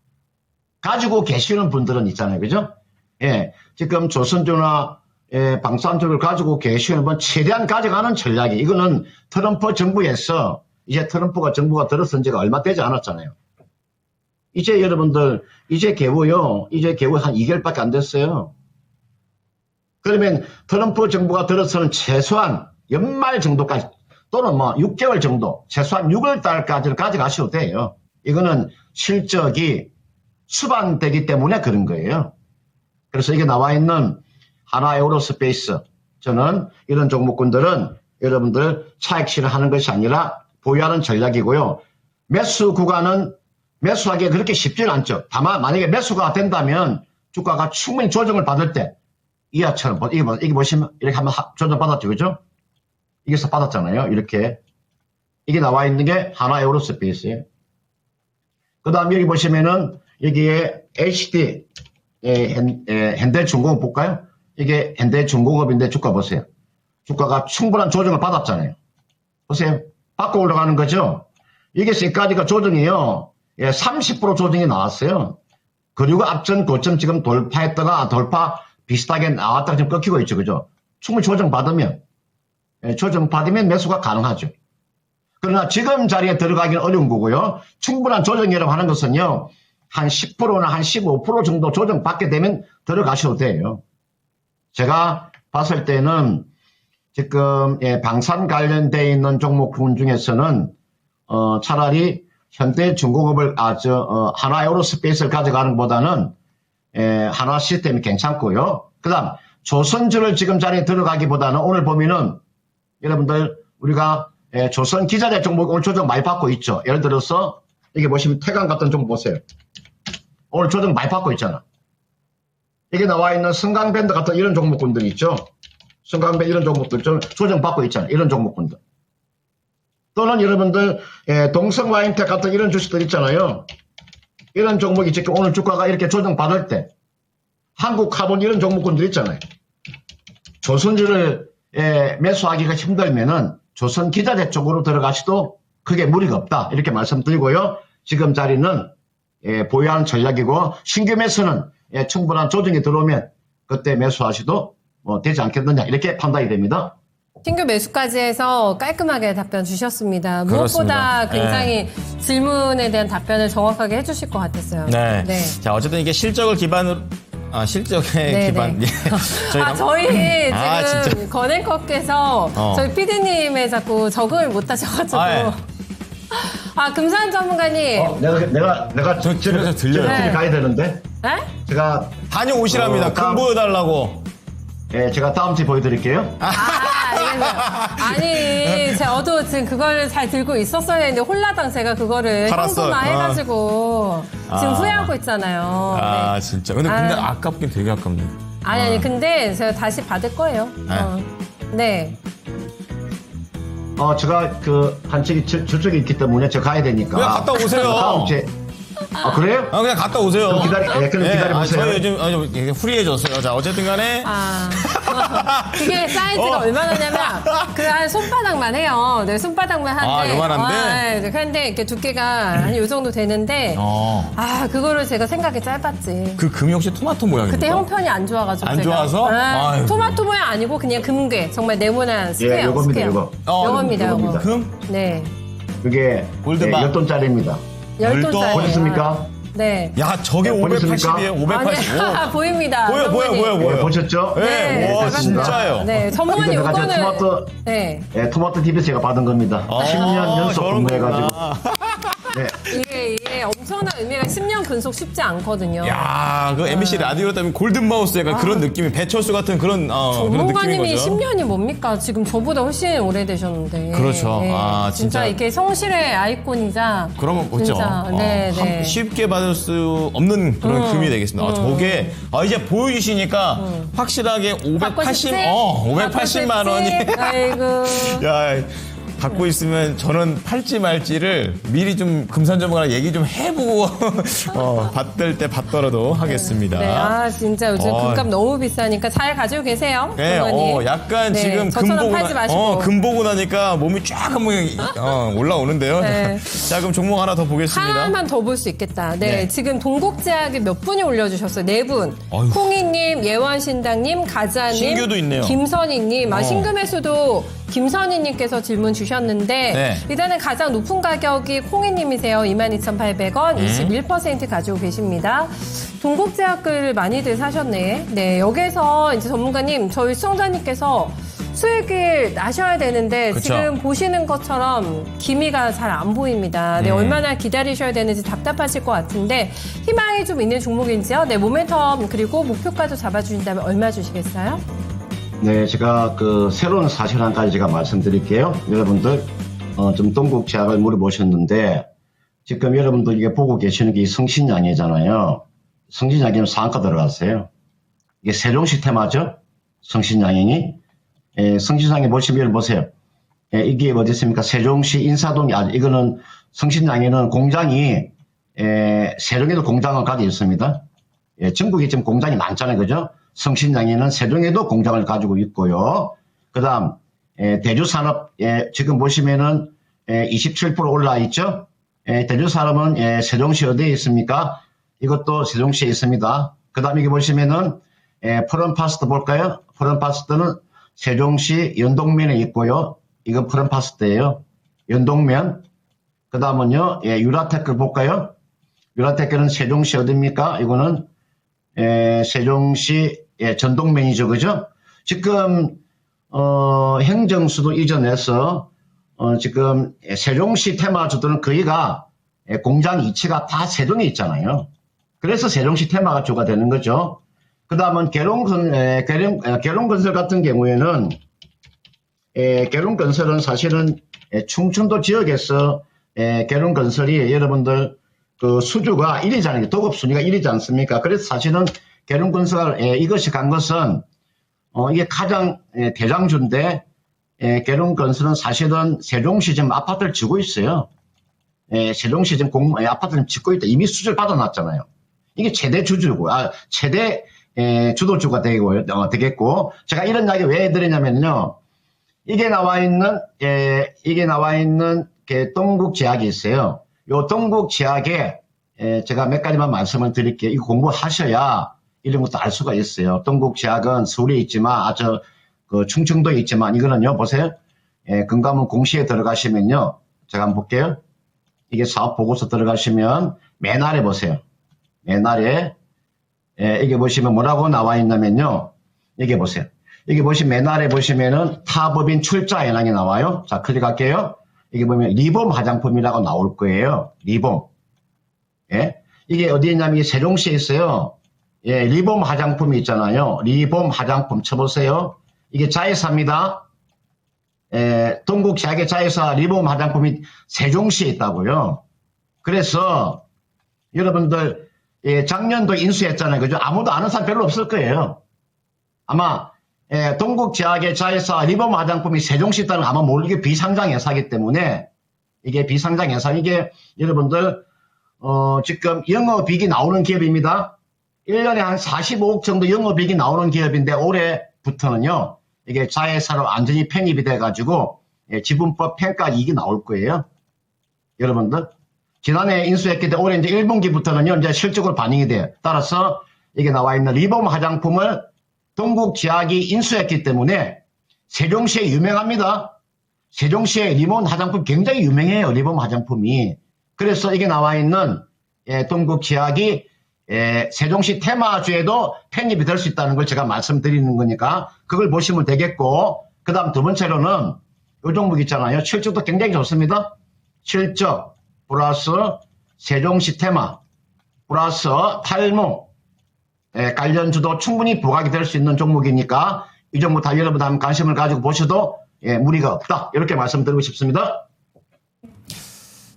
Speaker 6: 가지고 계시는 분들은 있잖아요. 그죠? 지금 조선주나 방산주를 가지고 계시는 분 최대한 가져가는 전략이 이거는 트럼프 정부에서 이제 트럼프가 정부가 들어선 지가 얼마 되지 않았잖아요. 이제 여러분들 이제 개ವು 한 2개월밖에 안 됐어요. 그러면 트럼프 정부가 들어서는 최소한 연말 정도까지 또는 뭐 6개월 정도 최소한 6월 달까지를 가져가셔도 돼요. 이거는 실적이 수반되기 때문에 그런 거예요. 그래서 이게 나와 있는 하나 에어로스페이스 저는 이런 종목군들은 여러분들 차익 실현하는 것이 아니라 보유하는 전략이고요. 매수 구간은 매수하기 그렇게 쉽지는 않죠. 다만 만약에 매수가 된다면 주가가 충분히 조정을 받을 때 이하처럼 이게 보시면 이렇게 한번 조정 받았죠, 그죠? 이게서 받았잖아요. 이렇게 이게 나와 있는 게 하나 에어로스페이스예요. 그 다음 여기 보시면은 여기에 HD 현대중공업 볼까요? 이게 현대중공업인데 주가 보세요. 주가가 충분한 조정을 받았잖아요. 보세요. 받고 올라가는 거죠. 이게 지금까지가 조정이요. 30% 조정이 나왔어요. 그리고 앞전 고점 지금 돌파했다가 돌파 비슷하게 나왔다가 지금 꺾이고 있죠. 그죠? 충분히 조정받으면 매수가 가능하죠. 그러나 지금 자리에 들어가기는 어려운 거고요. 충분한 조정이라고 하는 것은요. 한 10%나 한 15% 정도 조정받게 되면 들어가셔도 돼요. 제가 봤을 때는 지금 방산 관련되어 있는 종목군 중에서는 차라리 현대중공업을 하나에어로스페이스를 가져가는 것보다는 하나 시스템이 괜찮고요. 그 다음 조선주를 지금 자리에 들어가기보다는 오늘 보면은 여러분들 우리가 조선 기자재 종목 오늘 조정 많이 받고 있죠. 예를 들어서 이게 보시면 태강 같은 종목 보세요. 오늘 조정 많이 받고 있잖아. 이게 나와 있는 승강밴드 같은 이런 종목군들 있죠. 승강밴드 이런 종목들 좀 조정 받고 있잖아. 이런 종목군들. 또는 여러분들 동성와인텍 같은 이런 주식들 있잖아요. 이런 종목이 지금 오늘 주가가 이렇게 조정 받을 때 한국카본 이런 종목군들 있잖아요. 조선주를 매수하기가 힘들면은 조선 기자재 쪽으로 들어가시도 크게 무리가 없다. 이렇게 말씀드리고요. 지금 자리는 보유하는 전략이고 신규 매수는 충분한 조정이 들어오면 그때 매수하시도 되지 않겠느냐. 이렇게 판단이 됩니다.
Speaker 3: 신규 매수까지 해서 깔끔하게 답변 주셨습니다. 무엇보다
Speaker 2: 그렇습니다.
Speaker 3: 굉장히 질문에 대한 답변을 정확하게 해주실 것 같았어요.
Speaker 2: 네.
Speaker 3: 네.
Speaker 2: 자, 어쨌든 이게 실적을 기반으로, 실적의
Speaker 3: 네,
Speaker 2: 기반.
Speaker 3: 네.
Speaker 2: 저희
Speaker 3: 지금
Speaker 2: 진짜.
Speaker 3: 건행커께서 저희 PD님의 자꾸 적응을 못 하셔가지고.
Speaker 2: 예.
Speaker 3: 금산 전문가님.
Speaker 6: 내가
Speaker 2: 집에서 들려요.
Speaker 3: 네.
Speaker 6: 가야 되는데
Speaker 3: 네?
Speaker 6: 제가
Speaker 2: 다녀오시랍니다. 금 보여달라고.
Speaker 6: 제가 다음 주에 보여드릴게요.
Speaker 3: 알겠어요. 아니, 저도 지금 그거를 잘 들고 있었어야 했는데 홀라당 제가 그거를
Speaker 2: 팔았어요.
Speaker 3: 현금화해가지고 지금 후회하고 있잖아요. 네.
Speaker 2: 진짜. 근데 아깝긴 되게 아깝네.
Speaker 3: 아니, 근데 제가 다시 받을 거예요. 네.
Speaker 6: 제가 한쪽이 저쪽에 있기 때문에 제가 가야 되니까.
Speaker 2: 그냥 갔다 오세요.
Speaker 6: 다음 주에. 그래요?
Speaker 2: 그냥 갔다 오세요.
Speaker 6: 그럼 기다려보세요.
Speaker 2: 저희 요즘 후리해졌어요. 자, 어쨌든 간에.
Speaker 3: 그게 사이즈가 얼마나냐면, 한 손바닥만 해요. 네, 손바닥만 한데.
Speaker 2: 요만한데?
Speaker 3: 네, 근데 이렇게 두께가 한 요 정도 되는데, 그거를 제가 생각이 짧았지.
Speaker 2: 그 금이 혹시 토마토 모양입니까?
Speaker 3: 그때 형편이 안 좋아가지고.
Speaker 2: 안
Speaker 3: 제가.
Speaker 2: 좋아서?
Speaker 3: 네,
Speaker 2: 아유.
Speaker 3: 토마토 모양 아니고 그냥 금괴. 정말 네모난 스퀘어.
Speaker 6: 요겁니다,
Speaker 3: 스퀘어.
Speaker 6: 요거.
Speaker 3: 요겁니다, 요거.
Speaker 6: 요겁니다.
Speaker 2: 금?
Speaker 3: 네.
Speaker 6: 그게
Speaker 2: 골드바.
Speaker 6: 10돈짜리입니다.
Speaker 3: 10돈짜리.
Speaker 6: 보셨습니까?
Speaker 3: 네.
Speaker 2: 야, 저게
Speaker 6: 보이십니까?
Speaker 2: 580이에요. 585.
Speaker 3: 아니, 보입니다.
Speaker 2: 보여.
Speaker 6: 보셨죠?
Speaker 2: 네, 와,
Speaker 3: 잘
Speaker 2: 진짜요.
Speaker 3: 네, 전문가님
Speaker 6: 이거 제가
Speaker 3: 요거는. 네.
Speaker 6: 토마토 TV에서 제가 받은 겁니다. 10년 연속
Speaker 2: 저런
Speaker 6: 근무해가지고.
Speaker 2: 거구나.
Speaker 6: 네.
Speaker 3: 이게 엄청난 의미가 10년 근속 쉽지 않거든요.
Speaker 2: 야, 그 MBC 라디오 때문에 골든 마우스 약간 그런 느낌이 배철수 같은 그런 그런 느낌인
Speaker 3: 전문가님이
Speaker 2: 거죠.
Speaker 3: 10년이 뭡니까? 지금 저보다 훨씬 오래되셨는데.
Speaker 2: 그렇죠.
Speaker 3: 진짜
Speaker 2: 진짜.
Speaker 3: 이게 성실의 아이콘이자.
Speaker 2: 그러면 그렇죠.
Speaker 3: 진짜, 네.
Speaker 2: 쉽게 받을 수 없는 그런 금이 되겠습니다. 저게 이제 보여주시니까 확실하게 580만 원이.
Speaker 3: 아이고.
Speaker 2: 야, 갖고 있으면 저는 팔지 말지를 미리 좀 금산전문가랑 얘기 좀 해보고 받을 때 받더라도 하겠습니다.
Speaker 3: 네, 진짜 요즘
Speaker 2: 어.
Speaker 3: 금값 너무 비싸니까 잘 가지고 계세요.
Speaker 2: 네,
Speaker 3: 전문가님.
Speaker 2: 약간
Speaker 3: 네,
Speaker 2: 지금
Speaker 3: 저처럼 팔지 마시고.
Speaker 2: 금 보고 나니까 몸이 쫙 한번 올라오는데요.
Speaker 3: 네.
Speaker 2: 자, 그럼 종목 하나 더 보겠습니다.
Speaker 3: 하나만 더 볼 수 있겠다. 네,
Speaker 2: 네.
Speaker 3: 지금 동국제약에 몇 분이 올려주셨어요? 4분.
Speaker 2: 어휴.
Speaker 3: 콩이님, 예원신당님, 가자님,
Speaker 2: 신규도 있네요.
Speaker 3: 김선희님. 신규 매수도 김선희님께서 질문 주셨는데
Speaker 2: 네.
Speaker 3: 일단은 가장 높은 가격이 콩이님이세요. 22,800원, 21% 가지고 계십니다. 동국제약을 많이들 사셨네. 네, 여기서 이제 전문가님, 저희 시청자님께서 수익을 나셔야 되는데
Speaker 2: 그쵸.
Speaker 3: 지금 보시는 것처럼 기미가 잘 안 보입니다. 네, 얼마나 기다리셔야 되는지 답답하실 것 같은데 희망이 좀 있는 종목인지요? 네, 모멘텀 그리고 목표가도 잡아주신다면 얼마 주시겠어요?
Speaker 6: 네, 제가 새로운 사실 한 가지 제가 말씀드릴게요. 여러분들, 좀 동국제약을 물어보셨는데, 지금 여러분들 이게 보고 계시는 게 이 성신양이잖아요. 성신양이면 상한가 들어갔어요. 이게 세종시 테마죠? 성신양이. 성신양에 보시면 보세요. 이게 어디 있습니까? 세종시 인사동이, 이거는 성신양에는 공장이, 세종에도 공장을 가지고 있습니다. 전국에 지금 공장이 많잖아요. 그죠? 성신양에는 세종에도 공장을 가지고 있고요. 그 다음, 대주산업, 지금 보시면은, 27% 올라와 있죠? 대주산업은, 세종시 어디에 있습니까? 이것도 세종시에 있습니다. 그 다음에 이게 보시면은 푸른파스타 볼까요? 푸른파스타는 세종시 연동면에 있고요. 이건 푸른파스타예요. 연동면. 그 다음은요, 유라테크 볼까요? 유라테크는 세종시 어딥니까? 이거는 세종시 전동면이죠, 그죠? 지금 행정수도 이전해서 지금 세종시 테마주들은 거기가 공장 이치가 다 세종에 있잖아요. 그래서 세종시 테마가 주가 되는 거죠. 그 다음은 계룡건설 같은 경우에는 계룡건설은 사실은 충청도 지역에서 계룡건설이 여러분들 그 수주가 1위잖아요. 도급 순위가 1위지 않습니까? 그래서 사실은 계룡건설 이것이 간 것은 이게 가장 대장주인데 계룡건설은 사실은 세종시 지금 아파트를 지고 있어요. 세종시 지금 아파트를 짓고 있다. 이미 수주를 받아놨잖아요. 이게 최대 주주고, 최대 주도주가 되겠고, 제가 이런 이야기 왜 드리냐면요. 이게 나와 있는 동국제약이 있어요. 요 동국제약에 제가 몇 가지만 말씀을 드릴게요. 이거 공부하셔야 이런 것도 알 수가 있어요. 동국제약은 서울에 있지만, 그 충청도에 있지만, 이거는요, 보세요. 금감원 공시에 들어가시면요. 제가 한번 볼게요. 이게 사업 보고서 들어가시면 맨 아래 보세요. 맨 아래 이게 보시면 뭐라고 나와 있냐면요. 이게 보세요. 이게 보시면 맨 아래 보시면은 타법인 출자 현황이 나와요. 자, 클릭할게요. 이게 보면 리봄 화장품이라고 나올 거예요. 리봄. 예. 이게 어디에 있냐면 세종시에 있어요. 예, 리봄 화장품이 있잖아요. 리봄 화장품 쳐보세요. 이게 자회사입니다. 동국제약의 자회사 리봄 화장품이 세종시에 있다고요. 그래서 여러분들 작년도 인수했잖아요. 그죠? 아무도 아는 사람 별로 없을 거예요. 아마 동국제약의 자회사 리봄 화장품이 세종시에 있다는 거 아마 모르게 비상장 회사이기 때문에 이게 비상장 회사 이게 여러분들 지금 영업이익이 나오는 기업입니다. 1년에 한 45억 정도 영업이익이 나오는 기업인데 올해부터는요. 이게 자회사로 완전히 편입이 돼가지고 지분법 평가 이익이 나올 거예요. 여러분들 지난해 인수했기 때문에 올해 이제 1분기부터는요 이제 실적으로 반영이 돼요. 따라서 이게 나와 있는 리봄 화장품을 동국제약이 인수했기 때문에 세종시에 유명합니다. 세종시에 리봄 화장품 굉장히 유명해요. 리봄 화장품이. 그래서 이게 나와 있는 동국제약이 세종시 테마주에도 편입이 될 수 있다는 걸 제가 말씀드리는 거니까 그걸 보시면 되겠고 그 다음 두 번째로는 이 종목 있잖아요. 실적도 굉장히 좋습니다. 실적 플러스 세종시 테마 플러스 탈모 관련주도 충분히 부각이 될 수 있는 종목이니까 이 종목 다 여러분 한번 관심을 가지고 보셔도 무리가 없다. 이렇게 말씀드리고 싶습니다.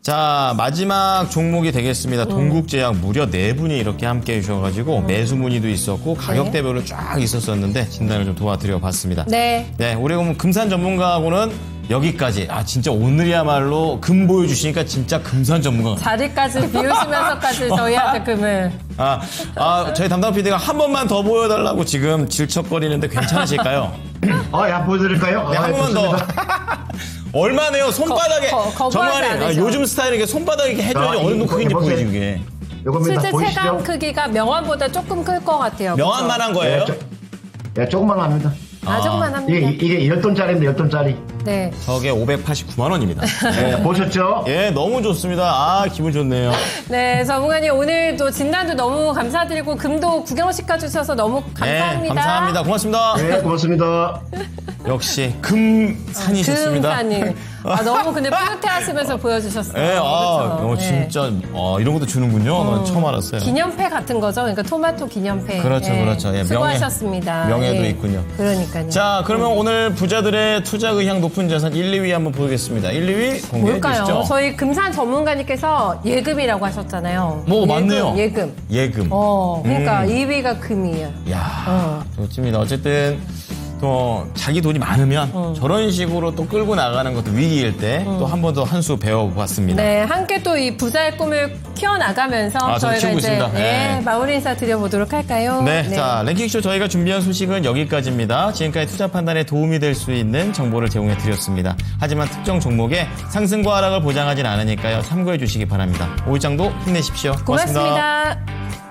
Speaker 2: 자, 마지막 종목이 되겠습니다. 동국제약 무려 4분이 이렇게 함께 해주셔가지고 매수 문의도 있었고 가격대별로 쫙 있었었는데 진단을 좀 도와드려 봤습니다.
Speaker 3: 네.
Speaker 2: 네, 우리 금산 전문가하고는 여기까지. 진짜 오늘이야말로 금 보여주시니까 진짜 금산 전문가.
Speaker 3: 자리까지 비우시면서까지 저희한테 금을.
Speaker 2: 저희 담당 PD가 한 번만 더 보여달라고 지금 질척거리는데 괜찮으실까요?
Speaker 6: 한번 보여드릴까요?
Speaker 2: 네, 한 번만 더. 얼마네요? 손바닥에.
Speaker 3: 거부하지 않으셔.
Speaker 2: 요즘 스타일은 이게 손바닥에 이렇게 해줘야지 어느 정도 크기인지 보이지, 이게.
Speaker 3: 실제 체감 크기가 명암보다 조금 클 것 같아요.
Speaker 2: 명암만한 거예요?
Speaker 6: 조금만 합니다.
Speaker 3: 조금만 합니다.
Speaker 6: 이게 10돈짜리인데 10돈짜리.
Speaker 3: 네.
Speaker 2: 저게 589만 원입니다.
Speaker 6: 보셨죠?
Speaker 2: 예, 너무 좋습니다. 기분 좋네요.
Speaker 3: 네, 전문가님 오늘도 진단도 너무 감사드리고 금도 구경시켜 주셔서 너무 감사합니다.
Speaker 2: 네, 감사합니다. 고맙습니다.
Speaker 6: 네, 고맙습니다.
Speaker 2: 역시 금산이셨습니다.
Speaker 3: 금산님. 너무 근데 뿌듯해하시면서 보여주셨어요.
Speaker 2: 네,
Speaker 3: 그렇죠?
Speaker 2: 진짜 이런 것도 주는군요. 처음 알았어요.
Speaker 3: 기념패 같은 거죠. 그러니까 토마토 기념패.
Speaker 2: 그렇죠, 그렇죠. 예,
Speaker 3: 수고하셨습니다.
Speaker 2: 명예도 있군요.
Speaker 3: 그러니까요.
Speaker 2: 자, 그러면 오늘 부자들의 투자 의향 높은 자산 1, 2위 한번 보겠습니다. 1, 2위 공개해
Speaker 3: 뭘까요?
Speaker 2: 주시죠.
Speaker 3: 저희 금산 전문가님께서 예금이라고 하셨잖아요.
Speaker 2: 맞네요.
Speaker 3: 예금. 그러니까 2위가 금이에요.
Speaker 2: 야, 좋습니다. 어쨌든 또 자기 돈이 많으면 저런 식으로 또 끌고 나가는 것도 위기일 때 또 한 번 더 한 수 배워보았습니다.
Speaker 3: 네, 함께 또 이 부자의 꿈을 키워나가면서
Speaker 2: 저도
Speaker 3: 저희가
Speaker 2: 키우고
Speaker 3: 이제
Speaker 2: 있습니다. 네.
Speaker 3: 마무리 인사 드려보도록 할까요?
Speaker 2: 네, 자 랭킹쇼 저희가 준비한 소식은 여기까지입니다. 지금까지 투자 판단에 도움이 될 수 있는 정보를 제공해드렸습니다. 하지만 특정 종목의 상승과 하락을 보장하진 않으니까요. 참고해 주시기 바랍니다. 오일장도 힘내십시오.
Speaker 3: 고맙습니다.